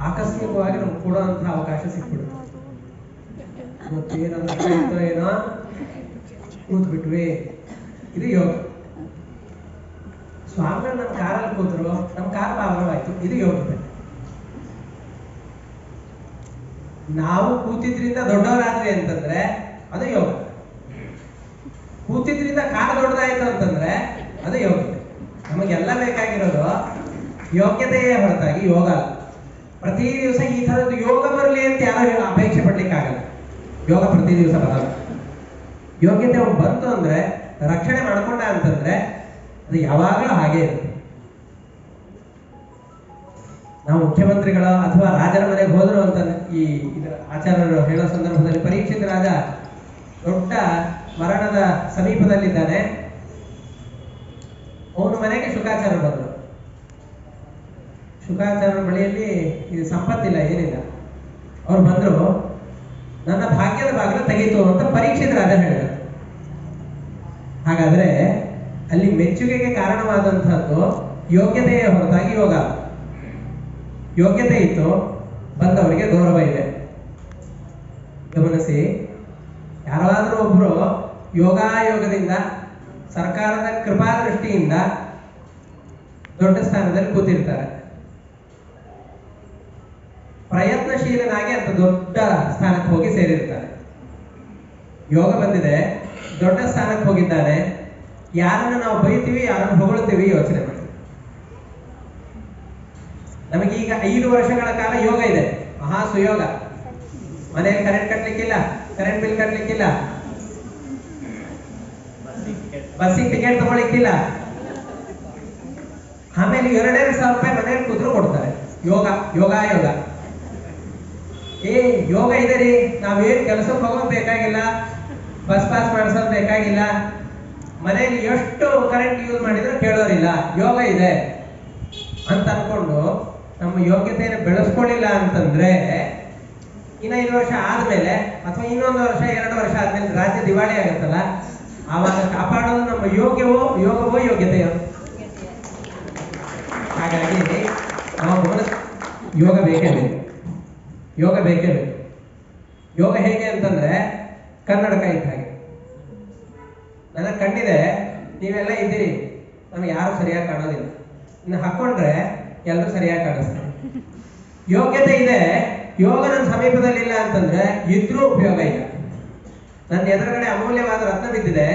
ಆಕಸ್ಮಿಕವಾಗಿ ನಮ್ಗೆ ಕೊಡುವಂತಹ ಅವಕಾಶ ಸಿಕ್ಬಿಡುತ್ತೆ. ಮತ್ತೇನೋ ಏನೋ ಕೂತ್ ಬಿಟ್ವಿ, ಇದು ಯೋಗ. ಸ್ವಾಮಿಗಳು ನಮ್ಮ ಕಾರಲ್ಲಿ ಕೂತರು, ನಮ್ಮ ಕಾರ್ ಭಾಗವಾಯ್ತು, ಇದು ಯೋಗ್ಯತೆ. ನಾವು ಕೂತಿದ್ರಿಂದ ದೊಡ್ಡವರಾದ್ವಿ ಅಂತಂದ್ರೆ ಅದು ಯೋಗ. ಕೂತಿದ್ರಿಂದ ಕಾರ್ ದೊಡ್ಡದಾಯ್ತು ಅಂತಂದ್ರೆ ಅದು ಯೋಗ್ಯತೆ. ನಮಗೆಲ್ಲ ಬೇಕಾಗಿರೋದು ಯೋಗ್ಯತೆಯೇ ಹೊರತಾಗಿ ಯೋಗ ಅಲ್ಲ. ಪ್ರತಿ ದಿವಸ ಈ ಥರದ್ದು ಯೋಗ ಬರಲಿ ಅಂತ ಯಾರು ಅಪೇಕ್ಷೆ ಪಡ್ಲಿಕ್ಕಾಗಲ್ಲ. ಯೋಗ ಪ್ರತಿ ದಿವಸ ಬರಲ್ಲ. ಯೋಗ್ಯತೆ ಬಂತು ಅಂದ್ರೆ, ರಕ್ಷಣೆ ಮಾಡ್ಕೊಂಡ ಅಂತಂದ್ರೆ ಅದು ಯಾವಾಗಲೂ ಹಾಗೆ ಇರುತ್ತೆ. ನಾವು ಮುಖ್ಯಮಂತ್ರಿಗಳ ಅಥವಾ ರಾಜರ ಮನೆಗೆ ಹೋದ್ರು ಅಂತ ಈ ಆಚಾರ್ಯರು ಹೇಳೋ ಸಂದರ್ಭದಲ್ಲಿ, ಪರೀಕ್ಷಿತ ರಾಜ ದೊಡ್ಡ ಮರಣದ ಸಮೀಪದಲ್ಲಿದ್ದಾನೆ. ಅವನ ಮನೆಗೆ ಶುಕಾಚಾರ್ಯರು ಬಂದರು. ಶುಕಾಚಾರ್ಯರ ಬಳಿಯಲ್ಲಿ ಇದು ಸಂಪತ್ತಿಲ್ಲ, ಏನಿಲ್ಲ. ಅವ್ರು ಬಂದ್ರು, ನನ್ನ ಭಾಗ್ಯದ ಬಾಗಿಲು ತೆಗೀತು ಅಂತ ಪರೀಕ್ಷಿತ ರಾಜ ಹೇಳಿದರು. ಹಾಗಾದ್ರೆ ಅಲ್ಲಿ ಮೆಚ್ಚುಗೆಗೆ ಕಾರಣವಾದಂತಹದ್ದು ಯೋಗ್ಯತೆಯೇ ಹೊರತಾಗಿ ಯೋಗ. ಯೋಗ್ಯತೆ ಇತ್ತು, ಬಂದವರಿಗೆ ಗೌರವ ಇದೆ. ಗಮನಿಸಿ, ಯಾರಾದರೂ ಒಬ್ರು ಯೋಗಾಯೋಗದಿಂದ, ಸರ್ಕಾರದ ಕೃಪಾ ದೃಷ್ಟಿಯಿಂದ ದೊಡ್ಡ ಸ್ಥಾನದಲ್ಲಿ ಕೂತಿರ್ತಾರೆ. ಪ್ರಯತ್ನಶೀಲನಾಗಿ ಅಂತ ದೊಡ್ಡ ಸ್ಥಾನಕ್ಕೆ ಹೋಗಿ ಸೇರಿರ್ತಾರೆ. ಯೋಗ ಬಂದಿದೆ, ದೊಡ್ಡ ಸ್ಥಾನಕ್ಕೆ ಹೋಗಿದ್ದಾನೆ. ಯಾರನ್ನು ನಾವು ಬೈತೀವಿ, ಯಾರನ್ನು ಹೊಗಳ್ತೀವಿ ಯೋಚನೆ ಮಾಡಿ. ನಮಗೀಗ 5 ವರ್ಷಗಳ ಕಾಲ ಯೋಗ ಇದೆ, ಮಹಾ ಸುಯೋಗ. ಮನೆಯಲ್ಲಿ ಕರೆಂಟ್ ಕಟ್ಲಿಕ್ಕಿಲ್ಲ, ಕರೆಂಟ್ ಬಿಲ್ ಕಟ್ಲಿಕ್ಕಿಲ್ಲ, ಬಸ್ಸಿಗೆ ಟಿಕೆಟ್ ತಗೊಳ್ಳಿಕ್ಕಿಲ್ಲ. ಆಮೇಲೆ 2,500 ರೂಪಾಯಿ ಮನೆಯಲ್ಲಿ ಕೂತ್ರು ಕೊಡ್ತಾರೆ. ಯೋಗ, ಯೋಗಾಯೋಗ. ಯೋಗ ಇದೆ ರೀ, ನಾವೇನು ಕೆಲಸಕ್ಕೆ ಹೋಗೋದು ಬೇಕಾಗಿಲ್ಲ, ಬಸ್ ಪಾಸ್ ಮಾಡಿಸೋದು ಬೇಕಾಗಿಲ್ಲ, ಮನೆಯಲ್ಲಿ ಎಷ್ಟು ಕರೆಂಟ್ ಯೂಸ್ ಮಾಡಿದ್ರು ಕೇಳೋರಿಲ್ಲ, ಯೋಗ ಇದೆ ಅಂತ ಅನ್ಕೊಂಡು ನಮ್ಮ ಯೋಗ್ಯತೆಯನ್ನು ಬೆಳೆಸ್ಕೊಳ್ಳಿಲ್ಲ ಅಂತಂದ್ರೆ, ಇನ್ನ 5 ವರ್ಷ ಆದ್ಮೇಲೆ ಅಥವಾ ಇನ್ನೊಂದು ವರ್ಷ 2 ವರ್ಷ ಆದ್ಮೇಲೆ ರಾಜ್ಯ ದಿವಾಳಿ ಆಗುತ್ತಲ್ಲ, ಆವಾಗ ಕಾಪಾಡೋದು ನಮ್ಮ ಯೋಗ್ಯವೋ ಯೋಗ್ಯತೆಯೋ. ಹಾಗಾಗಿ ನಾವು ಯೋಗ ಬೇಕೇ ಬೇಕು. ಯೋಗ ಬೇಕೇ ಬೇಕು. ಯೋಗ ಹೇಗೆ ಅಂತಂದ್ರೆ ಕನ್ನಡಕ ಇದ್ದ ಹಾಗೆ. ನನ್ನ ಕಣ್ಣಿದೆ, ನೀವೆಲ್ಲ ಇದ್ದೀರಿ, ನಮ್ಗೆ ಯಾರು ಸರಿಯಾಗಿ ಕಾಣೋದಿಲ್ಲ. ಇನ್ನು ಹಾಕೊಂಡ್ರೆ ಎಲ್ಲರೂ ಸರಿಯಾಗಿ ಕಾಣಿಸ್ತಾರೆ. ಯೋಗ್ಯತೆ ಇದೆ, ಯೋಗ ನನ್ನ ಸಮೀಪದಲ್ಲಿಲ್ಲ ಅಂತಂದ್ರೆ ಇದ್ರೂ ಉಪಯೋಗ ಇಲ್ಲ. ನನ್ನ ಎದುರುಗಡೆ ಅಮೂಲ್ಯವಾದ ರತ್ನ ಬಿದ್ದಿದೆ,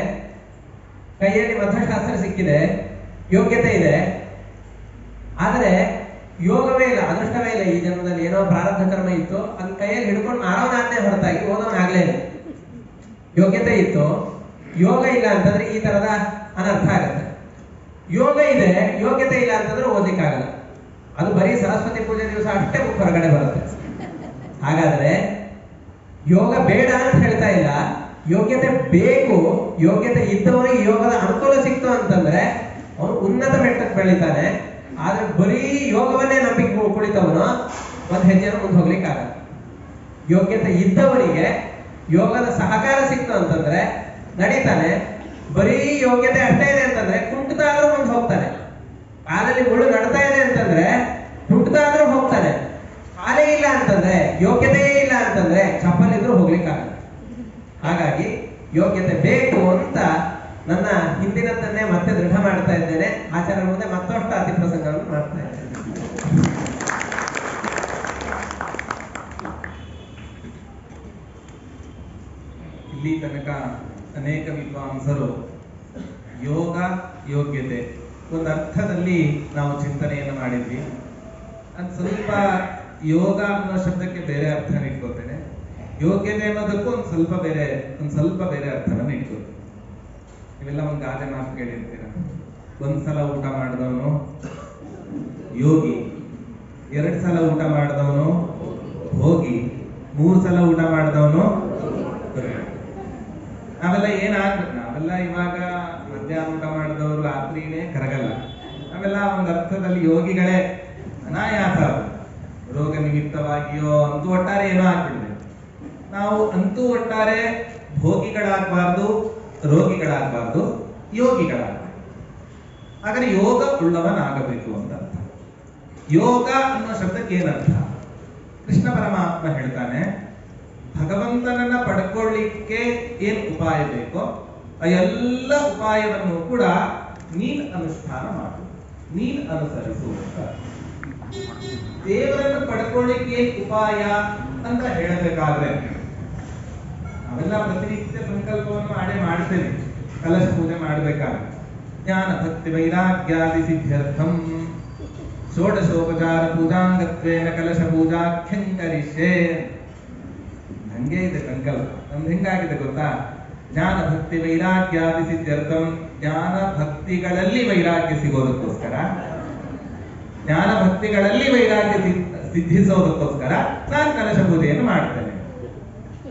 ಕೈಯಲ್ಲಿ ಮಧ್ಯಶಾಸ್ತ್ರ ಸಿಕ್ಕಿದೆ, ಯೋಗ್ಯತೆ ಇದೆ, ಆದರೆ ಯೋಗವೇ ಇಲ್ಲ, ಅದೃಷ್ಟವೇ ಇಲ್ಲ. ಈ ಜನ್ಮದಲ್ಲಿ ಏನೋ ಪ್ರಾರಬ್ಧ ಕರ್ಮ ಇತ್ತು, ಅದ್ ಕೈಯಲ್ಲಿ ಹಿಡ್ಕೊಂಡು ಮಾರೋನಾದ್ನೇ ಹೊರತಾಗಿ ಓದೋನಾಗ್ಲೇ ಇಲ್ಲ. ಯೋಗ್ಯತೆ ಇತ್ತು, ಯೋಗ ಇಲ್ಲ ಅಂತಂದ್ರೆ ಈ ತರದ ಅನರ್ಥ ಆಗುತ್ತೆ. ಯೋಗ ಇದೆ, ಯೋಗ್ಯತೆ ಇಲ್ಲ ಅಂತಂದ್ರೆ ಓದ್ಲಿಕ್ಕಾಗಲ್ಲ. ಅದು ಬರೀ ಸರಸ್ವತಿ ಪೂಜೆ ದಿವಸ ಅಷ್ಟೇ ಹೊರಗಡೆ ಬರುತ್ತೆ. ಹಾಗಾದ್ರೆ ಯೋಗ ಬೇಡ ಅಂತ ಹೇಳ್ತಾ ಇಲ್ಲ, ಯೋಗ್ಯತೆ ಬೇಕು. ಯೋಗ್ಯತೆ ಇದ್ದವನಿಗೆ ಯೋಗದ ಅನುಕೂಲ ಸಿಕ್ತು ಅಂತಂದ್ರೆ ಅವನು ಉನ್ನತ ಮಟ್ಟಕ್ಕೆ ಬೆಳಿತಾನೆ. ಆದ್ರೆ ಬರೀ ಯೋಗವನ್ನೇ ನಂಬಿ ಕುಳಿತವನು ಒಂದ್ ಹೆಜ್ಜೆನ ಮುಂದೆ ಹೋಗ್ಲಿಕ್ಕಾಗಲ್ಲ. ಯೋಗ್ಯತೆ ಇದ್ದವನಿಗೆ ಯೋಗದ ಸಹಕಾರ ಸಿಕ್ತು ಅಂತಂದ್ರೆ ನಡೀತಾನೆ. ಬರೀ ಯೋಗ್ಯತೆ ಅಷ್ಟೇ ಇದೆ ಅಂತಂದ್ರೆ ಕುಂಟುತ್ತಾ ಆದ್ರೂ ಮುಂದೆ ಹೋಗ್ತಾನೆ. ಕಾಲಲ್ಲಿ ಮುಳ್ಳು ನಡ್ತಾ ಇದೆ ಅಂತಂದ್ರೆ ಕುಂಟುತ್ತಾ ಆದ್ರೂ ಹೋಗ್ತಾನೆ. ಕಾಲೇ ಇಲ್ಲ ಅಂತಂದ್ರೆ, ಯೋಗ್ಯತೆಯೇ ಇಲ್ಲ ಅಂತಂದ್ರೆ ಚಪ್ಪಲಿದ್ರೂ ಹೋಗ್ಲಿಕ್ಕಾಗಲ್ಲ. ಹಾಗಾಗಿ ಯೋಗ್ಯತೆ ಬೇಕು ಅಂತ ನನ್ನ ಹಿಂದಿನದನ್ನೇ ಮತ್ತೆ ದೃಢ ಮಾಡ್ತಾ ಇದ್ದೇನೆ. ಆಚಾರ್ಯರ ಮುಂದೆ ಮತ್ತಷ್ಟು ಅತಿ ಪ್ರಸಂಗವನ್ನು ಮಾಡ್ತಾ ಇದ್ದೇನೆ. ಇಲ್ಲಿ ತನಕ ಅನೇಕ ವಿದ್ವಾಂಸರು ಯೋಗ ಯೋಗ್ಯತೆ ಒಂದು ಅರ್ಥದಲ್ಲಿ ನಾವು ಚಿಂತನೆಯನ್ನು ಮಾಡಿದ್ವಿ. ಅದು ಸ್ವಲ್ಪ ಯೋಗ ಅನ್ನೋ ಶಬ್ದಕ್ಕೆ ಬೇರೆ ಅರ್ಥನ ಇಟ್ಕೋತೇನೆ, ಯೋಗ್ಯತೆ ಅನ್ನೋದಕ್ಕೂ ಒಂದು ಸ್ವಲ್ಪ ಬೇರೆ ಅರ್ಥವನ್ನು ಇಟ್ಕೋತೇನೆ. ಇವೆಲ್ಲ ಒಂದು ಗಾದೆ ಮಾತು ಕೇಳಿರ್ತೀರ, ಒಂದ್ಸಲ ಊಟ ಮಾಡಿದವನು ಯೋಗಿ, 2 ಸಲ ಊಟ ಮಾಡಿದವನು ಭೋಗಿ, 3 ಸಲ ಊಟ ಮಾಡಿದವನು. ನಾವೆಲ್ಲ ಏನಾಗ್ಬೇಕು, ನಾವೆಲ್ಲ ಇವಾಗ ಮಧ್ಯಾಹ್ನ ಊಟ ಮಾಡಿದವರು ರಾತ್ರಿನೇ ಕರಗಲ್ಲ. ನಾವೆಲ್ಲ ಒಂದು ಅರ್ಥದಲ್ಲಿ ಯೋಗಿಗಳೇ, ಅನಾಯಾಸ ರೋಗ ನಿಮಿತ್ತವಾಗಿಯೋ ಅಂತೂ ಒಟ್ಟಾರೆ ಏನೋ ಆಗ್ಬಿಟ್ಟಿದೆ. ನಾವು ಅಂತೂ ಒಟ್ಟಾರೆ ಭೋಗಿಗಳಾಗಬಾರ್ದು, ರೋಗಿಗಳಾಗಬಾರ್ದು, ಯೋಗಿಗಳಾಗಬೇಕು. ಹಾಗಾದ್ರೆ ಯೋಗ ಉಳ್ಳವನಾಗಬೇಕು ಅಂತ ಅರ್ಥ. ಯೋಗ ಅನ್ನೋ ಶಬ್ದಕ್ಕೆ ಏನರ್ಥ? ಕೃಷ್ಣ ಪರಮಾತ್ಮ ಹೇಳ್ತಾನೆ, ಭಗವಂತನನ್ನ ಪಡ್ಕೊಳ್ಳಿಕ್ಕೆ ಏನ್ ಉಪಾಯ ಬೇಕೋ ಆ ಎಲ್ಲ ಉಪಾಯವನ್ನು ಕೂಡ ನೀನು ಅನುಷ್ಠಾನ ಮಾಡು. ನೀನ್ ಅನುಸರಿಸು ಅಂತ. ದೇವರನ್ನು ಪಡ್ಕೊಳ್ಳಿಕ್ಕೆ ಉಪಾಯ ಅಂತ ಹೇಳಬೇಕಾದ್ರೆ ನಾವೆಲ್ಲ ಪ್ರತಿನಿತ್ಯ ಸಂಕಲ್ಪವನ್ನು ಮಾಡ್ತೇವೆ. ಕಲಶ ಪೂಜೆ ಮಾಡಬೇಕಾದ್ರೆ ಜ್ಞಾನ ಭಕ್ತಿ ವೈರಾಗ್ಯಾದಿ ಸಿದ್ಧ್ಯರ್ಥಂ ಷೋಡಶೋಪಚಾರ ಪೂಜಾಂಗತ್ವೇನ ಕಲಶ ಪೂಜಾಖ್ಯಂಕರಿಷ್ಯೆ. ಹಂಗೆ ಇದೆ ಸಂಕಲ್ಪ. ನಮ್ದು ಹೆಂಗಾಗಿದೆ ಗೊತ್ತಾ? ಜ್ಞಾನ ಭಕ್ತಿ ವೈರಾಗ್ಯಾದಿ ಸಿದ್ಧ್ಯರ್ಥಂ, ಜ್ಞಾನ ಭಕ್ತಿಗಳಲ್ಲಿ ವೈರಾಗ್ಯ ಸಿಗೋದಕ್ಕೋಸ್ಕರ, ಜ್ಞಾನ ಭಕ್ತಿಗಳಲ್ಲಿ ವೈರಾಗ್ಯ ಸಿದ್ಧಿಸೋದಕ್ಕೋಸ್ಕರ ನಾನು ಕಲಶ ಪೂಜೆಯನ್ನು ಮಾಡ್ತೇನೆ.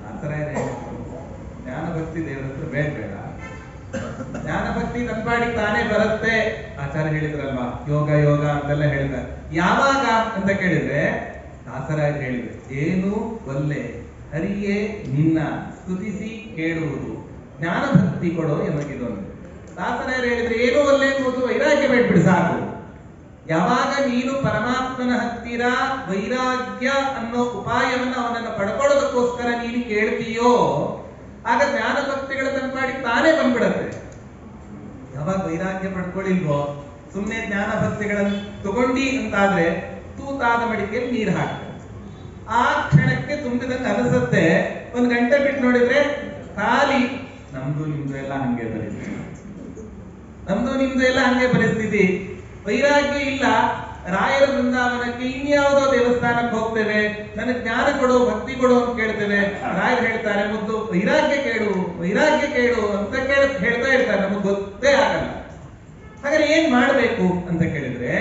ಆ ಥರ ಇದೆ. ಜ್ಞಾನ ಭಕ್ತಿ ದೇವರ ಹತ್ರ ಬೇಡ. ಜ್ಞಾನ ಭಕ್ತಿ ತಂಪಾಡಿ ತಾನೇ ಬರುತ್ತೆ. ಆಚಾರ್ಯ ಹೇಳಿದ್ರಲ್ವಾ, ಯೋಗ ಯೋಗ ಅಂತೆಲ್ಲ ಹೇಳ್ತಾರೆ. ಯಾವಾಗ ಅಂತ ಕೇಳಿದ್ರೆ ದಾಸರಾಜ್ ಹೇಳಿದ್ರು, ಏನು ಒಲ್ಲೆ ಹರಿಯೇ ನಿನ್ನ ಸ್ತುತಿಸಿ ಕೇಳುವುದು ಜ್ಞಾನ ಭಕ್ತಿ ಕೊಡೋ ಎಮಗಿದೊಂದು. ದಾಸರಾಯರು ಹೇಳಿದ್ರೆ ಏನು ಒಲ್ಲೆ ಎಂಬುದು ವೈರಾಗ್ಯ ಬೇಡ್ಬಿಡು ಸಾಕು. ಯಾವಾಗ ನೀನು ಪರಮಾತ್ಮನ ಹತ್ತಿರ ವೈರಾಗ್ಯ ಅನ್ನೋ ಉಪಾಯವನ್ನು ಅವನನ್ನು ಪಡ್ಕೊಳ್ಳೋದಕ್ಕೋಸ್ಕರ ನೀನು ಕೇಳ್ತೀಯೋ ಆಗ ಜ್ಞಾನ ಭಕ್ತಿಗಳ ತಂಪಾಡಿ ತಾನೇ ಬಂದ್ಬಿಡತ್ತೆ. ಯಾವಾಗ ವೈರಾಗ್ಯ ಪಡ್ಕೊಳ್ಳಿಲ್ವೋ, ಸುಮ್ಮನೆ ಜ್ಞಾನ ಭಕ್ತಿಗಳನ್ನು ತಗೊಂಡಿ ಅಂತಾದ್ರೆ ತೂತಾದ ಮಡಿಕೆಯಲ್ಲಿ ನೀರು ಹಾಕ್ತಾರೆ. ಆ ಕ್ಷಣಕ್ಕೆ ತುಂಬಿದಂಗೆ ಅನಿಸುತ್ತೆ. ಒಂದು ಗಂಟೆ ಬಿಟ್ಟು ನೋಡಿದ್ರೆ ಖಾಲಿ. ನಮ್ದು ನಿಮ್ದು ಎಲ್ಲ ಹಂಗೆ ಪರಿಸ್ಥಿತಿ. ನಮ್ದು ನಿಮ್ದು ಎಲ್ಲ ಹಂಗೆ ಪರಿಸ್ಥಿತಿ. ವೈರಾಗ್ಯ ಇಲ್ಲ. ರಾಯರ ಬೃಂದಾವನಕ್ಕೆ ಇನ್ಯಾವುದೋ ದೇವಸ್ಥಾನಕ್ಕೆ ಹೋಗ್ತೇವೆ, ನನಗೆ ಜ್ಞಾನ ಕೊಡು ಭಕ್ತಿ ಕೊಡು ಅಂತ ಕೇಳ್ತೇವೆ. ರಾಯರು ಹೇಳ್ತಾರೆ ಮುದ್ದು ವೈರಾಗ್ಯ ಕೇಳು ವೈರಾಗ್ಯ ಕೇಳು ಅಂತ ಹೇಳ್ತಾ ಇರ್ತಾರೆ. ನಮಗೆ ಗೊತ್ತೇ ಆಗಲ್ಲ. ಹಾಗಾದ್ರೆ ಏನ್ ಮಾಡ್ಬೇಕು ಅಂತ ಕೇಳಿದ್ರೆ,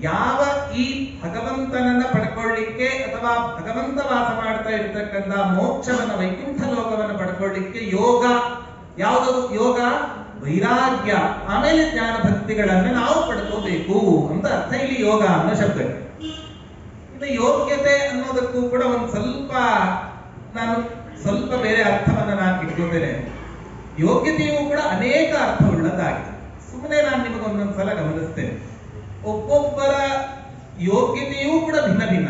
ಯಾವ ಈ ಭಗವಂತನನ್ನ ಪಡ್ಕೊಳ್ಳಿಕ್ಕೆ ಅಥವಾ ಭಗವಂತ ವಾಸ ಮಾಡ್ತಾ ಇರತಕ್ಕಂತ ಮೋಕ್ಷವನ್ನ ವೈಕುಂಠ ಲೋಕವನ್ನ ಪಡ್ಕೊಳ್ಳಿಕ್ಕೆ ಯೋಗ ಯಾವುದು? ಯೋಗ ವೈರಾಗ್ಯ, ಆಮೇಲೆ ಜ್ಞಾನ ಭಕ್ತಿಗಳನ್ನ ನಾವು ಪಡ್ಕೋಬೇಕು ಅಂತ ಅರ್ಥ ಇಲ್ಲಿ ಯೋಗ ಅನ್ನೋ ಶಬ್ದಕ್ಕೆ. ಇನ್ನು ಯೋಗ್ಯತೆ ಅನ್ನೋದಕ್ಕೂ ಕೂಡ ನಾನು ಸ್ವಲ್ಪ ಬೇರೆ ಅರ್ಥವನ್ನ ನಾನು ಇಟ್ಕೋತೇನೆ. ಯೋಗ್ಯತೆಯೂ ಕೂಡ ಅನೇಕ ಅರ್ಥವುಳ್ಳದಾಗಿದೆ. ಸುಮ್ಮನೆ ನಾನು ನಿಮಗೊಂದೊಂದ್ಸಲ ಗಮನಿಸ್ತೇನೆ. ಒಬ್ಬೊಬ್ಬರ ಯೋಗ್ಯತೆಯೂ ಕೂಡ ಭಿನ್ನ ಭಿನ್ನ.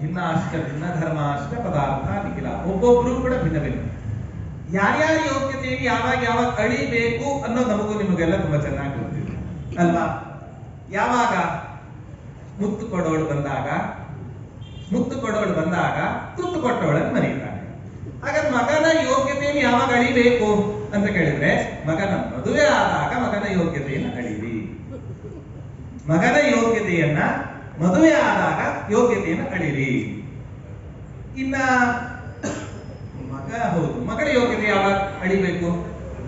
ಭಿನ್ನಾಷ್ಟ ಭಿನ್ನ ಧರ್ಮಾಷ್ಟ ಪದಾರ್ಥ ನಿಖಿಲ. ಒಬ್ಬೊಬ್ರು ಕೂಡ ಭಿನ್ನ ಭಿನ್ನ. ಯಾರ್ಯಾರ ಯೋಗ್ಯತೆಯನ್ನು ಯಾವಾಗ ಅಳಿಬೇಕು ಅನ್ನೋದು ನಮಗೂ ನಿಮಗೆಲ್ಲ ತುಂಬಾ ಚೆನ್ನಾಗಿ ಗೊತ್ತಿದೆ ಅಲ್ವಾ? ಯಾವಾಗ ಮುತ್ತು ಕೊಡೋಳು ಬಂದಾಗ ತುತ್ತು ಕೊಟ್ಟವಳನ್ನು ಮರೀತಾನೆ. ಹಾಗಾದ್ರೆ ಮಗನ ಯೋಗ್ಯತೆಯನ್ನು ಯಾವಾಗ ಅಳಿಬೇಕು ಅಂತ ಕೇಳಿದ್ರೆ, ಮಗನ ಮದುವೆ ಆದಾಗ ಮಗನ ಯೋಗ್ಯತೆಯನ್ನು ಅಳಿರಿ. ಮಗನ ಯೋಗ್ಯತೆಯನ್ನ ಮದುವೆ ಆದಾಗ ಯೋಗ್ಯತೆಯನ್ನು ಅಳಿರಿ. ಇನ್ನ ಮಗಳ ಯೋಗ್ಯತೆ ಯಾವಾಗ ಅಳಿಬೇಕು?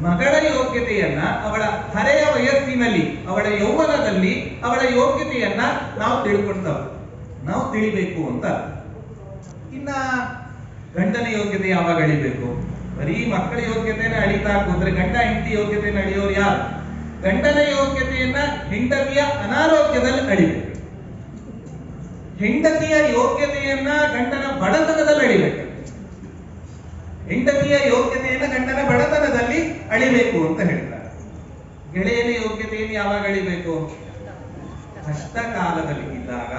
ಮಗಳ ಯೋಗ್ಯತೆಯನ್ನ ಅವಳ ಹರೆಯ ವಯಸ್ಸಿನಲ್ಲಿ, ಅವಳ ಯೌವನದಲ್ಲಿ ಅವಳ ಯೋಗ್ಯತೆಯನ್ನ ನಾವು ತಿಳಿಬೇಕು ಅಂತ. ಇನ್ನ ಗಂಡನ ಯೋಗ್ಯತೆ ಯಾವಾಗ ಅಳಿಬೇಕು? ಬರೀ ಮಕ್ಕಳ ಯೋಗ್ಯತೆಯನ್ನ ಅಳಿತಾ ಕೂತ್ರೆ ಗಂಡ ಹೆಂಡತಿ ಯೋಗ್ಯತೆಯನ್ನು ಅಳಿಯೋರು ಯಾರು? ಗಂಡನ ಯೋಗ್ಯತೆಯನ್ನ ಹೆಂಡತಿಯ ಅನಾರೋಗ್ಯದಲ್ಲಿ ಅಳಿಬೇಕು. ಹೆಂಡತಿಯ ಯೋಗ್ಯತೆಯನ್ನ ಗಂಡನ ಬಡತನದಲ್ಲಿ ಅಳಿಬೇಕು. ಹೆಂಡತಿಯ ಯೋಗ್ಯತೆಯನ್ನ ಗಂಡನ ಬಡತನದಲ್ಲಿ ಅಳಿಬೇಕು ಅಂತ ಹೇಳ್ತಾರೆ. ಗೆಳೆಯನ ಯೋಗ್ಯತೆಯನ್ನು ಯಾವಾಗ ಅಳಿಬೇಕು? ಕಷ್ಟ ಕಾಲದಲ್ಲಿ ಇದ್ದಾಗ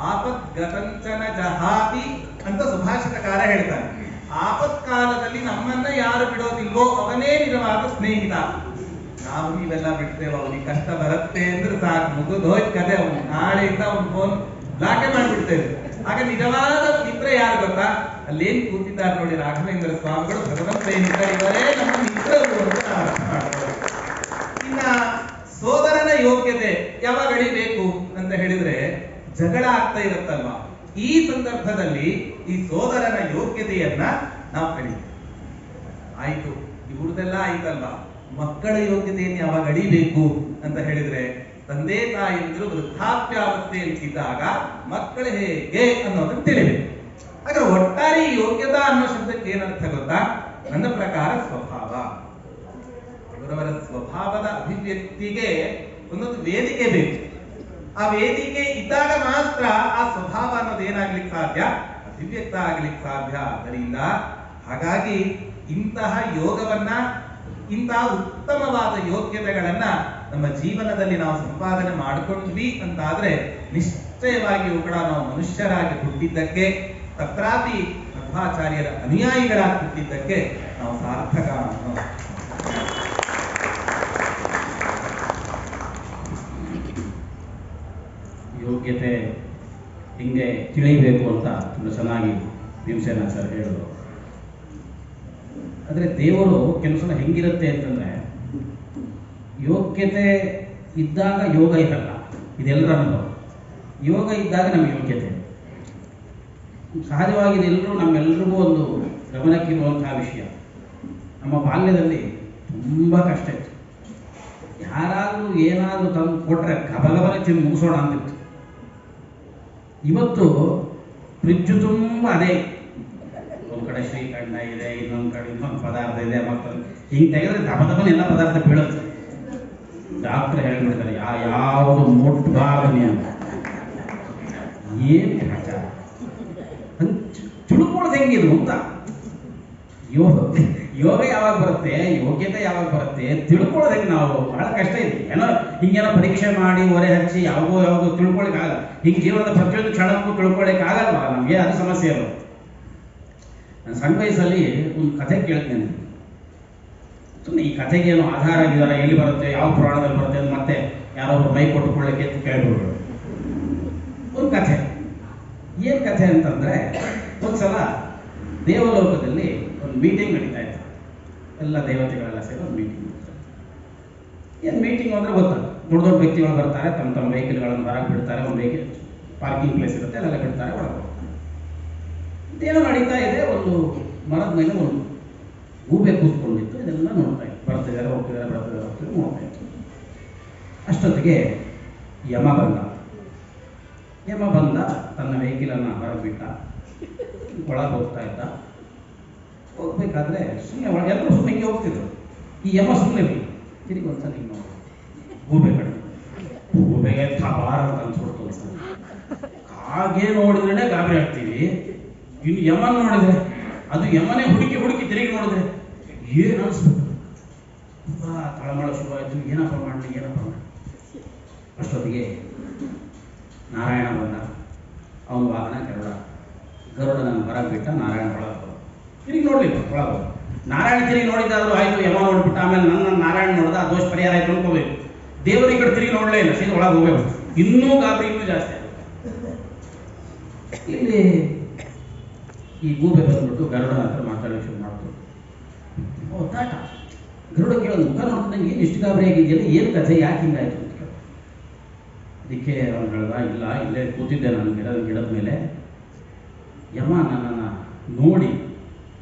ಆಪದ್ಗತಂಚನ ಜಹಾತಿ ಅಂತ ಸುಭಾಷಿತಕಾರ ಹೇಳ್ತಾನೆ. ಆಪತ್ಕಾಲದಲ್ಲಿ ನಮ್ಮನ್ನ ಯಾರು ಬಿಡೋದಿಲ್ವೋ ಅವನೇ ನಿಜವಾದ ಸ್ನೇಹಿತ. ನಾವು ನೀವೆಲ್ಲ ಬಿಡ್ತೇವೆ, ಅವನಿಗೆ ಕಷ್ಟ ಬರುತ್ತೆ ಅಂದ್ರೆ ಸಾಕು, ಮುಗಿದೋಯ್ತು ಕತೆ. ಅವನು ನಾಳೆಯಿಂದ ಅವನ ಫೋನ್ ಬ್ಲಾಕೆ ಮಾಡಿಬಿಡ್ತೇವೆ. ಆಗ ನಿಜವಾದ ಮಿತ್ರ ಯಾರು ಗೊತ್ತಾ? ಅಲ್ಲೇನ್ ಕೂತಿದ್ದಾರೆ ನೋಡಿ ರಾಘವೇಂದ್ರ ಸ್ವಾಮಿಗಳು, ಭಗವಂತ ಏನಿದ್ದಾರೆ ಇವರೇ ನಮ್ಮ ಮಿತ್ರರು ಅಂತ ನಾವು ಅರ್ಥ ಮಾಡ್ತೇವೆ. ಇನ್ನ ಸೋದರನ ಯೋಗ್ಯತೆ ಯಾವಾಗ ಅಳಿಬೇಕು ಅಂತ ಹೇಳಿದ್ರೆ, ಜಗಳ ಆಗ್ತಾ ಇರುತ್ತಲ್ವಾ, ಈ ಸಂದರ್ಭದಲ್ಲಿ ಈ ಸೋದರನ ಯೋಗ್ಯತೆಯನ್ನ ನಾವು ಕಳಿತೀವಿ. ಆಯ್ತು, ಇವ್ರದೆಲ್ಲ ಆಯ್ತಲ್ವಾ, ಮಕ್ಕಳ ಯೋಗ್ಯತೆಯನ್ನು ಯಾವಾಗ ಅಳಿಬೇಕು ಅಂತ ಹೇಳಿದ್ರೆ, ತಂದೆ ತಾಯಿಯಂದ್ರು ವೃದ್ಧಾಪ್ಯಾವಸ್ಥೆಯಲ್ಲಿ ಇದ್ದಾಗ ಮಕ್ಕಳು ಹೇಗೆ ಅನ್ನೋದನ್ನು ತಿಳಿಬೇಕು. ಹಾಗಾದ್ರೆ ಒಟ್ಟಾರೆ ಯೋಗ್ಯತಾ ಅನ್ನೋ ಶಬ್ದಕ್ಕೆ ಏನರ್ಥ ಗೊತ್ತಾ? ನನ್ನ ಪ್ರಕಾರ ಸ್ವಭಾವ. ಅವರವರ ಸ್ವಭಾವದ ಅಭಿವ್ಯಕ್ತಿಗೆ ಒಂದೊಂದು ವೇದಿಕೆ ಬೇಕು. ಆ ವೇದಿಕೆ ಇದ್ದಾಗ ಮಾತ್ರ ಆ ಸ್ವಭಾವ ಅನ್ನೋದು ಏನಾಗ್ಲಿಕ್ಕೆ ಸಾಧ್ಯ? ಅಭಿವ್ಯಕ್ತ ಆಗ್ಲಿಕ್ಕೆ ಸಾಧ್ಯ. ಅದರಿಂದ ಹಾಗಾಗಿ ಇಂತಹ ಯೋಗವನ್ನ, ಇಂತಹ ಉತ್ತಮವಾದ ಯೋಗ್ಯತೆಗಳನ್ನ ನಮ್ಮ ಜೀವನದಲ್ಲಿ ನಾವು ಸಂಪಾದನೆ ಮಾಡಿಕೊಂಡ್ವಿ ಅಂತಾದ್ರೆ ನಿಶ್ಚಯವಾಗಿಯೂ ಕೂಡ ನಾವು ಮನುಷ್ಯರಾಗಿ ಹುಟ್ಟಿದ್ದಕ್ಕೆ, ತತ್ರಾಪಿ ಮಧ್ವಾಚಾರ್ಯರ ಅನುಯಾಯಿಗಳಾಗಿ ಹುಟ್ಟಿದ್ದಕ್ಕೆ ನಾವು ಸಾರ್ಥಕ ಅನ್ನೋ. ಯೋಗ್ಯತೆ ಹಿಂಗೆ ತಿಳಿಯಬೇಕು ಅಂತ ತುಂಬ ಚೆನ್ನಾಗಿ ಭೀಮಸೇನಾಚಾರ್ಯ ಹೇಳಿದ್ರು. ಆದರೆ ದೇವರು ಕೆಲವು ಸಲ ಹೆಂಗಿರುತ್ತೆ ಅಂತಂದರೆ, ಯೋಗ್ಯತೆ ಇದ್ದಾಗ ಯೋಗ ಇರಲ್ಲ, ಇದೆಲ್ಲರ ಅನುಭವ. ಯೋಗ ಇದ್ದಾಗ ನಮಗೆ ಯೋಗ್ಯತೆ ಸಹಜವಾಗಿ ಇದೆಲ್ಲರೂ ನಮ್ಮೆಲ್ಲರಿಗೂ ಒಂದು ಗಮನಕ್ಕಿರುವಂತಹ ವಿಷಯ. ನಮ್ಮ ಬಾಲ್ಯದಲ್ಲಿ ತುಂಬ ಕಷ್ಟ ಇತ್ತು. ಯಾರಾದರೂ ಏನಾದರೂ ತಂದು ಕೊಟ್ಟರೆ ಗಬಗಬನೆ ತಿಂದು ಮುಗಿಸೋಣ ಅಂತಿತ್ತು. ಇವತ್ತು ಫ್ರಿಜ್ಜು ತುಂಬ ಅದೇ, ಒಂದು ಕಡೆ ಶ್ರೀಖಂಡ ಇದೆ, ಇನ್ನೊಂದು ಕಡೆ ಇನ್ನೊಂದು ಪದಾರ್ಥ ಇದೆ, ಮತ್ತೊಂದು ಹಿಂಗೆ ತೆಗೆದ್ರೆ ದಬದಬನೆ ಎಲ್ಲ ಪದಾರ್ಥ ಬೀಳುತ್ತೆ. ಡಾಕ್ಟರ್ ಹೇಳ್ಬಿಡ್ತಾರೆ ಯಾವುದು ಮುಟ್ಬಾರ್ದು ಅಂತ. ಏನು ವಿಚಾರ ತಿಳ್ಕೊಳ್ಳೋದು ಹೆಂಗಿದು ಅಂತ. ಯೋಗ ಯಾವಾಗ ಬರುತ್ತೆ, ಯೋಗ್ಯತೆ ಯಾವಾಗ ಬರುತ್ತೆ, ತಿಳ್ಕೊಳ್ಳೋದು ಹೆಂಗೆ ನಾವು ಬಹಳ ಕಷ್ಟ ಇದೆ. ಏನೋ ಹಿಂಗೇನೋ ಪರೀಕ್ಷೆ ಮಾಡಿ ಹೊರೆ ಹಚ್ಚಿ ಯಾವಾಗೋ ತಿಳ್ಕೊಳಿಕ್ಕಾಗಲ್ಲ. ಹಿಂಗೆ ಜೀವನದ ಪ್ರತಿಯೊಂದು ಕ್ಷಣಕ್ಕೂ ತಿಳ್ಕೊಳ್ಳಿಕ್ಕಾಗಲ್ವ ನಮಗೆ, ಅದು ಸಮಸ್ಯೆ ಇರೋದು. ನಾನು ಸಣ್ಣ ವಯಸ್ಸಲ್ಲಿ ಒಂದು ಕಥೆ ಕೇಳ್ತೇನೆ. ಸುಮ್ಮನೆ ಈ ಕಥೆಗೇನು ಆಧಾರ ಆಗಿದಾರ, ಎಲ್ಲಿ ಬರುತ್ತೆ, ಯಾವ ಪುರಾಣದಲ್ಲಿ ಬರುತ್ತೆ ಅಂತ ಮತ್ತೆ ಯಾರೊಬ್ರು ಮೈ ಕೊಟ್ಟುಕೊಳ್ಳಕ್ಕೆ ಕೇಳ್ಬಿಡ್ರು. ಒಂದು ಕಥೆ, ಏನು ಕಥೆ ಅಂತಂದರೆ, ಒಂದ್ಸಲ ದೇವಲೋಕದಲ್ಲಿ ಒಂದು ಮೀಟಿಂಗ್ ನಡೀತಾ ಇತ್ತು. ಎಲ್ಲ ದೇವತೆಗಳೆಲ್ಲ ಸೇರಿ ಒಂದು ಮೀಟಿಂಗ್ ಮಾಡ್ತಾರೆ. ಏನು ಮೀಟಿಂಗ್ ಅಂದರೆ ಗೊತ್ತಲ್ಲ, ದೊಡ್ಡ ದೊಡ್ಡ ವ್ಯಕ್ತಿಗಳು ಬರ್ತಾರೆ, ತಮ್ಮ ತಮ್ಮ ವೆಹಿಕಲ್ಗಳನ್ನು ಹೊರಗೆ ಬಿಡ್ತಾರೆ. ಒಂದು ವೆಹಿಕಲ್ ಪಾರ್ಕಿಂಗ್ ಪ್ಲೇಸ್ ಇರುತ್ತೆ, ಅಲ್ಲೆಲ್ಲ ಬಿಡ್ತಾರೆ, ಒಳಗೆ ಇದೇನೋ ನಡೀತಾ ಇದೆ. ಒಂದು ಮರದ ಮೇಲೆ ಒಂದು ಗೂಬೆ ಕೂತ್ಕೊಂಡಿತ್ತು. ಇದೆಲ್ಲ ನೋಡ್ತಾ ಇತ್ತು, ಬರ್ತಿದ್ದಾರೆ ಹೋಗ್ತಿದ್ದಾರೆ, ಬರ್ತಿದ್ದಾರೆ ಹೋಗ್ತಿದ್ದಾರೆ, ನೋಡ್ತಾ ಇತ್ತು. ಅಷ್ಟೊತ್ತಿಗೆ ಯಮ ಬಂದ ತನ್ನ ವೆಹಿಕಲನ್ನು ಹೊರಗೆ ಬಿಟ್ಟ, ಒಳಗೆ ಹೋಗ್ತಾ ಇದ್ದ. ಹೋಗ್ಬೇಕಾದ್ರೆ ಸುಮ್ಮನೆ ಒಳಗೆ ಎಲ್ಲರೂ ಸುಮ್ಮನೆ ಹಿಂಗೆ ಹೋಗ್ತಿದ್ರು. ಈ ಯಮ ಸುಮ್ಮನೆ ತಿರುಗಿ ಒಂದ್ಸಲ ಹಿಂಗೆ ನೋಡಿ ಗೂಬೆ ಕಡೆ, ಗೂಬೆಗೆ ಥಬಾರ ಅಂತ ಅನ್ಸ್ಬಿಡ್ತು. ಒಂದ್ಸಲ ಹಾಗೆ ನೋಡಿದ್ರೇ ಗಾಬರಿ ಆಗ್ತೀವಿ. ಇನ್ನು ಯಮನ್ ನೋಡಿದ್ರೆ, ಅದು ಯಮನೇ ಹುಡುಕಿ ತಿರುಗಿ ನೋಡಿದ್ರೆ ಏನು ಅನಿಸ್ಬಿಟ್ಟು ತುಂಬ ತಳಮಳ ಶುರುವಾಯಿತು. ಏನಪ್ಪ ಮಾಡಲಿ. ಅಷ್ಟೊತ್ತಿಗೆ ನಾರಾಯಣ ಬಂದ. ಅವನ ವಾಹನ ಗರುಡ ನನ್ನ ಹೊರಗೆ ಬಿಟ್ಟ. ನಾರಾಯಣ ಒಳಗೆ ತಿರುಗಿ ನೋಡ್ಲಿಲ್ಲ, ಒಳಗೆ ನಾರಾಯಣ ತಿರುಗಿ ನೋಡಿದ್ದಾದ್ರೂ ಆಯಿತು, ಯಮ ನೋಡ್ಬಿಟ್ಟ. ಆಮೇಲೆ ನನ್ನ ನಾರಾಯಣ ನೋಡ್ದ, ಆ ದೋಷ ಪರಿಹಾರ ಆಯ್ತು ಅನ್ಕೋಬೇಕು. ದೇವರ ಈ ಕಡೆ ತಿರುಗಿ ನೋಡಲೇ ಇಲ್ಲ, ಸೀದಾ ಒಳಗೆ ಹೋಗ್ಬೇಕು. ಇನ್ನೂ ಗಾಬರಿ ಇನ್ನೂ ಜಾಸ್ತಿ ಆಗುತ್ತೆ. ಇಲ್ಲಿ ಈ ಗೂಬೆ ಬಂದ್ಬಿಟ್ಟು ಗರುಡನ ಹತ್ರ ಮಾತಾಡೋಕೆ ಶುರು ಮಾಡ್ತು. ಒತ್ತಾಟ. ಗರುಡ ಕೇಳೋದು, ಮುಖ ನೋಡ್ತಾನೆ, ಏನು ಇಷ್ಟು ಗಾಬರಿ ಆಗಿದೆಯಲ್ಲ, ಏನು ಕಥೆ, ಯಾಕೆ ಹಿಂಗಾಯ್ತು ಅಂತ ಕೇಳ. ಅದಕ್ಕೆ ಅವನು ಹೇಳ್ದ, ಇಲ್ಲ ಇಲ್ಲೇ ಕೂತಿದ್ದೆ ನಾನು ಗಿಡದ ಮೇಲೆ. ಯಮ ನನ್ನನ್ನು ನೋಡಿ,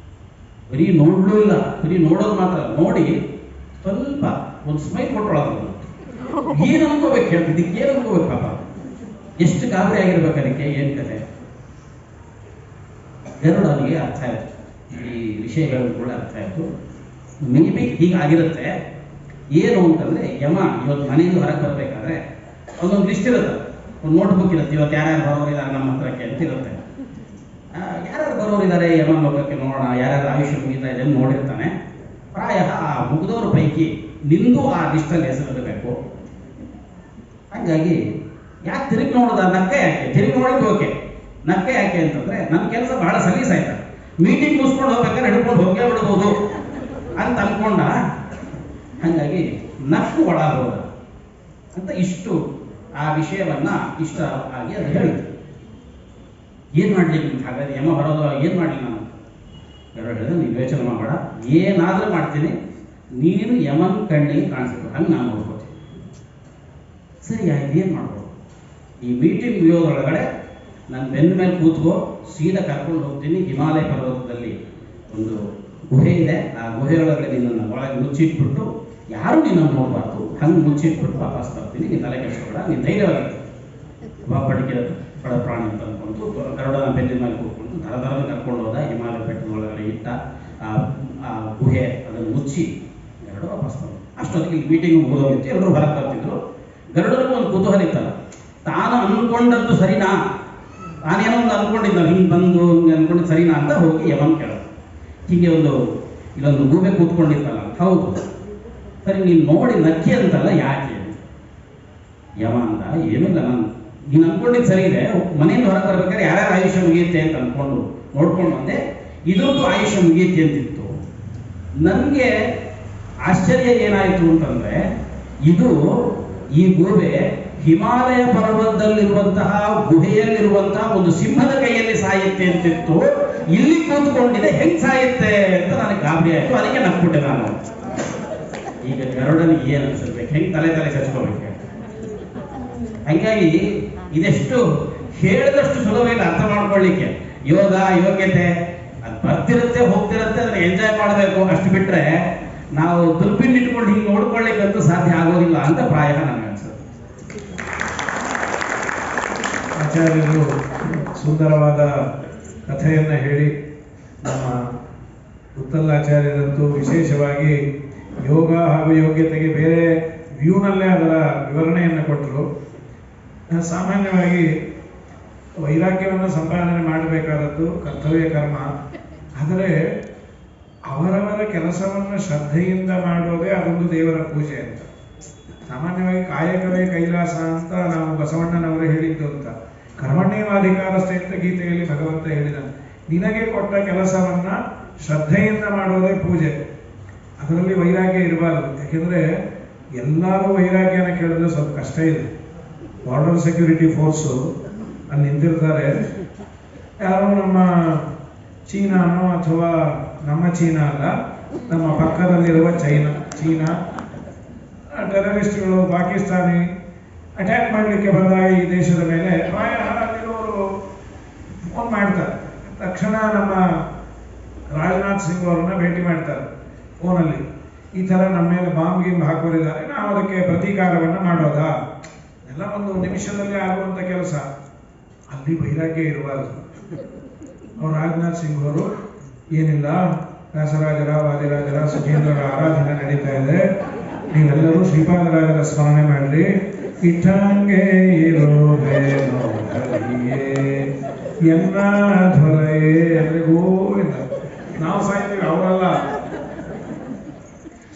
ಬರೀ ನೋಡಲೂ ಇಲ್ಲ, ಬರೀ ನೋಡೋದು ಮಾತ್ರ ನೋಡಿ ಸ್ವಲ್ಪ ಒಂದು ಸ್ಮೈಲ್ ಕೊಟ್ಟೊಳಗೆ. ಏನು ಅನ್ಕೋಬೇಕು ಹೇಳ್ತಿದ್ದೆ, ಇದಕ್ಕೆ ಏನು ಅನ್ಕೋಬೇಕು ಪಾಪ, ಎಷ್ಟು ಗಾಬರಿ ಆಗಿರ್ಬೇಕು ಅದಕ್ಕೆ, ಏನು ಕಥೆ. ಗರುಡನಿಗೆ ಅರ್ಥ ಆಯಿತು, ಈ ವಿಷಯಗಳು ಕೂಡ ಅರ್ಥ ಆಯಿತು. ಮೇ ಬಿ ಹೀಗಾಗಿರುತ್ತೆ. ಏನು ಅಂತಂದರೆ, ಯಮ ಇವತ್ತು ಮನೆಯಿಂದ ಹೊರಗೆ ಬರಬೇಕಾದ್ರೆ ಒಂದೊಂದು ಲಿಸ್ಟ್ ಇರುತ್ತೆ, ಒಂದು ನೋಟ್ಬುಕ್ ಇರುತ್ತೆ. ಇವತ್ತು ಯಾರ್ಯಾರು ಬರೋರಿದ್ದಾರೆ ನಮ್ಮ ಹತ್ರಕ್ಕೆ ಅಂತ ಇರುತ್ತೆ. ಯಾರ್ಯಾರು ಬರೋರಿದ್ದಾರೆ ಯಮ ಲೋಕಕ್ಕೆ ನೋಡೋಣ, ಯಾರ್ಯಾರು ಆಯುಷ್ಯ ಮುಗಿತಾ ಇದೆ ನೋಡಿರ್ತಾನೆ. ಪ್ರಾಯ ಆ ಮುಗಿದವ್ರ ಪೈಕಿ ನಿಂದು ಆ ಲಿಸ್ಟಲ್ಲಿ ಹೆಸರಿರಬೇಕು. ಹಾಗಾಗಿ ಯಾಕೆ ತಿರುಗಿ ನೋಡೋದ, ನಕ್ಕೆ ಯಾಕೆ ತಿರುಗಿ ನೋಡಿದ್ದು ಓಕೆ, ನಕ್ಕೆ ಯಾಕೆ ಅಂತಂದರೆ ನನ್ನ ಕೆಲಸ ಬಹಳ ಸಲೀಸಾಯ್ತು. ಮೀಟಿಂಗ್ ಮುಗಿಸ್ಕೊಂಡು ಹೋಗ್ಬೇಕಾದ್ರೆ ಹಿಡ್ಕೊಂಡು ಹೋಗೇ ಬಿಡ್ಬೋದು ಅಂತ ಅಂದ್ಕೊಂಡ. ಹಾಗಾಗಿ ನಕ್ಕು ಒಳಗೋದ ಅಂತ ಇಷ್ಟು ಆ ವಿಷಯವನ್ನ ಇಷ್ಟ ಆಗಿ ಅದು ಹೇಳಿತು. ಏನು ಮಾಡಲಿ ಹಾಗಾದ್ರೆ ಯಮ ಬರೋದು, ಏನು ಮಾಡಲಿ ನಾನು? ಯಾರು ಹೇಳಿದ್ರೆ, ನೀನು ಯೋಚನೆ ಮಾಡಬೇಡ, ಏನಾದರೂ ಮಾಡ್ತೀನಿ, ನೀನು ಯಮನ್ ಕಣ್ಣಿಗೆ ಕಾಣಿಸ್ಬೇಕು, ಹಂಗೆ ನಾನು ನೋಡ್ಕೋತೀನಿ. ಸರಿ ಆಯ್ತು, ಏನು ಮಾಡ್ಬೋದು? ಈ ಮೀಟಿಂಗ್ ಮುಗಿಯೋದ್ರೊಳಗಡೆ ನನ್ನ ಬೆನ್ನ ಮೇಲೆ ಕೂತ್ಕೋ, ಸೀದಾ ಕರ್ಕೊಂಡು ಹೋಗ್ತೀನಿ. ಹಿಮಾಲಯ ಪರ್ವತದಲ್ಲಿ ಒಂದು ಗುಹೆ ಇದೆ, ಆ ಗುಹೆಯೊಳಗಡೆ ನಿನ್ನನ್ನು ಒಳಗೆ ಮುಚ್ಚಿಟ್ಬಿಟ್ಟು ಯಾರು ನಿನ್ನನ್ನು ನೋಡಬಾರ್ದು, ಹಂಗೆ ಮುಚ್ಚಿಟ್ಬಿಟ್ಟು ವಾಪಸ್ ಬರ್ತೀನಿ. ನೀನು ತಲೆ ಕೆಡಿಸ್ಬೇಡ, ನೀನು ಧೈರ್ಯವಾಗಿ ಬಡಿಕೆ ಬಡ ಪ್ರಾಣಿ ಅಂತ ಅಂದ್ಕೊಂಡು ಗರುಡನ ಬೆನ್ನಿನ ಮೇಲೆ ಕೂತ್ಕೊಂಡು ದರದರ ಕರ್ಕೊಂಡು ಹೋದ. ಹಿಮಾಲಯ ಬೆಟ್ಟದ ಒಳಗಡೆ ಇಟ್ಟ ಆ ಗುಹೆ ಅದನ್ನು ಮುಚ್ಚಿ ಗರುಡ ವಾಪಸ್ ಬಂದು. ಅಷ್ಟೊತ್ತಿಗೆ ಮೀಟಿಂಗ್ ಮುಗಿದೋಗಿತ್ತು, ಎಲ್ಲರೂ ಹೊರಗೆ ಬರ್ತಿದ್ರು. ಗರುಡನಿಗೂ ಒಂದು ಕುತೂಹಲ ಇತ್ತಲ್ಲ, ತಾನು ಅಂದ್ಕೊಂಡದ್ದು ಸರಿನಾ, ನಾನೇನೋ ಒಂದು ಅಂದ್ಕೊಂಡಿದ್ದ, ಹಿಂಗೆ ಬಂದು ಹಿಂಗೆ ಅಂದ್ಕೊಂಡಿದ್ದು ಸರಿನಾ ಅಂತ ಹೋಗಿ ಯಮನ್ ಕೇಳೋದು. ಹೀಗೆ ಇಲ್ಲೊಂದು ಗೂಬೆ ಕೂತ್ಕೊಂಡಿತ್ತಲ್ಲ, ಹೌದು ಸರಿ, ನೀನು ನೋಡಿ ನಕ್ಕಿ ಅಂತಲ್ಲ, ಯಾಕೆ? ಯಮ ಅಂದ, ಏನಿಲ್ಲ, ನೀನು ಅಂದ್ಕೊಂಡಿದ್ದು ಸರಿ ಇದೆ, ಮನೆಯಿಂದ ಹೊರಗೆ ಬರ್ಬೇಕಾದ್ರೆ ಯಾರ್ಯಾರು ಆಯುಷ್ಯ ಮುಗಿಯುತ್ತೆ ಅಂತ ಅಂದ್ಕೊಂಡು ನೋಡ್ಕೊಂಡು ಬಂದೆ, ಇದ್ರದ್ದು ಆಯುಷ್ಯ ಮುಗಿಯುತ್ತೆ ಅಂತಿತ್ತು. ನನಗೆ ಆಶ್ಚರ್ಯ ಏನಾಯಿತು ಅಂತಂದರೆ, ಈ ಗೂಬೆ ಹಿಮಾಲಯ ಪರ್ವತದಲ್ಲಿರುವಂತಹ ಗುಹೆಯಲ್ಲಿರುವಂತಹ ಒಂದು ಸಿಂಹದ ಕೈಯಲ್ಲಿ ಸಾಯುತ್ತೆ ಅಂತಿತ್ತು, ಇಲ್ಲಿ ಕೂತ್ಕೊಂಡಿದೆ ಹೆಂಗ್ ಸಾಯುತ್ತೆ ಅಂತ ನನಗೆ ಗಾಬರಿ ಆಯ್ತು. ಅದಕ್ಕೆ ನಕ್ಬಿಟ್ಟೆ ನಾನು. ಈಗ ಗರುಡನಿಗೆ ಏನ್ ಅನ್ಸಬೇಕು, ಹೆಂಗ್ ತಲೆ ಚಚ್ಕೋಬೇಕು. ಹಂಗಾಗಿ ಇದೆಷ್ಟು ಹೇಳಿದಷ್ಟು ಸುಲಭ ಇಲ್ಲ ಅರ್ಥ ಮಾಡ್ಕೊಳ್ಳಿಕ್ಕೆ. ಯೋಗ ಯೋಗ್ಯತೆ ಅದು ಬರ್ತಿರುತ್ತೆ ಹೋಗ್ತಿರುತ್ತೆ, ಅದನ್ನ ಎಂಜಾಯ್ ಮಾಡಬೇಕು ಅಷ್ಟು ಬಿಟ್ರೆ ನಾವು ದುರ್ಬಿನ್ ಇಟ್ಕೊಂಡು ಹಿಂಗೆ ನೋಡ್ಕೊಳ್ಳಿಕ್ಕಂತೂ ಸಾಧ್ಯ ಆಗೋದಿಲ್ಲ ಅಂತ ಪ್ರಾಯ ನನಗೆ ಅನ್ಸುತ್ತೆ. ಆಚಾರ್ಯರು ಸುಂದರವಾದ ಕಥೆಯನ್ನ ಹೇಳಿ, ನಮ್ಮ ಉತ್ತಲ್ಲಾಚಾರ್ಯರಂತೂ ವಿಶೇಷವಾಗಿ ಯೋಗ ಹಾಗೂ ಯೋಗ್ಯತೆಗೆ ಬೇರೆ ವ್ಯೂನಲ್ಲೇ ಅದರ ವಿವರಣೆಯನ್ನು ಕೊಟ್ಟರು. ಸಾಮಾನ್ಯವಾಗಿ ವೈರಾಗ್ಯವನ್ನು ಸಂಪಾದನೆ ಮಾಡಬೇಕಾದದ್ದು ಕರ್ತವ್ಯ ಕರ್ಮ. ಆದರೆ ಅವರವರ ಕೆಲಸವನ್ನು ಶ್ರದ್ಧೆಯಿಂದ ಮಾಡೋದೇ ಅದೊಂದು ದೇವರ ಪೂಜೆ ಅಂತ. ಸಾಮಾನ್ಯವಾಗಿ ಕಾಯಕವೇ ಕೈಲಾಸ ಅಂತ ನಾವು ಬಸವಣ್ಣನವರು ಹೇಳಿದ್ದು ಅಂತ. ಕರ್ಮಣ್ಯೇವಾಧಿಕಾರಸ್ಥೆ ಅಂತ ಗೀತೆಯಲ್ಲಿ ಭಗವಂತ ಹೇಳಿದ. ನಿನಗೆ ಕೊಟ್ಟ ಕೆಲಸವನ್ನ ಶ್ರದ್ಧೆಯಿಂದ ಮಾಡೋದೇ ಪೂಜೆ. ಅದರಲ್ಲಿ ವೈರಾಗ್ಯ ಇರಬಾರದು. ಯಾಕೆಂದ್ರೆ ಎಲ್ಲರೂ ವೈರಾಗ್ಯನ ಕೇಳಿದ್ರೆ ಸ್ವಲ್ಪ ಕಷ್ಟ ಇದೆ. ಬಾರ್ಡರ್ ಸೆಕ್ಯೂರಿಟಿ ಫೋರ್ಸು ಅಲ್ಲಿ ನಿಂತಿರ್ತಾರೆ, ಯಾರೋ ನಮ್ಮ ಚೀನಾನೋ ಅಥವಾ ನಮ್ಮ ಚೀನಾ ಅಲ್ಲ, ನಮ್ಮ ಪಕ್ಕದಲ್ಲಿರುವ ಚೀನಾ ಟೆರರಿಸ್ಟ್ಗಳು ಪಾಕಿಸ್ತಾನಿ ಅಟ್ಯಾಕ್ ಮಾಡಲಿಕ್ಕೆ ಬಂದಾಗ ಈ ದೇಶದ ಮೇಲೆ ಅಲ್ಲಿರೋರು ಫೋನ್ ಮಾಡ್ತಾರೆ. ತಕ್ಷಣ ನಮ್ಮ ರಾಜನಾಥ್ ಸಿಂಗ್ ಅವರನ್ನ ಭೇಟಿ ಮಾಡ್ತಾರೆ ಫೋನಲ್ಲಿ. ಈ ಥರ ನಮ್ಮ ಮೇಲೆ ಬಾಂಬ್ ಗಿಂಬ್ ಹಾಕೋರಿದ್ದಾರೆ, ನಾವು ಅದಕ್ಕೆ ಪ್ರತೀಕಾರವನ್ನು ಮಾಡೋದಾ? ಎಲ್ಲ ಒಂದು ನಿಮಿಷದಲ್ಲಿ ಆಗುವಂಥ ಕೆಲಸ. ಅಲ್ಲಿ ವೈರಾಗ್ಯ ಇರಬಾರದು. ಅವ್ರು ರಾಜನಾಥ್ ಸಿಂಗ್ ಅವರು ಏನಿಲ್ಲ, ವ್ಯಾಸರಾಜರ ವಾದಿರಾಜರ ಸುಖೇಂದ್ರರ ಆರಾಧನೆ ನಡೀತಾ ಇದೆ, ನೀವೆಲ್ಲರೂ ಶ್ರೀಪಾದರಾಜರ ಸ್ಮರಣೆ ಮಾಡ್ರಿ. ಇಟ್ಟಂಗೆ ಇರೋದೇನೋ ಎನ್ನ ಧ್ವರಯೇ ಎಲ್ರಿಗೂ ಇಲ್ಲ. ನಾವು ಸಾಯ್ತೀವಿ, ಅವರಲ್ಲ.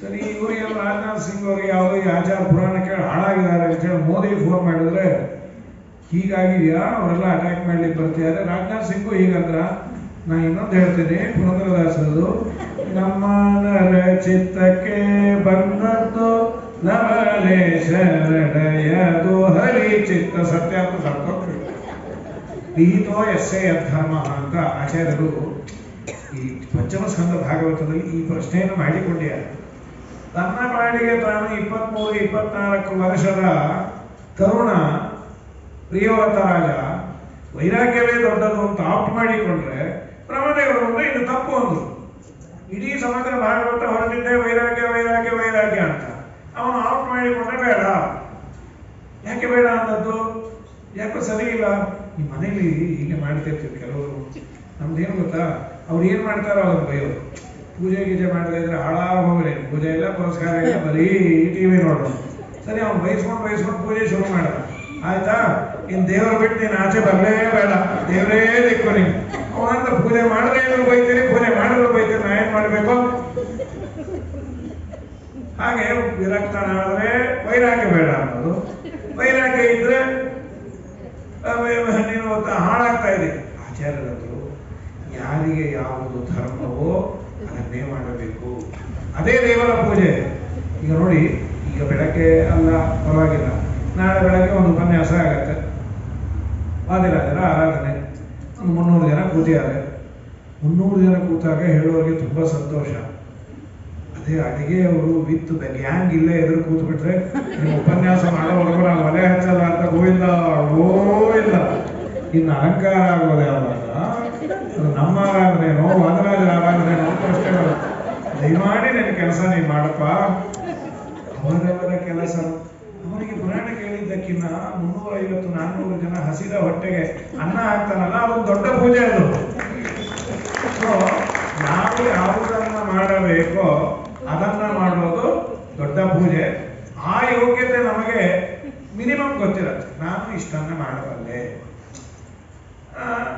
ಸರಿ, ಇವರಿಗೆ ರಾಜನಾಥ್ ಸಿಂಗ್ ಅವರಿಗೆ ಯಾವುದೋ ಈ ಆಚಾರ ಪುರಾಣ ಕೇಳಿ ಹಾಳಾಗಿದ್ದಾರೆ ಅಂತೇಳಿ ಮೋದಿ ಫೋನ್ ಮಾಡಿದ್ರೆ ಹೀಗಾಗಿದೆಯಾ, ಅವರೆಲ್ಲ ಅಟ್ಯಾಕ್ ಮಾಡ್ಲಿಕ್ಕೆ ಬರ್ತಿದ್ದಾರೆ. ರಾಜನಾಥ್ ಸಿಂಗು ಹೀಗಂದ್ರ. ನಾ ಇನ್ನೊಂದು ಹೇಳ್ತೀನಿ, ಪುರಂದರದಾಸರದು, ನಮ್ಮ ನರ ಚಿತ್ತಕ್ಕೆ ಬಂದದ್ದು ನವಲೇಶರಡೆಯದು ಹರಿ ಚಿತ್ತ ಸತ್ಯ ಅಂತ ಸತ್ತೋಗ್ರಿ. ವಿಹಿತೋ ಎಸ್ಸೆ ಅಧರ್ಮ ಅಂತ ಆಚಾರ್ಯರು ಈ ಪಂಚಮ ಸ್ಕಂದ ಭಾಗವತದಲ್ಲಿ ಈ ಪ್ರಶ್ನೆಯನ್ನು ಮಾಡಿಕೊಂಡಿದ್ದಾರೆ. ತನ್ನ ಪಾಡಿಗೆ ತಾನು 23-24 ವರ್ಷದ ತರುಣ ಪ್ರಿಯವ್ರತ ರಾಜ ವೈರಾಗ್ಯವೇ ದೊಡ್ಡದು ಅಂತ ಆಪ್ಟ್ ಮಾಡಿಕೊಂಡ್ರೆ ಪ್ರಮದೇವರು ಅಂದ್ರೆ ಇದು ತಪ್ಪು ಅಂದ್ರು. ಇಡೀ ಸಮಗ್ರ ಭಾಗವತ ಹೊರಟಿದ್ದೆ ವೈರಾಗ್ಯ ವೈರಾಗ್ಯ ವೈರಾಗ್ಯ ಅಂತ. ಅವನು ಆಪ್ಟ್ ಮಾಡಿಕೊಂಡ್ರೆ ಬೇಡ. ಯಾಕೆ ಬೇಡ ಅಂದದ್ದು? ಯಾಕೋ ಸರಿ ಇಲ್ಲ. ಈ ಮನೇಲಿ ಹೀಗೆ ಮಾಡ್ತಿರ್ತೀವಿ ಕೆಲವರು. ನಮ್ದೇನು ಗೊತ್ತಾ, ಅವ್ರು ಏನ್ ಮಾಡ್ತಾರೋ ಅದನ್ನು ಬೈಯೋದು. ಪೂಜೆ ಗೀಜೆ ಮಾಡದೇ ಇದ್ರೆ ಹಾಳಾಗಿ ಹೋಗ್ರಿ, ಪೂಜೆ ಇಲ್ಲ ಪುರಸ್ಕಾರ ಇಲ್ಲ, ಬರೀ ಟಿವಿ ನೋಡೋದು. ಸರಿ, ಅವ್ನು ಬಯಸ್ಕೊಂಡು ಪೂಜೆ ಶುರು ಮಾಡ. ಆಯ್ತಾ, ಇನ್ ದೇವ್ರ ಬಿಟ್ಟು ನೀನು ಆಚೆ ಬರಲೇ ಬೇಡ, ದೇವರೇ ದಿಕ್ಕು ನೀನು. ಅವನಂತ ಪೂಜೆ ಮಾಡದೇ ಇದ್ರು ಬೈತೀರಿ, ಪೂಜೆ ಮಾಡಿದ್ರು ಬೈತೀರಿ, ನಾ ಏನ್ ಮಾಡ್ಬೇಕು? ಹಾಗೆ ವಿರಕ್ತನಾದ್ರೆ ವೈರಾಗ್ಯ ಬೇಡ ಅನ್ನೋದು. ವೈರಾಗ್ಯ ಇದ್ರೆ ನೀನು ಹಾಳಾಗ್ತಾ ಇದೆ. ಆಚಾರ್ಯರಂದ್ರು ಯಾರಿಗೆ ಯಾವುದು ಧರ್ಮವೋ ಅದನ್ನೇ ಮಾಡಬೇಕು. ಅದೇ ದೇವರ ಪೂಜೆ. ಈಗ ನೋಡಿ, ಈಗ ಬೆಳಗ್ಗೆ ಅಲ್ಲ ಪರವಾಗಿಲ್ಲ, ನಾಳೆ ಬೆಳಗ್ಗೆ ಒಂದು ಉಪನ್ಯಾಸ ಆಗತ್ತೆ, ವಾದಿರಾಜರ ಆರಾಧನೆ, ಒಂದು 300 ಜನ ಕೂತಿದ್ದಾರೆ. 300 ಜನ ಕೂತಾಗ ಹೇಳೋರಿಗೆ ತುಂಬಾ ಸಂತೋಷ. ಅದೇ ಅಡಿಗೆ ಅವರು ವಿತ್ ಗ್ಯಾಂಗ್ ಇಲ್ಲೇ ಎದುರು ಕೂತ್ ಬಿಟ್ರೆ ನೀವು ಉಪನ್ಯಾಸ ಮಾಡೋವರೆಗೂ ನಾವು ಒಲೆ ಹಚ್ಚಲ್ಲ ಅಂತ ಗೋವಿಂದ ಇಲ್ಲ. ಇನ್ನು ಅಲಂಕಾರ ಆಗೋದು ಯಾವಾಗ? ಅದು ನಮ್ಮ ಆರಾಧನೆನೋ ವಾದರಾಜರ ಆರಾಧನೆನೋ ಪ್ರಶ್ನೆಗಳು. ದಯಮಾಡಿ ನಿನ್ನ ಕೆಲಸ ನೀನು ಮಾಡಪ್ಪ. ಅವರವರ ಕೆಲಸ. ಅವನಿಗೆ ಪುರಾಣ ಕೇಳಿದ್ದಕ್ಕಿನ್ನ 350-400 ಜನ ಹಸಿದ ಹೊಟ್ಟೆಗೆ ಅನ್ನ ಹಾಕ್ತಾನಲ್ಲ, ಅದೊಂದು ದೊಡ್ಡ ಪೂಜೆ ಅದು. ಸೊ ನಾವು ಯಾವುದನ್ನ ಮಾಡಬೇಕೋ ಅದನ್ನ ಮಾಡೋದು ದೊಡ್ಡ ಪೂಜೆ. ಆ ಯೋಗ್ಯತೆ ನಮಗೆ ಮಿನಿಮಮ್ ಗೊತ್ತಿರುತ್ತೆ. ನಾನು ಇಷ್ಟನ್ನ ಮಾಡಬಲ್ಲೆ,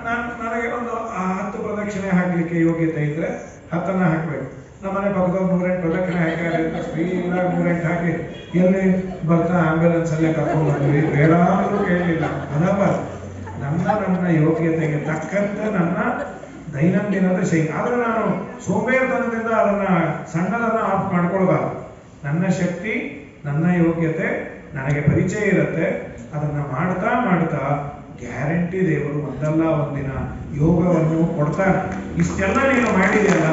ನನಗೆ ಒಂದು 10 ಪ್ರದಕ್ಷಿಣೆ ಹಾಕ್ಲಿಕ್ಕೆ ಯೋಗ್ಯತೆ ಇದ್ರೆ 10 ಹಾಕ್ಬೇಕು. ನಮ್ಮನೆ ಪಕ್ಕದವ್ರು 108 ಪ್ರದಕ್ಷಿಣೆ ಹಾಕಿದ್ದಾರೆ ಅಂತ ಸ್ಪೀಡಾಗಿ 108 ಹಾಕಿ ಎಲ್ಲಿ ಬರ್ತಾ ಆಂಬ್ಯುಲೆನ್ಸ್ ಅಲ್ಲೇ ಕರ್ಕೊಂಡು ಬಂದ್ವಿ, ಬೇಡ ಅಂದ್ರೂ ಕೇಳಲಿಲ್ಲ. ಅದಪ್ಪ ನನ್ನ ಯೋಗ್ಯತೆಗೆ ತಕ್ಕಂತೆ ನನ್ನ ದೈನಂದಿನದ ಶೈಲಿ. ಆದ್ರೆ ನಾನು ಸೋಂಬೇರಿತನದಿಂದ ಅದನ್ನ ಸಣ್ಣದನ್ನ ಆಫ್ ಮಾಡ್ಕೊಳ್ಬಾರ್ದು. ನನ್ನ ಶಕ್ತಿ, ನನ್ನ ಯೋಗ್ಯತೆ ನನಗೆ ಪರಿಚಯ ಇರುತ್ತೆ. ಅದನ್ನ ಮಾಡ್ತಾ ಮಾಡ್ತಾ ಗ್ಯಾರಂಟಿ ದೇವರು ಒಂದಲ್ಲ ಒಂದಿನ ಯೋಗವನ್ನು ಕೊಡ್ತಾನೆ. ಇಷ್ಟೆಲ್ಲ ನೀನು ಮಾಡಿದೆಯಲ್ಲ,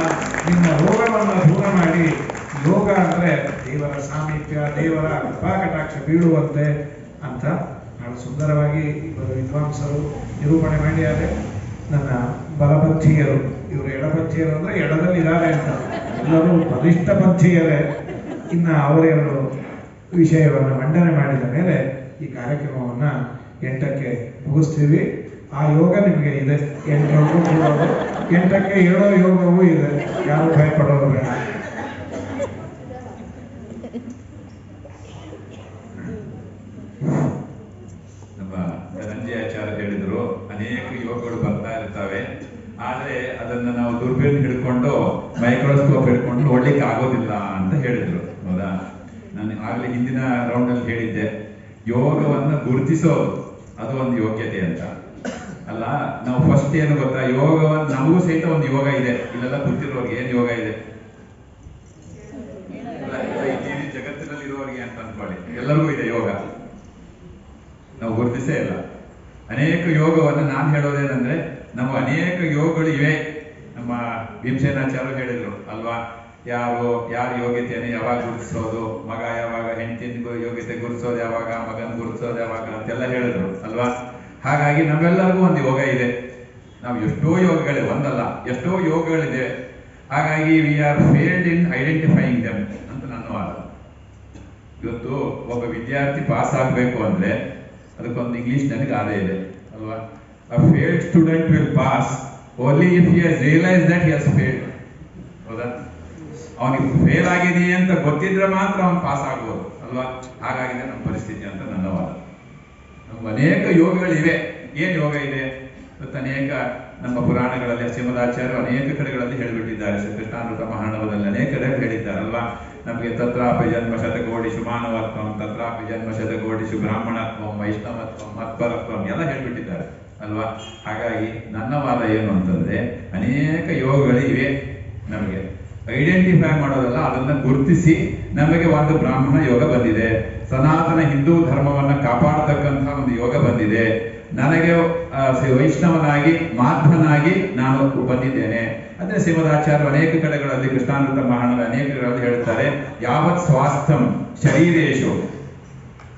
ನಿನ್ನ ರೋಗವನ್ನು ದೂರ ಮಾಡಿ, ಯೋಗ ಅಂದ್ರೆ ದೇವರ ಸಾಮೀಪ್ಯ, ದೇವರ ಕೃಪಾ ಕಟಾಕ್ಷ ಬೀಳುವಂತೆ ಅಂತ ಬಹಳ ಸುಂದರವಾಗಿ ಇಬ್ಬರು ವಿದ್ವಾಂಸರು ನಿರೂಪಣೆ ಮಾಡಿದ್ದಾರೆ. ನನ್ನ ಬಲಪಂಥೀಯರು, ಇವರು ಎಡಪಂಥೀಯರು ಅಂದ್ರೆ ಎಡದಲ್ಲಿ ಇದ್ದಾರೆ ಅಂತ, ಎಲ್ಲರೂ ಬಲಿಷ್ಠ ಪಂಥೀಯರೇ. ಇನ್ನ ಅವರೆರಡು ವಿಷಯವನ್ನು ಮಂಡನೆ ಮಾಡಿದ ಮೇಲೆ ಈ ಕಾರ್ಯಕ್ರಮವನ್ನ 8ಕ್ಕೆ ಮುಗಿಸ್ತೀವಿ. ಆ ಯೋಗ ನಿಮಗೆ ಇದೆ, 8ಕ್ಕೂ ಕೂಡೋದು, 8ಕ್ಕೆ ಏಳೋ ಯೋಗವೂ ಇದೆ, ಯಾರು ಭಯಪಡೋದು ಬೇಡ. ನಮ್ಮ ಧನಂಜಯ ಆಚಾರ್ಯ ಹೇಳಿದ್ರು, ಅನೇಕ ಯೋಗಗಳು ಬರ್ತಾ ಇರ್ತವೆ, ಆದ್ರೆ ಅದನ್ನ ನಾವು ದುರ್ಬೀನ್ ಹಿಡ್ಕೊಂಡು ಮೈಕ್ರೋಸ್ಕೋಪ್ ಹಿಡ್ಕೊಂಡು ನೋಡ್ಲಿಕ್ಕೆ ಆಗೋದಿಲ್ಲ ಅಂತ ಹೇಳಿದ್ರು. ಹೌದಾ? ನಾನು ಆಗ್ಲೇ ಹಿಂದಿನ ರೌಂಡ್ ಅಲ್ಲಿ ಹೇಳಿದ್ದೆ, ಯೋಗವನ್ನು ಗುರುತಿಸೋದು ಅದು ಒಂದು ಯೋಗ್ಯತೆ ಅಂತ ಅಲ್ಲ. ನಾವು ಫಸ್ಟ್ ಏನು ಗೊತ್ತಾ, ಯೋಗವನ್ನು ನಮಗೂ ಸಹಿತ ಒಂದು ಯೋಗ ಇದೆ. ಇಲ್ಲೆಲ್ಲ ಗೊತ್ತಿರೋರ್ಗೆ ಏನ್ ಯೋಗ ಇದೆ, ಇಡೀ ಜಗತ್ತಿನಲ್ಲಿ ಇರೋರಿಗೆ ಅಂತ ಅನ್ಕೊಳ್ಳಿ, ಎಲ್ಲರಿಗೂ ಇದೆ ಯೋಗ, ನಾವು ಗುರುತಿಸೇ ಇಲ್ಲ. ಅನೇಕ ಯೋಗವನ್ನು ನಾನು ಹೇಳೋದೇನಂದ್ರೆ, ನಮ್ಮ ಅನೇಕ ಯೋಗಗಳು ಇವೆ. ನಮ್ಮ ಭೀಮಸೇನಾಚಾರ್ಯರು ಹೇಳಿದ್ರು ಅಲ್ವಾ, ಯಾರ ಯೋಗ್ಯತೆಯನ್ನು ಯಾವಾಗ ಗುರುತಿಸೋದು, ಮಗ ಯಾವಾಗ ಹೆಂಡತಿನ ಯೋಗ್ಯತೆ ಗುರುತಿಸೋದು ಯಾವಾಗ, ಮಗನ್ ಗುರುತಿಸೋದು ಯಾವಾಗ ಅಂತೆಲ್ಲ ಹೇಳಿದ್ರು ಅಲ್ವಾ. ಹಾಗಾಗಿ ನಮ್ಮೆಲ್ಲರಿಗೂ ಒಂದು ಯೋಗ ಇದೆ. ನಾವು ಎಷ್ಟೋ ಯೋಗಗಳಿವೆ, ಒಂದಲ್ಲ ಎಷ್ಟೋ ಯೋಗಗಳಿದೆ. ಹಾಗಾಗಿ we are failed in identifying them ಅಂತ ನನ್ನ ವಾದ. ಇವತ್ತು ಒಬ್ಬ ವಿದ್ಯಾರ್ಥಿ ಪಾಸ್ ಆಗಬೇಕು ಅಂದ್ರೆ ಅದಕ್ಕೊಂದು ಇಂಗ್ಲಿಷ್ ನನಗೆ ಆದ ಇದೆ ಅಲ್ವಾ. A failed student will pass only if he has realized that he has failed. ಹೌದಾ? ಅವನಿಗೆ ಫೇಲ್ ಆಗಿದೆ ಅಂತ ಗೊತ್ತಿದ್ರೆ ಮಾತ್ರ ಅವನು ಪಾಸ್ ಆಗ್ಬೋದು ಅಲ್ವಾ. ಹಾಗಾಗಿದೆ ನಮ್ಮ ಪರಿಸ್ಥಿತಿ ಅಂತ ನನ್ನ ವಾದ. ನಮ್ಗೆ ಅನೇಕ ಯೋಗಗಳಿವೆ. ಏನ್ ಯೋಗ ಇದೆ ಇವತ್ತು? ಅನೇಕ ನಮ್ಮ ಪುರಾಣಗಳಲ್ಲಿ ಶ್ರೀಮದಾಚಾರ್ಯರು ಅನೇಕ ಕಡೆಗಳಲ್ಲಿ ಹೇಳಿಬಿಟ್ಟಿದ್ದಾರೆ. ಶ್ರೀಕೃಷ್ಣಾಮೃತ ಮಹಾನವದಲ್ಲಿ ಅನೇಕ ಕಡೆ ಹೇಳಿದ್ದಾರಲ್ವಾ. ನಮಗೆ ತತ್ರಾಪಿ ಜನ್ಮ ಶತಕೋಟಿಷು ಮಾನವತ್ವಂ, ತತ್ರಾಪಿ ಜನ್ಮ ಶತಕೋಟಿಷು ಬ್ರಾಹ್ಮಣತ್ವಂ, ವೈಷ್ಣವತ್ವಂ, ಮತ್ಪರತ್ವಂ ಎಲ್ಲ ಹೇಳ್ಬಿಟ್ಟಿದ್ದಾರೆ ಅಲ್ವಾ. ಹಾಗಾಗಿ ನನ್ನ ವಾದ ಏನು ಅಂತಂದ್ರೆ, ಅನೇಕ ಯೋಗಗಳಿವೆ. ನಮಗೆ ಐಡೆಂಟಿಫೈ ಮಾಡೋದಲ್ಲ, ಅದನ್ನ ಗುರುತಿಸಿ ನಮಗೆ ಒಂದು ಬ್ರಾಹ್ಮಣ ಯೋಗ ಬಂದಿದೆ, ಸನಾತನ ಹಿಂದೂ ಧರ್ಮವನ್ನ ಕಾಪಾಡತಕ್ಕಂಥ ಒಂದು ಯೋಗ ಬಂದಿದೆ, ನನಗೆ ವೈಷ್ಣವನಾಗಿ ಮಾಧ್ವನಾಗಿ ನಾನು ಬಂದಿದ್ದೇನೆ. ಅಂದ್ರೆ ಶ್ರೀಮದಾಚಾರ್ಯರು ಅನೇಕ ಕಡೆಗಳಲ್ಲಿ ಕೃಷ್ಣಾಮೃತ ಮಹಾನದ ಅನೇಕ ಕಡೆಗಳಲ್ಲಿ ಹೇಳ್ತಾರೆ, ಯಾವತ್ ಸ್ವಾಸ್ಥ್ಯಂ ಶರೀರೇಶು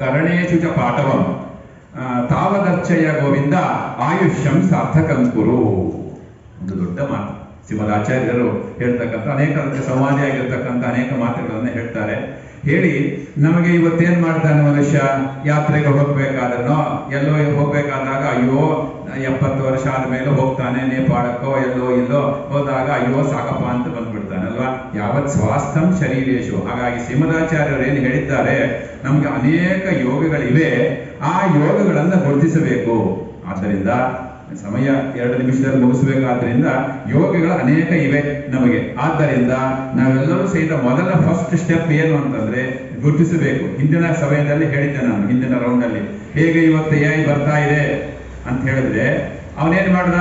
ಕರಣೇಶು ಚ ಪಾಠವಂ ತಾವದರ್ಚಯ ಗೋವಿಂದ ಆಯುಷ್ಯಂ ಸಾರ್ಥಕಂ ಕುರು. ಒಂದು ದೊಡ್ಡ ಮಾತು ಶ್ರೀಮದಾಚಾರ್ಯರು ಹೇಳ್ತಕ್ಕಂಥ, ಅನೇಕ ಸಂವಾದಿಯಾಗಿರ್ತಕ್ಕಂಥ ಅನೇಕ ಮಾತುಗಳನ್ನು ಹೇಳ್ತಾರೆ. ಹೇಳಿ ನಮಗೆ ಇವತ್ತೇನ್ ಮಾಡ್ತಾನೆ ಮನುಷ್ಯ, ಯಾತ್ರೆಗೆ ಹೋಗ್ಬೇಕಾದ್ರೂ ಎಲ್ಲೋ ಹೋಗ್ಬೇಕಾದಾಗ ಅಯ್ಯೋ 70 ವರ್ಷ ಆದ್ಮೇಲೆ ಹೋಗ್ತಾನೆ, ನೇಪಾಳಕ್ಕೋ ಎಲ್ಲೋ ಇಲ್ಲೋ ಹೋದಾಗ ಅಯ್ಯೋ ಸಾಕಪ್ಪ ಅಂತ ಬಂದ್ಬಿಡ್ತಾನೆ ಅಲ್ವಾ. ಯಾವತ್ ಸ್ವಾಸ್ಥ್ಯಂ ಶರೀರೇಶು. ಹಾಗಾಗಿ ಶ್ರೀಮದಾಚಾರ್ಯರು ಏನು ಹೇಳಿದ್ದಾರೆ, ನಮ್ಗೆ ಅನೇಕ ಯೋಗಗಳಿವೆ, ಆ ಯೋಗಗಳನ್ನ ಗುರುತಿಸಬೇಕು. ಆದ್ದರಿಂದ ಸಮಯ 2 ನಿಮಿಷದಲ್ಲಿ ಮುಗಿಸಬೇಕಾದ್ರಿಂದ ಯೋಗಗಳು ಅನೇಕ ಇವೆ ನಮಗೆ. ಆದ್ದರಿಂದ ನಾವೆಲ್ಲರೂ ಸಹಿತ ಮೊದಲ ಫಸ್ಟ್ ಸ್ಟೆಪ್ ಏನು ಅಂತಂದ್ರೆ ಗುರುತಿಸಬೇಕು. ಹಿಂದಿನ ಸಮಯದಲ್ಲಿ ಹೇಳಿದ್ದೆ ನಾನು, ಹಿಂದಿನ ರೌಂಡ್ ಅಲ್ಲಿ ಹೇಗೆ ಇವತ್ತು AI ಬರ್ತಾ ಇದೆ ಅಂತ ಹೇಳಿದ್ರೆ, ಅವನೇನ್ ಮಾಡ್ದ,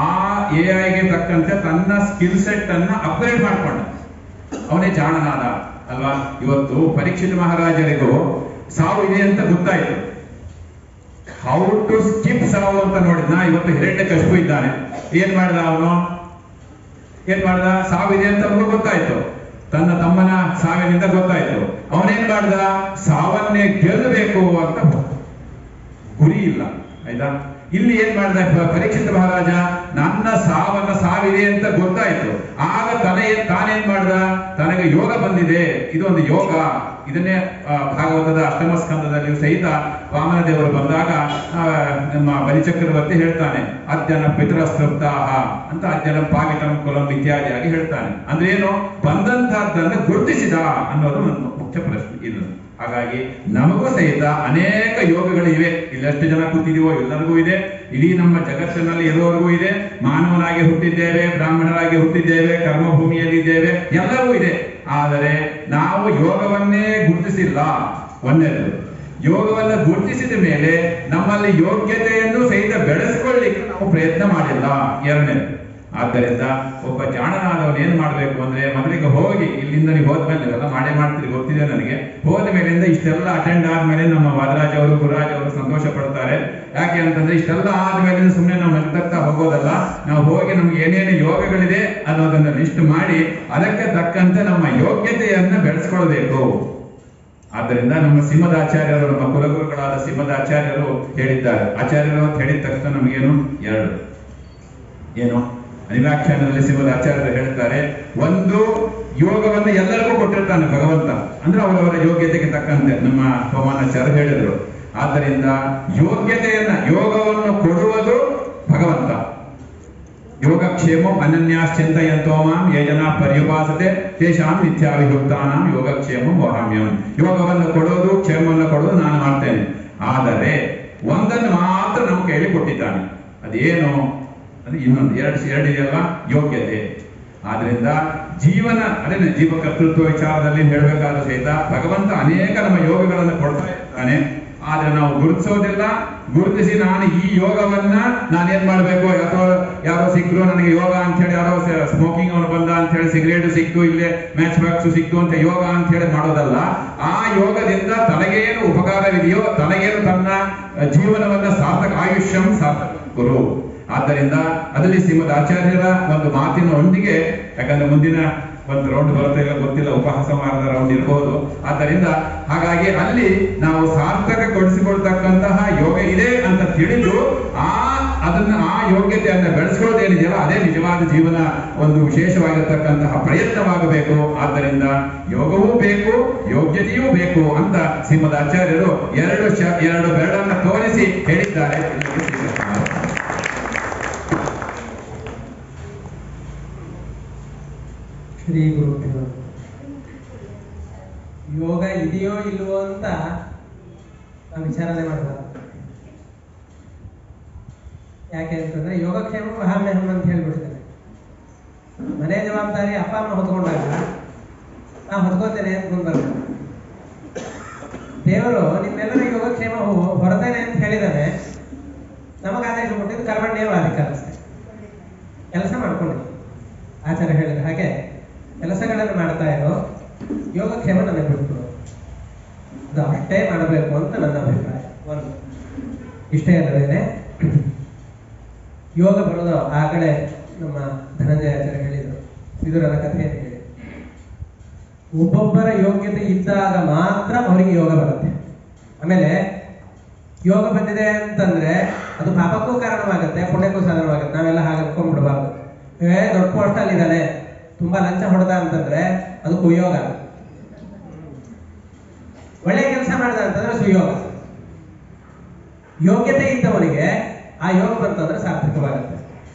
ಆ AI ಗೆ ತಕ್ಕಂತೆ ತನ್ನ ಸ್ಕಿಲ್ ಸೆಟ್ ಅನ್ನ ಅಪ್ಗ್ರೇಡ್ ಮಾಡ್ಕೊಂಡ, ಅವನೇ ಜಾಣನಾದ ಅಲ್ವಾ. ಇವತ್ತು ಪರೀಕ್ಷಿತ ಮಹಾರಾಜರಿಗೂ ಸಾವು ಇದೆ ಅಂತ ಗೊತ್ತಾಯ್ತು, ಹೌ ಟು ಸ್ಕಿಪ್ ಸಾವು ಅಂತ ನೋಡಿದ್ನ. ಇವತ್ತು ಹಿರಣ್ಯಕಶಿಪು ಇದ್ದಾನೆ, ಏನ್ ಮಾಡ್ದ ಅವನು, ಸಾವಿದೆ ಅಂತ ಅವನಿಗೆ ಗೊತ್ತಾಯ್ತು, ತನ್ನ ತಮ್ಮನ ಸಾವಿನಿಂದ ಗೊತ್ತಾಯ್ತು. ಅವನೇನ್ ಮಾಡ್ದ, ಸಾವನ್ನೇ ಗೆಲ್ಲಬೇಕು ಅಂತ ಗುರಿ ಇಲ್ಲ. ಆಯ್ತಾ? ಇಲ್ಲಿ ಏನ್ ಮಾಡ್ದ ಪರೀಕ್ಷಿತ ಮಹಾರಾಜ, ನನ್ನ ಸಾವಿದೆ ಅಂತ ಗೊತ್ತಾಯ್ತು, ಆಗ ತಾನೇನ್ ಮಾಡ್ದ, ತನಗೆ ಯೋಗ ಬಂದಿದೆ, ಇದೊಂದು ಯೋಗ. ಇದನ್ನೇ ಭಾಗವತದ 8ಮ ಸ್ಕಂದದಲ್ಲಿ ಸಹಿತ ವಾಮನ ದೇವರು ಬಂದಾಗ ನಮ್ಮ ಬಲಿಚಕ್ರವರ್ತಿ ಹೇಳ್ತಾನೆ, ಅದ್ಯನ ಪಿತೃಸ್ತೃಪ್ತಾಹ ಅಂತ, ಅದ್ಯನ ಪಾಗಿತಂ ಕುಲಂ ಇತ್ಯಾದಿಯಾಗಿ ಹೇಳ್ತಾನೆ. ಅಂದ್ರೆ ಏನು, ಬಂದಂತಹದ್ದನ್ನ ಗುರುತಿಸಿದ ಅನ್ನೋದು ಒಂದು ಮುಖ್ಯ ಪ್ರಶ್ನೆ ಇದು. ಹಾಗಾಗಿ ನಮಗೂ ಸಹಿತ ಅನೇಕ ಯೋಗಗಳಿವೆ. ಇಲ್ಲೆಷ್ಟು ಜನ ಕೂತಿದೀವೋ ಎಲ್ಲರಿಗೂ ಇದೆ, ಇಡೀ ನಮ್ಮ ಜಗತ್ತಿನಲ್ಲಿ ಇರೋರಿಗೂ ಇದೆ. ಮಾನವನಾಗಿ ಹುಟ್ಟಿದ್ದೇವೆ, ಬ್ರಾಹ್ಮಣರಾಗಿ ಹುಟ್ಟಿದ್ದೇವೆ, ಕರ್ಮಭೂಮಿಯಲ್ಲಿ ಇದ್ದೇವೆ, ಎಲ್ಲರೂ ಇದೆ. ಆದರೆ ನಾವು ಯೋಗವನ್ನೇ ಗುರುತಿಸಿಲ್ಲ. ಒಂದನೇದು, ಯೋಗವನ್ನ ಗುರುತಿಸಿದ ಮೇಲೆ ನಮ್ಮಲ್ಲಿ ಯೋಗ್ಯತೆಯನ್ನು ಸಹಿತ ಬೆಳೆಸಿಕೊಳ್ಳಿಕ್ಕೆ ನಾವು ಪ್ರಯತ್ನ ಮಾಡಿಲ್ಲ. ಎರಡನೇದು, ಆದ್ದರಿಂದ ಒಬ್ಬ ಜಾಣನಾದವನು ಏನು ಮಾಡಬೇಕು ಅಂದ್ರೆ ಮೊದಲಿಗೆ ಹೋಗಿ ಇಲ್ಲಿಂದ ನೀವು ಹೋದ್ಮೇಲೆ ನೀವೆಲ್ಲ ಮಾಡೇ ಮಾಡ್ತೀರಿ ಗೊತ್ತಿದೆ ನನಗೆ, ಹೋದ ಮೇಲಿಂದ ಇಷ್ಟೆಲ್ಲ ಅಟೆಂಡ್ ಆದ್ಮೇಲೆ ನಮ್ಮ ವಾದರಾಜ್ ಅವರು ಗುರುರಾಜ್ ಅವರು ಸಂತೋಷ ಪಡ್ತಾರೆ. ಯಾಕೆ ಅಂತಂದ್ರೆ ಇಷ್ಟೆಲ್ಲ ಆದ್ಮೇಲೆ ಸುಮ್ಮನೆ ನಾವು ನಗ್ತಾ ಹೋಗೋದಲ್ಲ, ನಾವು ಹೋಗಿ ನಮ್ಗೆ ಏನೇನು ಯೋಗಗಳಿದೆ ಅನ್ನೋದನ್ನ ಲಿಸ್ಟ್ ಮಾಡಿ ಅದಕ್ಕೆ ತಕ್ಕಂತೆ ನಮ್ಮ ಯೋಗ್ಯತೆಯನ್ನ ಬೆಳೆಸ್ಕೊಳ್ಬೇಕು. ಆದ್ದರಿಂದ ನಮ್ಮ ಸಿಂಹದ ಆಚಾರ್ಯರು, ನಮ್ಮ ಕುಲಗುರುಗಳಾದ ಸಿಂಹದ ಆಚಾರ್ಯರು ಹೇಳಿದ್ದಾರೆ. ಆಚಾರ್ಯರು ಅಂತ ಹೇಳಿದ ತಕ್ಷಣ ನಮಗೇನು ಎರಡು ಏನು ಅನಿವಾಖ್ಯಾನದಲ್ಲಿ ಸಿಂಹದ ಆಚಾರ್ಯರು ಹೇಳ್ತಾರೆ, ಒಂದು ಯೋಗವನ್ನು ಎಲ್ಲರಿಗೂ ಕೊಟ್ಟಿರ್ತಾನೆ ಭಗವಂತ, ಅಂದ್ರೆ ಅವರವರ ಯೋಗ್ಯತೆಗೆ ತಕ್ಕಂತೆ ನಮ್ಮ ಪವಮಾನಾಚಾರ್ಯರು ಹೇಳಿದ್ರು. ಆದ್ದರಿಂದ ಯೋಗವನ್ನು ಕೊಡುವುದು ಭಗವಂತ. ಯೋಗಕ್ಷೇಮಂ ಅನನ್ಯಾಶ್ಚಿಂತಯಂತೋ ಮಾಂ ಯೇ ಜನಾ ಪರ್ಯುಪಾಸತೆ ತೇಷಾಂ ನಿತ್ಯಾಭಿಯುಕ್ತಾನಾಂ ಯೋಗಕ್ಷೇಮಂ ವಹಾಮ್ಯಹಂ. ಯೋಗವನ್ನು ಕೊಡೋದು, ಕ್ಷೇಮವನ್ನು ಕೊಡೋದು ನಾನು ಮಾಡ್ತೇನೆ. ಆದರೆ ಒಂದನ್ನು ಮಾತ್ರ ನಮ್ಮ ಕೈಯಲ್ಲಿ ಕೊಟ್ಟಿದ್ದಾನೆ. ಅದೇನು? ಅದು ಇನ್ನೊಂದು ಎರಡು ಇದೆಯಲ್ಲ, ಯೋಗ್ಯತೆ. ಆದ್ರಿಂದ ಅದೇನೆ ಜೀವಕರ್ತೃತ್ವ ವಿಚಾರದಲ್ಲಿ ಹೇಳಬೇಕಾದ ಸಹಿತ ಭಗವಂತ ಅನೇಕ ನಮ್ಮ ಯೋಗಗಳನ್ನು ಕೊಡ್ತಾ ಇರ್ತಾನೆ. ಆದ್ರೆ ನಾವು ಗುರುತಿಸೋದಿಲ್ಲ. ಗುರುತಿಸಿ ನಾನು ಈ ಯೋಗವನ್ನ ನಾನೇನ್ ಮಾಡ್ಬೇಕು, ಅಥವಾ ಯಾರೋ ಸಿಕ್ಕರು ನನಗೆ ಯೋಗ ಅಂತ ಹೇಳಿ, ಯಾರೋ ಸ್ಮೋಕಿಂಗ್ ಅವನು ಬಂದ ಅಂತ ಹೇಳಿ ಸಿಗರೇಟ್ ಸಿಕ್ತು, ಇಲ್ಲೇ ಮ್ಯಾಚ್ ಬಾಕ್ಸ್ ಸಿಕ್ತು ಅಂತ ಯೋಗ ಅಂತ ಹೇಳಿ ಮಾಡೋದಲ್ಲ. ಆ ಯೋಗದಿಂದ ತನಗೇನು ಉಪಕಾರವಿದೆಯೋ, ತನಗೇನು ತನ್ನ ಜೀವನವನ್ನ ಆಯುಷ್ಯಂ ಸಾರ್ಥಕ ಗುರು. ಆದ್ದರಿಂದ ಅದರಲ್ಲಿ ಶ್ರೀಮದ್ ಆಚಾರ್ಯರ ಒಂದು ಮಾತಿನ ಒಂದಿಗೆ, ಯಾಕಂದ್ರೆ ಮುಂದಿನ ಒಂದು ರೌಂಡ್ ಬರುತ್ತೆ ಇಲ್ಲ ಗೊತ್ತಿಲ್ಲ, ಉಪಹಾಸ ಮಾರದ ರೌಂಡ್ ಇರಬಹುದು. ಆದ್ದರಿಂದ ಹಾಗಾಗಿ ಅಲ್ಲಿ ನಾವು ಸಾರ್ಥಕಗೊಳಿಸಿಕೊಳ್ತಕ್ಕಂತಹ ಯೋಗ ಇದೆ ಅಂತ ತಿಳಿದು ಆ ಯೋಗ್ಯತೆಯನ್ನ ಬೆಳೆಸ್ಕೊಳ್ಳೋದೇನಿದೆಯಲ್ಲ ಅದೇ ನಿಜವಾದ ಜೀವನ ಒಂದು ವಿಶೇಷವಾಗಿರ್ತಕ್ಕಂತಹ ಪ್ರಯತ್ನವಾಗಬೇಕು. ಆದ್ದರಿಂದ ಯೋಗವೂ ಬೇಕು, ಯೋಗ್ಯತೆಯೂ ಬೇಕು ಅಂತ ಶ್ರೀಮದ್ ಆಚಾರ್ಯರು ಎರಡು ಬೆರಳನ್ನ ತೋರಿಸಿ ಹೇಳಿದ್ದಾರೆ. ಶ್ರೀ ಗುರುಭ್ಯೋ. ಯೋಗ ಇದೆಯೋ ಇಲ್ವೋ ಅಂತ ನಾವು ವಿಚಾರಣೆ ಮಾಡಬಾರ್ದು. ಯಾಕೆ ಅಂತಂದ್ರೆ ಯೋಗಕ್ಷೇಮ ವಹಾಮ್ಯಹಂ ಅಂತ ಹೇಳ್ಬಿಡ್ತೇನೆ. ಮನೆ ಜವಾಬ್ದಾರಿ ಅಪ್ಪ ಅಮ್ಮ ಹೊತ್ಕೊಂಡಾಗ ನಾ ಹೊತ್ಕೋತೇನೆ ಅಂತ ಮುಂದೆ ದೇವರು ನಿಮ್ಮೆಲ್ಲರ ಯೋಗಕ್ಷೇಮ ಹೊರತೇನೆ ಅಂತ ಹೇಳಿದಾನೆ. ನಮಗೆ ಆದೇಶ ಕೊಟ್ಟಿದ್ದು ಕರ್ಮಣ್ಯವ ಅಧಿಕಾರ ಅಷ್ಟೇ. ಕೆಲಸ ಮಾಡ್ಕೊಂಡಿದ್ವಿ. ಆಚಾರ್ಯ ಹೇಳಿದ ಹಾಗೆ ಕೆಲಸಗಳನ್ನು ಮಾಡ್ತಾ ಇರೋ, ಯೋಗಕ್ಷೇಮ ನನಗೆ ಬಿಟ್ಬಿಡು, ಅದು ಅಷ್ಟೇ ಮಾಡಬೇಕು ಅಂತ ನನ್ನ ಅಭಿಪ್ರಾಯ. ಒಂದು ಇಷ್ಟೇ ಅಲ್ಲದೇನೆ ಯೋಗ ಬರೋದು ಆ ಕಡೆ ನಮ್ಮ ಧನಂಜಯ ಆಚಾರ್ಯ ಹೇಳಿದರು, ವಿದುರನ ಕಥೆಯನ್ನು ಹೇಳಿ, ಒಬ್ಬೊಬ್ಬರ ಯೋಗ್ಯತೆ ಇದ್ದಾಗ ಮಾತ್ರ ಅವರಿಗೆ ಯೋಗ ಬರುತ್ತೆ. ಆಮೇಲೆ ಯೋಗ ಬಂದಿದೆ ಅಂತಂದ್ರೆ ಅದು ಪಾಪಕ್ಕೂ ಕಾರಣವಾಗುತ್ತೆ, ಪುಣ್ಯಕ್ಕೂ ಸಾಧನವಾಗುತ್ತೆ. ನಾವೆಲ್ಲ ಹಾಗೆ ಅನ್ಕೊಂಡ್ಬಿಡ್ಬಾರ್ದು. ದೊಡ್ಡ ಪೋಸ್ಟ್ ಅಲ್ಲಿ ಇದ್ದಾನೆ, ತುಂಬಾ ಲಂಚ ಹೊಡೆದ ಅಂತಂದ್ರೆ ಅದು ಕುಯೋಗ. ಒಳ್ಳೆ ಕೆಲಸ ಮಾಡಿದ ಅಂತಂದ್ರೆ ಸುಯೋಗ. ಯೋಗ್ಯತೆ ಇದ್ದವನಿಗೆ ಆ ಯೋಗ ಬಂತಂದ್ರೆ ಸಾರ್ಥಕವಾಗುತ್ತೆ.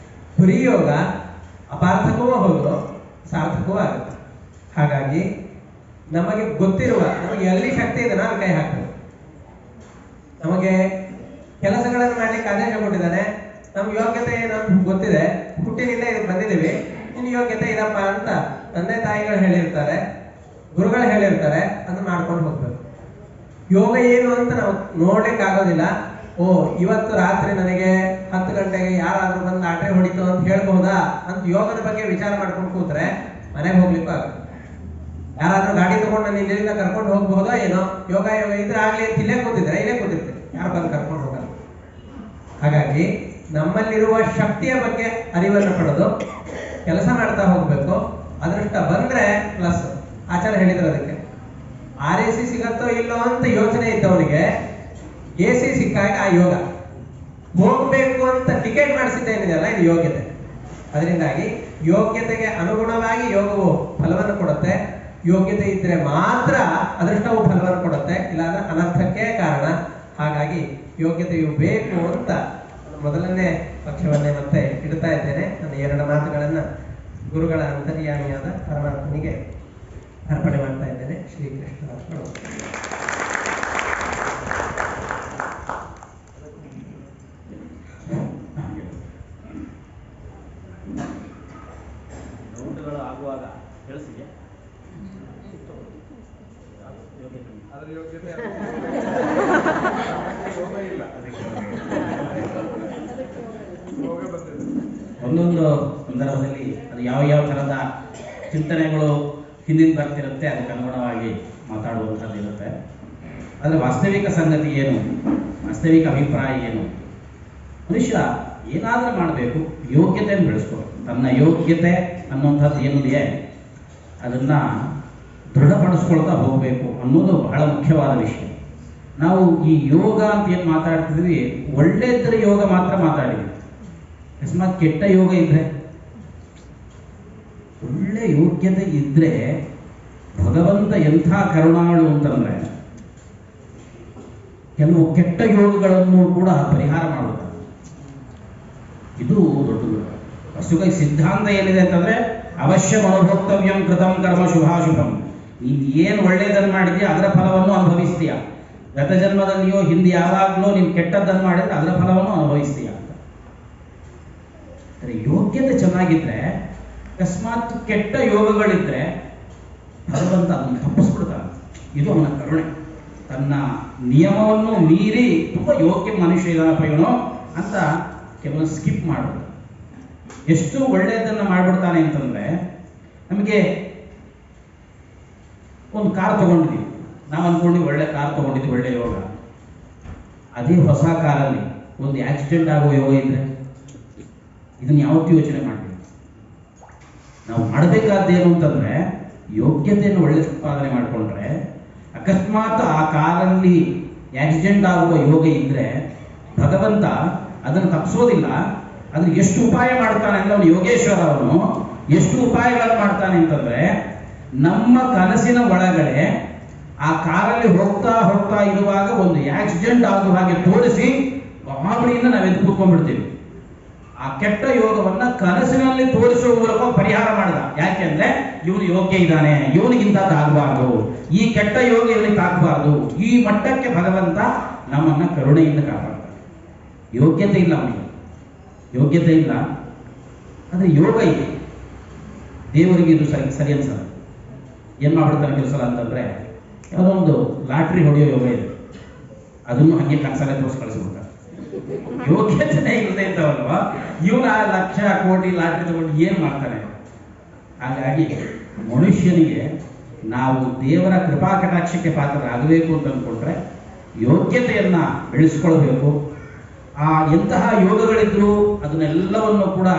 ಬರೀ ಯೋಗ ಅಪಾರ್ಥಕವೂ ಹೌದು, ಸಾರ್ಥಕವೂ ಆಗುತ್ತೆ. ಹಾಗಾಗಿ ನಮಗೆ ಗೊತ್ತಿರುವ, ನಮಗೆ ಎಲ್ಲಿ ಶಕ್ತಿ ಇದೆ ನಾನು ಕೈ ಹಾಕ್ಬೇಕು. ನಮಗೆ ಕೆಲಸಗಳನ್ನು ಮಾಡ್ಲಿಕ್ಕೆ ಆದೇಶ ಕೊಟ್ಟಿದ್ದಾನೆ, ನಮ್ ಯೋಗ್ಯತೆ ಏನು ಗೊತ್ತಿದೆ, ಹುಟ್ಟಿನಿಂದ ಇದಕ್ಕೆ ಬಂದಿದ್ದೀವಿ, ನಿನ್ನ ಯೋಗ್ಯತೆ ಇದಪ್ಪ ಅಂತ ತಂದೆ ತಾಯಿಗಳು ಹೇಳಿರ್ತಾರೆ, ಗುರುಗಳು ಹೇಳಿರ್ತಾರೆ, ಅದನ್ನ ಮಾಡ್ಕೊಂಡು ಹೋಗ್ಬೇಕು. ಯೋಗ ಏನು ಅಂತ ನಾವು ನೋಡ್ಲಿಕ್ಕೆ ಆಗೋದಿಲ್ಲ. ಓ ಇವತ್ತು ರಾತ್ರಿ ನನಗೆ 10 ಗಂಟೆಗೆ ಯಾರಾದ್ರೂ ಬಂದು ಲಾಟ್ರಿ ಹೊಡಿತು ಅಂತ ಹೇಳ್ಬಹುದಾ ಅಂತ ಯೋಗದ ಬಗ್ಗೆ ವಿಚಾರ ಮಾಡ್ಕೊಂಡು ಕೂತ್ರೆ ಮನೆಗೆ ಹೋಗ್ಲಿಕ್ಕೂ ಆಗುತ್ತೆ. ಯಾರಾದ್ರೂ ಗಾಡಿ ತಗೊಂಡು ನಾನು ಇಲ್ಲಿಂದ ಕರ್ಕೊಂಡು ಹೋಗ್ಬಹುದೋ ಏನೋ, ಯೋಗ ಇದ್ರೆ ಆಗ್ಲಿ ಅಂತ ಇಲ್ಲೇ ಕೂತಿದ್ರೆ ಇಲ್ಲೇ ಕೂತಿರ್ತೀವಿ, ಯಾರು ಬಂದು ಕರ್ಕೊಂಡು ಹೋಗಲ್ಲ. ಹಾಗಾಗಿ ನಮ್ಮಲ್ಲಿರುವ ಶಕ್ತಿಯ ಬಗ್ಗೆ ಅರಿವನ್ನು ಪಡೆದು ಕೆಲಸ ಮಾಡ್ತಾ ಹೋಗ್ಬೇಕು. ಅದೃಷ್ಟ ಬಂದ್ರೆ ಪ್ಲಸ್. ಆಚಾರ್ಯ ಹೇಳಿದ್ರು ಅದಕ್ಕೆ RAC ಸಿಗತ್ತೋ ಇಲ್ಲೋ ಅಂತ ಯೋಚನೆ ಇದ್ದವನಿಗೆ AC ಸಿಕ್ಕಾಗ ಆ ಯೋಗ. ಹೋಗ್ಬೇಕು ಅಂತ ಟಿಕೆಟ್ ಮಾಡಿಸಿದ್ದೇನಿದೆಯಲ್ಲ ಇದು ಯೋಗ್ಯತೆ. ಅದರಿಂದಾಗಿ ಯೋಗ್ಯತೆಗೆ ಅನುಗುಣವಾಗಿ ಯೋಗವು ಫಲವನ್ನು ಕೊಡುತ್ತೆ. ಯೋಗ್ಯತೆ ಇದ್ರೆ ಮಾತ್ರ ಅದೃಷ್ಟವು ಫಲವನ್ನು ಕೊಡುತ್ತೆ, ಇಲ್ಲಾಂದ್ರೆ ಅನರ್ಥಕ್ಕೆ ಕಾರಣ. ಹಾಗಾಗಿ ಯೋಗ್ಯತೆಯು ಬೇಕು ಅಂತ ಮೊದಲನೇ ಪಕ್ಷವನ್ನೇ ಮತ್ತೆ ಇಡ್ತಾ ಇದ್ದೇನೆ. ನನ್ನ 2 ಮಾತುಗಳನ್ನ ಗುರುಗಳ ಅಂತರ್ಯಾಮಿಯಾದ ಪರಮಾತ್ಮನಿಗೆ ಅರ್ಪಣೆ ಮಾಡ್ತಾ ಇದ್ದೇನೆ. ಶ್ರೀಕೃಷ್ಣ ಅರ್ಪಣೆ. ರೌಂಡ್ಗಳು ಆಗುವಾಗ ಕೆಲಸಿಗೆ ಅದರ ಯೋಗ್ಯತೆ ಯೋಗ ಇಲ್ಲ, ಅದಕ್ಕೆ ಯೋಗ ಬಂದಿದೆ. ಒಂದೊಂದು ಸಂದರ್ಭದಲ್ಲಿ ಅದು ಯಾವ ಯಾವ ಥರದ ಚಿಂತನೆಗಳು ಹಿಂದಿನ ಬರ್ತಿರುತ್ತೆ, ಅದಕ್ಕೆ ಅನುಗುಣವಾಗಿ ಮಾತಾಡುವಂಥದ್ದು ಇರುತ್ತೆ. ಆದರೆ ವಾಸ್ತವಿಕ ಸಂಗತಿ ಏನು, ವಾಸ್ತವಿಕ ಅಭಿಪ್ರಾಯ ಏನು, ಮನುಷ್ಯ ಏನಾದರೂ ಮಾಡಬೇಕು, ಯೋಗ್ಯತೆಯನ್ನು ಬೆಳೆಸ್ಕೊಂಡು ತನ್ನ ಯೋಗ್ಯತೆ ಅನ್ನುವಂಥದ್ದು ಏನಿದೆಯೇ ಅದನ್ನು ದೃಢಪಡಿಸ್ಕೊಳ್ತಾ ಹೋಗಬೇಕು ಅನ್ನೋದು ಬಹಳ ಮುಖ್ಯವಾದ ವಿಷಯ. ನಾವು ಈ ಯೋಗ ಅಂತ ಏನು ಮಾತಾಡ್ತಿದ್ವಿ, ಒಳ್ಳೆಯದ್ರ ಯೋಗ ಮಾತ್ರ ಮಾತಾಡಿದ್ವಿ. ಅಕಸ್ಮಾತ್ ಕೆಟ್ಟ ಯೋಗ ಇದ್ರೆ, ಒಳ್ಳೆ ಯೋಗ್ಯತೆ ಇದ್ರೆ ಭಗವಂತ ಎಂಥ ಕರುಣಾಳು ಅಂತಂದ್ರೆ ಕೆಲವು ಕೆಟ್ಟ ಯೋಗಗಳನ್ನು ಕೂಡ ಪರಿಹಾರ ಮಾಡುತ್ತಾರೆ. ಇದು ದೊಡ್ಡದು. ವಸ್ತುವಾಗಿ ಸಿದ್ಧಾಂತ ಏನಿದೆ ಅಂತಂದ್ರೆ ಅವಶ್ಯ ಮನೋಭೋಕ್ತವ್ಯಂ ಕೃತಂ ಕರ್ಮ ಶುಭಾಶುಭಂ. ನೀನು ಏನು ಒಳ್ಳೆಯದನ್ನು ಮಾಡಿದ್ಯಾ ಅದರ ಫಲವನ್ನು ಅನುಭವಿಸ್ತೀಯ. ಗತ ಜನ್ಮದಲ್ಲಿಯೋ ಹಿಂದೆ ಯಾವಾಗಲೂ ನೀನು ಕೆಟ್ಟದ್ದನ್ನು ಮಾಡಿದ್ರೆ ಅದರ ಫಲವನ್ನು ಅನುಭವಿಸ್ತೀಯ. ಯೋಗ್ಯತೆ ಚೆನ್ನಾಗಿದ್ರೆ, ಅಕಸ್ಮಾತ್ ಕೆಟ್ಟ ಯೋಗಗಳಿದ್ರೆ ಭಗವಂತ ಅದನ್ನು ತಪ್ಪಿಸ್ಬಿಡ್ತಾನೆ. ಇದು ಅವನ ಕರುಣೆ. ತನ್ನ ನಿಯಮವನ್ನು ಮೀರಿ ತುಂಬ ಯೋಗ್ಯ ಮನುಷ್ಯ ಇದಾನಪ್ಪ ಇವನು ಅಂತ ಕೆಲವೊಂದು ಸ್ಕಿಪ್ ಮಾಡೋದು. ಎಷ್ಟು ಒಳ್ಳೆಯದನ್ನು ಮಾಡಿಬಿಡ್ತಾನೆ ಅಂತಂದ್ರೆ, ನಮಗೆ ಒಂದು ಕಾರ್ ತಗೊಂಡಿದ್ದೀವಿ, ನಾವು ಅಂದ್ಕೊಂಡು ಒಳ್ಳೆ ಕಾರ್ ತಗೊಂಡಿದ್ದೀವಿ, ಒಳ್ಳೆ ಯೋಗ. ಅದೇ ಹೊಸ ಕಾರಲ್ಲಿ ಒಂದು ಆಕ್ಸಿಡೆಂಟ್ ಆಗೋ ಯೋಗ ಇದ್ರೆ ಇದನ್ನು ಯಾವತ್ತೂ ಯೋಚನೆ ಮಾಡಬೇಕು. ನಾವು ಮಾಡಬೇಕಾದ್ದೇನು ಅಂತಂದ್ರೆ ಯೋಗ್ಯತೆಯನ್ನು ಒಳ್ಳೆ ಸಂಪಾದನೆ ಮಾಡಿಕೊಂಡ್ರೆ, ಅಕಸ್ಮಾತ್ ಆ ಕಾರಲ್ಲಿ ಆಕ್ಸಿಡೆಂಟ್ ಆಗುವ ಯೋಗ ಇದ್ರೆ ಭಗವಂತ ಅದನ್ನು ತಪ್ಪಿಸೋದಿಲ್ಲ. ಅದನ್ನು ಎಷ್ಟು ಉಪಾಯ ಮಾಡ್ತಾನೆ ಅಂದ್ರೆ ಅವನು ಯೋಗೇಶ್ವರ, ಅವನು ಎಷ್ಟು ಉಪಾಯಗಳನ್ನು ಮಾಡ್ತಾನೆ ಅಂತಂದ್ರೆ, ನಮ್ಮ ಕನಸಿನ ಒಳಗಡೆ ಆ ಕಾರಲ್ಲಿ ಹೋಗ್ತಾ ಹೋಗ್ತಾ ಇರುವಾಗ ಒಂದು ಆಕ್ಸಿಡೆಂಟ್ ಆಗುವ ಹಾಗೆ ತೋರಿಸಿ ಗಾಬರಿಯಿಂದ ನಾವು ಎದ್ದು ಕೂತ್ಕೊಂಡ್ಬಿಡ್ತೀವಿ. ಆ ಕೆಟ್ಟ ಯೋಗವನ್ನ ಕನಸಿನಲ್ಲಿ ತೋರಿಸುವ ಮೂಲಕ ಪರಿಹಾರ ಮಾಡಿದ. ಯಾಕೆಂದ್ರೆ ಇವನು ಯೋಗ್ಯ ಇದ್ದಾನೆ, ಇವನಿಗಿಂತ ತಾಗಬಾರ್ದು, ಈ ಕೆಟ್ಟ ಯೋಗ ಇವನಿಗೆ ತಾಗಬಾರ್ದು. ಈ ಮಟ್ಟಕ್ಕೆ ಭಗವಂತ ನಮ್ಮನ್ನ ಕರುಣೆಯಿಂದ ಕಾಪಾಡ್ತಾನೆ. ಯೋಗ್ಯತೆ ಇಲ್ಲ ಅವನಿಗೆ, ಯೋಗ್ಯತೆ ಇಲ್ಲ, ಆದರೆ ಯೋಗ ಇದೆ. ದೇವರಿಗೆ ಇದು ಸರಿ ಅನ್ಸಲ್ಲ. ಏನ್ ಮಾಡ್ಬಿಡ್ತಾನೆ ಕೆಲಸ ಅಂತಂದ್ರೆ, ಯಾವುದೋ ಒಂದು ಲಾಟ್ರಿ ಹೊಡೆಯೋ ಯೋಗ ಇದೆ, ಅದನ್ನು ಹಾಗೆ ಕನಸಲ್ಲೇ ತೋರಿಸಿ ಕಳಿಸ್ಬಿಡ್ತಾರೆ. ಯೋಗ್ಯತೆನೇ ಇಲ್ಲದೆ ಇದ್ದವಲ್ವಾ ಇವನು ಆ ಲಕ್ಷ ಕೋಟಿ ಲಾಟ್ರಿ ತಗೊಂಡು ಏನ್ ಮಾಡ್ತಾನೆ? ಹಾಗಾಗಿ ಮನುಷ್ಯನಿಗೆ ನಾವು ದೇವರ ಕೃಪಾ ಕಟಾಕ್ಷಕ್ಕೆ ಪಾತ್ರರಾಗಬೇಕು ಅಂತ ಅಂದ್ಕೊಂಡ್ರೆ ಯೋಗ್ಯತೆಯನ್ನ ಬೆಳೆಸ್ಕೊಳ್ಬೇಕು. ಆ ಎಂತಹ ಯೋಗಗಳಿದ್ರು ಅದನ್ನೆಲ್ಲವನ್ನು ಕೂಡ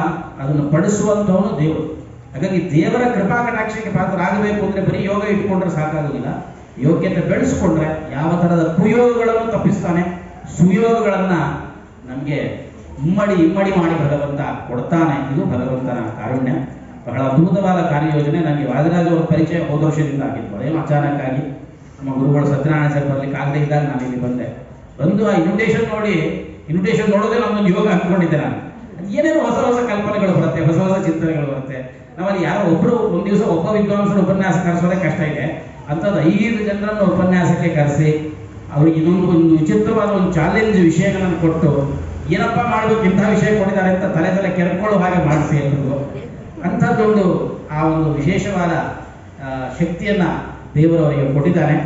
ಅದನ್ನು ಪಡಿಸುವಂಥವನು ದೇವರು. ಹಾಗಾಗಿ ದೇವರ ಕೃಪಾ ಕಟಾಕ್ಷಕ್ಕೆ ಪಾತ್ರರಾಗಬೇಕು ಅಂದ್ರೆ ಬರೀ ಯೋಗ ಇಟ್ಕೊಂಡ್ರೆ ಸಾಕಾಗೋದಿಲ್ಲ. ಯೋಗ್ಯತೆ ಬೆಳೆಸ್ಕೊಂಡ್ರೆ ಯಾವ ತರಹದ ಕುಯೋಗಗಳನ್ನು ತಪ್ಪಿಸ್ತಾನೆ, ಸುಯೋಗಗಳನ್ನ ನಮಗೆ ಇಮ್ಮಡಿ ಮಾಡಿ ಭಗವಂತ ಕೊಡ್ತಾನೆ. ಇದು ಭಗವಂತನ ಕಾರುಣ್ಯ. ಬಹಳ ಅದ್ಭುತವಾದ ಕಾರ್ಯಯೋಜನೆ. ನನಗೆ ವಾದಿರಾಜ್ ಅವರ ಪರಿಚಯ ಹೋದ ವರ್ಷದಿಂದ ಆಗಿತ್ತು. ಅದೇನು ಅಚಾನಕ್ ಆಗಿ ನಮ್ಮ ಗುರುಗಳು ಸತ್ಯನಾರಾಯಣ ಸರ್ ಬರ್ಲಿಕ್ಕೆ ಆಗದೆ ಇದ್ದಾಗ ನಾನು ಇಲ್ಲಿ ಬಂದು ಆ ಇನ್ವಿಟೇಷನ್ ನೋಡೋದೇ ನಮ್ಮೊಂದು ಯೋಗ ಅಂದ್ಕೊಂಡಿದ್ದೆ ನಾನು. ಏನೇನೋ ಹೊಸ ಕಲ್ಪನೆಗಳು ಬರುತ್ತೆ, ಹೊಸ ಚಿಂತನೆಗಳು ಬರುತ್ತೆ. ನಮ್ಮಲ್ಲಿ ಯಾರೋ ಒಬ್ರು ಒಂದು ದಿವಸ ಒಬ್ಬ ವಿದ್ವಾಂಸರು ಉಪನ್ಯಾಸ ಕರೆಸೋದೇ ಕಷ್ಟ ಇದೆ. ಅಂಥದ್ದು 5 ಜನರನ್ನು ಉಪನ್ಯಾಸಕ್ಕೆ ಕರೆಸಿ ಅವ್ರಿಗೆ ಒಂದು ವಿಚಿತ್ರವಾದ ಒಂದು ಚಾಲೆಂಜ್ ವಿಷಯಗಳನ್ನು ಕೊಟ್ಟು ಏನಪ್ಪ ಮಾಡಬೇಕು, ಇಂಥ ವಿಷಯ ಕೊಟ್ಟಿದ್ದಾರೆ ಅಂತ ತಲೆ ಕೆರ್ಕೊಳ್ಳೋ ಹಾಗೆ ಮಾಡಿಸಿ ಎಲ್ರಿಗೂ. ಅಂಥದ್ದೊಂದು ಆ ಒಂದು ವಿಶೇಷವಾದ ಶಕ್ತಿಯನ್ನ ದೇವರವರಿಗೆ ಕೊಟ್ಟಿದ್ದಾನೆ.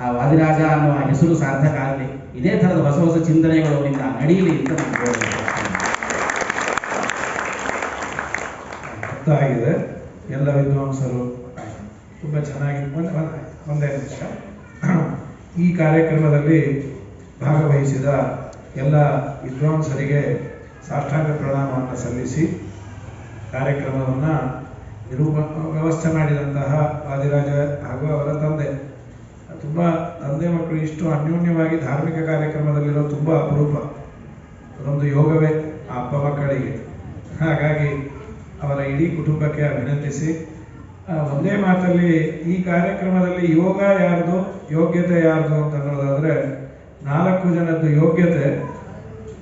ಆ ವಾದಿರಾಜ ಅನ್ನುವ ಹೆಸರು ಸಾರ್ಥಕ ಆಗಲಿ, ಇದೇ ಥರದ ಹೊಸ ಚಿಂತನೆಗಳು ಅವರಿಂದ ನಡೀಲಿ ಅಂತ ಆಗಿದೆ. ಎಲ್ಲ ವಿದ್ವಾಂಸರು ತುಂಬ ಚೆನ್ನಾಗಿ ಒಂದೇ ನಿಮಿಷ. ಈ ಕಾರ್ಯಕ್ರಮದಲ್ಲಿ ಭಾಗವಹಿಸಿದ ಎಲ್ಲ ವಿದ್ವಾಂಸರಿಗೆ ಸಾಷ್ಟಾಂಗ ಪ್ರಣಾಮವನ್ನು ಸಲ್ಲಿಸಿ ಕಾರ್ಯಕ್ರಮವನ್ನು ವ್ಯವಸ್ಥೆ ಮಾಡಿದಂತಹ ವಾದಿರಾಜ ಹಾಗೂ ಅವರ ತಂದೆ, ತುಂಬ ತಂದೆ ಮಕ್ಕಳು ಇಷ್ಟು ಅನ್ಯೋನ್ಯವಾಗಿ ಧಾರ್ಮಿಕ ಕಾರ್ಯಕ್ರಮದಲ್ಲಿರೋ ತುಂಬ ಅಪರೂಪ. ಅದೊಂದು ಯೋಗವೇ ಆ ಅಪ್ಪ ಮಕ್ಕಳಿಗೆ. ಹಾಗಾಗಿ ಅವರ ಇಡೀ ಕುಟುಂಬಕ್ಕೆ ಅಭಿನಂದಿಸಿ ಒಂದೇ ಮಾತಲ್ಲಿ ಈ ಕಾರ್ಯಕ್ರಮದಲ್ಲಿ ಯೋಗ ಯಾರ್ದು, ಯೋಗ್ಯತೆ ಯಾರ್ದು ಅಂತ ಅನ್ನೋದಾದ್ರೆ 4 ಜನದ್ದು ಯೋಗ್ಯತೆ.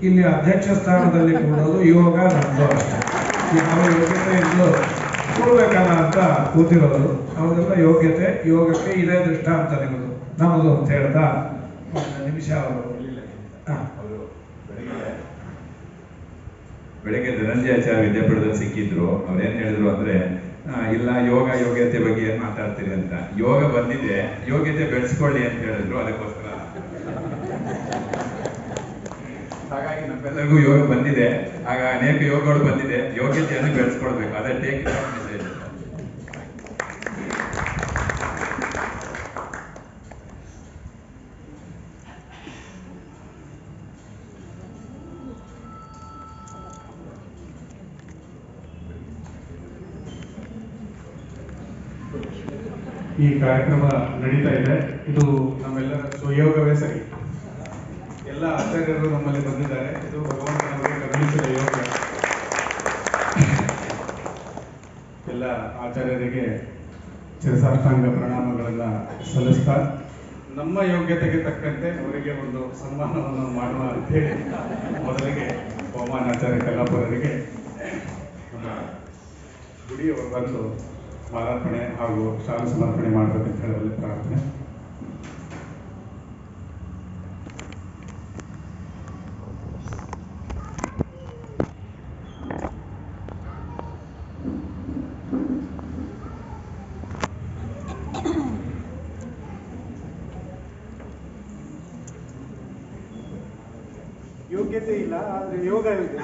ಇಲ್ಲಿ ಅಧ್ಯಕ್ಷ ಸ್ಥಾನದಲ್ಲಿ ಕೂಡೋದು ಯೋಗ ನಮ್ದು ಅಷ್ಟೇ. ಯಾವ ಯೋಗ್ಯತೆ ಇದ್ದು ಕೂಡಬೇಕಲ್ಲ ಅಂತ ಕೂತಿರೋದು ಅವ್ರದೆಲ್ಲ ಯೋಗ್ಯತೆ. ಯೋಗಕ್ಕೆ ಇದೇ ದೃಷ್ಟಾಂತ ನಮ್ಮದು ಅಂತ ಹೇಳ್ತಾ ಒಂದು ನಿಮಿಷ ಅವರು ಬೆಳಗ್ಗೆ ಧನಂಜಯ ಆಚಾರ್ಯ ವಿದ್ಯಾಪೀಠದಲ್ಲಿ ಸಿಕ್ಕಿದ್ರು. ಅವ್ರೇನ್ ಹೇಳಿದ್ರು ಅಂದ್ರೆ, ಇಲ್ಲ ಯೋಗ್ಯತೆ ಬಗ್ಗೆ ಏನ್ ಮಾತಾಡ್ತೀರಿ ಅಂತ. ಯೋಗ ಬಂದಿದೆ, ಯೋಗ್ಯತೆ ಬೆಳೆಸ್ಕೊಳ್ಳಿ ಅಂತ ಹೇಳಿದ್ರು. ಅದಕ್ಕೋಸ್ಕರ ಹಾಗಾಗಿ ನಮ್ಮೆಲ್ಲರಿಗೂ ಯೋಗ ಬಂದಿದೆ. ಆಗ ಅನೇಕ ಯೋಗಗಳು ಬಂದಿದೆ. ಯೋಗ್ಯತೆಯನ್ನು ಬೆಳೆಸ್ಕೊಳ್ಬೇಕು. ಅದೇ ಟೇಕ್ ಮೆಸೇಜ್. ಈ ಕಾರ್ಯಕ್ರಮ ನಡೀತಾ ಇದೆ. ಇದು ನಮ್ಮೆಲ್ಲರ ಸ್ವಯೋಗವೇ ಸರಿ. ಎಲ್ಲ ಆಚಾರ್ಯರು ನಮ್ಮಲ್ಲಿ ಬಂದಿದ್ದಾರೆ. ಇದು ಭಗವಂತನವರಿಗೆ ಕರುಣಿಸಿದ ಯೋಗ. ಎಲ್ಲ ಆಚಾರ್ಯರಿಗೆ ಶಿರಸಾಷ್ಟಾಂಗ ಪ್ರಣಾಮಗಳನ್ನು ಸಲ್ಲಿಸ್ತಾ ನಮ್ಮ ಯೋಗ್ಯತೆಗೆ ತಕ್ಕಂತೆ ಅವರಿಗೆ ಒಂದು ಸನ್ಮಾನವನ್ನು ಮಾಡುವ ಅಂತೇಳಿ ಮೊದಲಿಗೆ ಬಹುಮಾನಾಚಾರ್ಯ ಕಲ್ಲಾಪುರರಿಗೆ ನಮ್ಮ ಗುಡಿಯವರು ಬಂದು ಮಾಲಾರ್ಪಣೆ ಹಾಗೂ ಶಾಲು ಸಮರ್ಪಣೆ ಮಾಡಬೇಕಂತ ಹೇಳುವಲ್ಲಿ ಪ್ರಾರ್ಥನೆ. ಯೋಗ್ಯತೆ ಇಲ್ಲ, ಆದ್ರೆ ಯೋಗ ಇದೆ.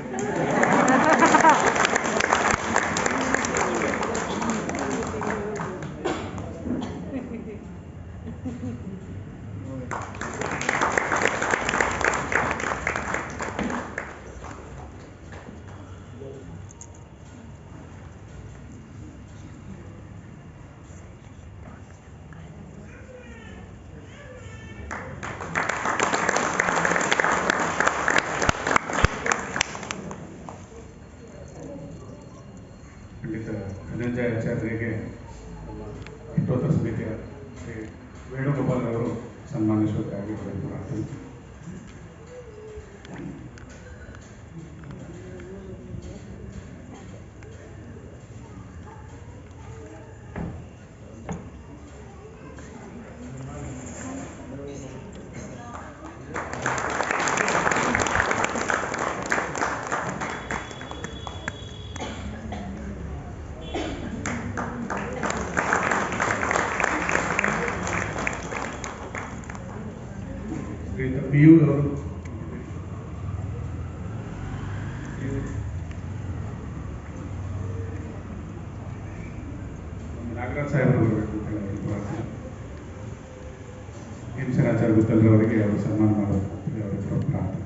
ಪಂಡಿತ ಧನಂಜಯ ಆಚಾರ್ಯರಿಗೆ ನಮ್ಮ ಅಷ್ಟೋತ್ತರ ಸಮಿತಿಯ ಶ್ರೀ ವೇಣುಗೋಪಾಲ್ರವರು ಸನ್ಮಾನಿಸಬೇಕಾಗಿ ಪ್ರಾರ್ಥನೆ. ಶ್ರೀಯುತ PU ಅವರು ನಾಗರಾಜ್ ಸಾಹೇಬರು ಬರಬೇಕು ಅಂತ ಹೇಳಿ ಪ್ರಾರ್ಥನೆ. ಭೀಮಸೇನಾಚಾರ್ಯ ಗುತ್ತಲ್ರವರಿಗೆ ಅವರು ಸನ್ಮಾನ ಮಾಡಬೇಕು ಅಂತ ಹೇಳಿ ಅವರ ಪ್ರಾರ್ಥನೆ.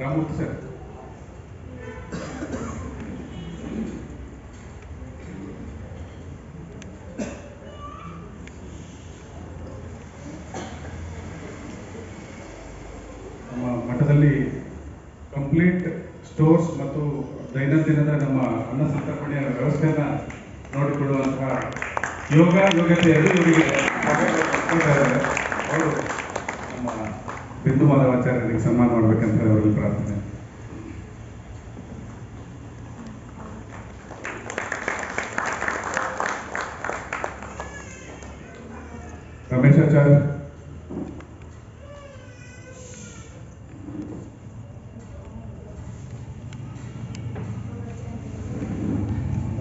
ರಾಮೂರ್ತಿ ಸರ್. ನಮ್ಮ ಮಠದಲ್ಲಿ ಕಂಪ್ಲೀಟ್ ಸ್ಟೋರ್ಸ್ ಮತ್ತು ದೈನಂದಿನದ ನಮ್ಮ ಅನ್ನ ಸಂತರ್ಪಣೆಯ ವ್ಯವಸ್ಥೆಯನ್ನು ನೋಡಿಕೊಳ್ಳುವಂತಹ ಯೋಗ್ಯತೆಯಲ್ಲಿ ಇವರಿಗೆ ಅವರು ನಮ್ಮ ಬಿಂದು ಮಾಧವಾಚಾರ್ಯರಿಗೆ ಸನ್ಮಾನ ಮಾಡಬೇಕಂತ ಹೇಳಿ ಅವರಲ್ಲಿ ಪ್ರಾರ್ಥನೆ. ರಮೇಶಾಚಾರ್ಯ,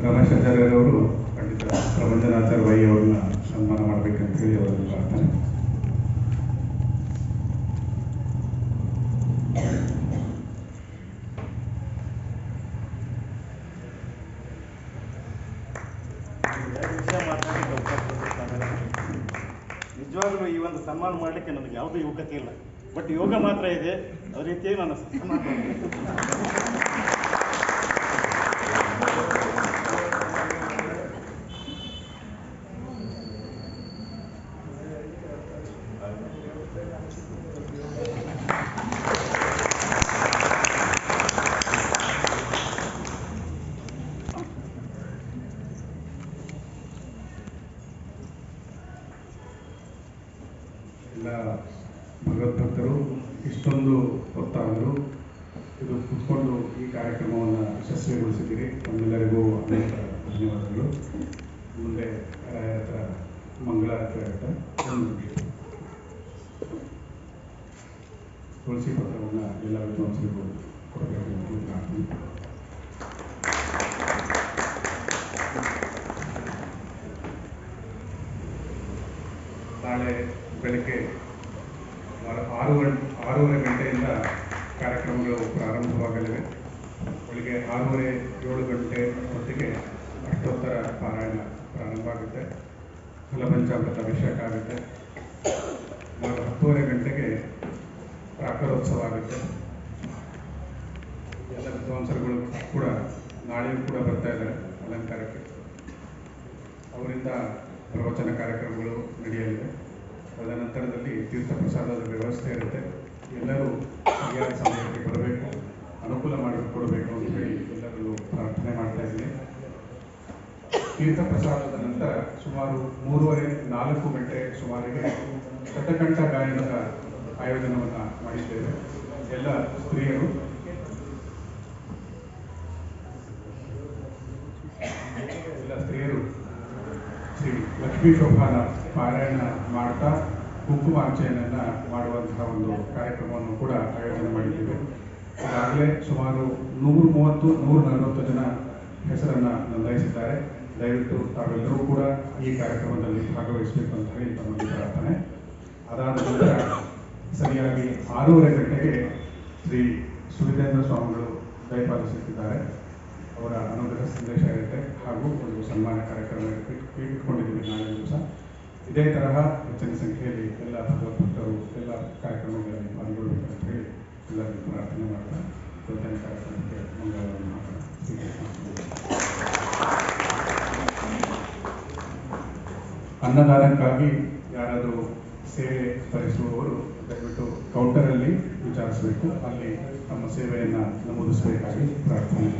ರಮೇಶಾಚಾರ್ಯರವರು ಪಂಡಿತ ಪ್ರಬಂಧನಾಚಾರ್ಯ ವೈ ಅವರನ್ನ ಸನ್ಮಾನ ಮಾಡಬೇಕಂತ ಹೇಳಿ ಅವರಲ್ಲಿ ಪ್ರಾರ್ಥನೆ. ನಿಜವಾಗ್ಲೂ ಈ ಒಂದು ಸನ್ಮಾನ ಮಾಡಲಿಕ್ಕೆ ನನಗೆ ಯಾವುದೇ ಯೋಗ್ಯತೆ ಇಲ್ಲ, ಬಟ್ ಯೋಗ ಮಾತ್ರ ಇದೆ. ಅದೇ ರೀತಿಯಾಗಿ ನಾನು ಸನ್ಮಾನ ಎಲ್ಲ ಭಗವದ್ಭಕ್ತರು ಇಷ್ಟೊಂದು ಹೊತ್ತಾದರೂ ಇದು ಕುತ್ಕೊಂಡು ಈ ಕಾರ್ಯಕ್ರಮವನ್ನು ಯಶಸ್ವಿಗೊಳಿಸಿದ್ದೀರಿ. ತಮ್ಮೆಲ್ಲರಿಗೂ ಅನೇಕ ಧನ್ಯವಾದಗಳು. ಮುಂದೆ ರಾಯರ ಹತ್ರ ಮಂಗಳಾರತಿ ಆಗುತ್ತೆ. ತುಳಸಿ ಪತ್ರವನ್ನು ಎಲ್ಲ ವಿದ್ವಾಂಸರಿಗೂ ಕೊಡಬೇಕು ಅಂತ ಪ್ರಾರ್ಥನೆ. ನಾಳೆ ಬೆಳಗ್ಗೆ 6:30 ಗಂಟೆಯಿಂದ ಕಾರ್ಯಕ್ರಮಗಳು ಪ್ರಾರಂಭವಾಗಲಿವೆ. ಬೆಳಿಗ್ಗೆ 6:30, 7 ಗಂಟೆ ಹೊತ್ತಿಗೆ ಅಷ್ಟೋತ್ತರ ಪಾರಾಯಣ ಪ್ರಾರಂಭ ಆಗುತ್ತೆ. ಫಲಪಂಚಾಮೃತ ಅಭಿಷೇಕ ಆಗುತ್ತೆ. 10:30 ಗಂಟೆಗೆ ಪ್ರಾಕಾರೋತ್ಸವ ಆಗುತ್ತೆ. ಎಲ್ಲ ವಿದ್ವಾಂಸರುಗಳು ಕೂಡ ನಾಳೆಯೂ ಕೂಡ ಬರ್ತಾ ಇದ್ದಾರೆ ಅಲಂಕಾರಕ್ಕೆ. ಅವರಿಂದ ಪ್ರವಚನ ಕಾರ್ಯಕ್ರಮಗಳು ನಡೆಯಲಿವೆ. ತದನಂತರದಲ್ಲಿ ತೀರ್ಥ ಪ್ರಸಾದದ ವ್ಯವಸ್ಥೆ ಇರುತ್ತೆ. ಎಲ್ಲರೂ ಸರಿಯಾದ ಸಮಯಕ್ಕೆ ಬರಬೇಕು, ಅನುಕೂಲ ಮಾಡಿಕೊಡಬೇಕು ಅಂತ ಹೇಳಿ ಎಲ್ಲರಲ್ಲೂ ಪ್ರಾರ್ಥನೆ ಮಾಡ್ತಾ ಇದ್ದೀನಿ. ತೀರ್ಥ ಪ್ರಸಾದದ ನಂತರ ಸುಮಾರು 3:30-4 ಗಂಟೆ ಸುಮಾರಿಗೆ ಶತಕಂಠ ಗಾಯನದ ಆಯೋಜನವನ್ನು ಮಾಡಿದ್ದೇವೆ. ಎಲ್ಲ ಸ್ತ್ರೀಯರು ಶ್ರೀ ಲಕ್ಷ್ಮೀ ಶೋಭಾನ ಪಾರಾಯಣ ಮಾಡ್ತಾ ಕುಂಕುಮಾರ್ಚನೆಯನ್ನು ಮಾಡುವಂತಹ ಒಂದು ಕಾರ್ಯಕ್ರಮವನ್ನು ಕೂಡ ಆಯೋಜನೆ ಮಾಡಿದ್ದೇವೆ. ಈಗಾಗಲೇ ಸುಮಾರು 130-140 ಜನ ಹೆಸರನ್ನು ನೋಂದಾಯಿಸಿದ್ದಾರೆ. ದಯವಿಟ್ಟು ತಾವೆಲ್ಲರೂ ಕೂಡ ಈ ಕಾರ್ಯಕ್ರಮದಲ್ಲಿ ಭಾಗವಹಿಸಬೇಕು ಅಂತ ಹೇಳಿ ತಮ್ಮಲ್ಲಿ ಪ್ರಾರ್ಥನೆ. ಅದಾದ ನಂತರ ಸರಿಯಾಗಿ 6:30 ಗಂಟೆಗೆ ಶ್ರೀ ಸುರಿದೇಂದ್ರ ಸ್ವಾಮಿಗಳು ದಯಪಾಲಿಸುತ್ತಿದ್ದಾರೆ. ಅವರ ಅನುಗ್ರಹ ಸಂದೇಶ ಇರುತ್ತೆ ಹಾಗೂ ಒಂದು ಸನ್ಮಾನ ಕಾರ್ಯಕ್ರಮ ಇಟ್ಕೊಂಡಿದ್ದೀವಿ ನಾಳೆ ದಿವಸ. ಇದೇ ತರಹ ಹೆಚ್ಚಿನ ಸಂಖ್ಯೆಯಲ್ಲಿ ಎಲ್ಲ ಭಗವದ್ಭಕ್ತರು ಎಲ್ಲ ಕಾರ್ಯಕ್ರಮಗಳಲ್ಲಿ ಪಾಲ್ಗೊಳ್ಳಬೇಕು ಅಂತ ಹೇಳಿ ಎಲ್ಲರಿಗೂ ಪ್ರಾರ್ಥನೆ ಮಾಡ್ತಾ ಇವತ್ತಿನ ಕಾರ್ಯಕ್ರಮಕ್ಕೆ ಮಂಗಳವಾರ ಅನ್ನದಾನಕ್ಕಾಗಿ ಯಾರಾದರೂ ಸೇವೆ ಭರಿಸುವವರು ದಯವಿಟ್ಟು ಕೌಂಟರಲ್ಲಿ ವಿಚಾರಿಸಬೇಕು. ಅಲ್ಲಿ ನಮ್ಮ ಸೇವೆಯನ್ನು ನಮೂದಿಸಬೇಕಾಗಿ ಪ್ರಾರ್ಥನೆ.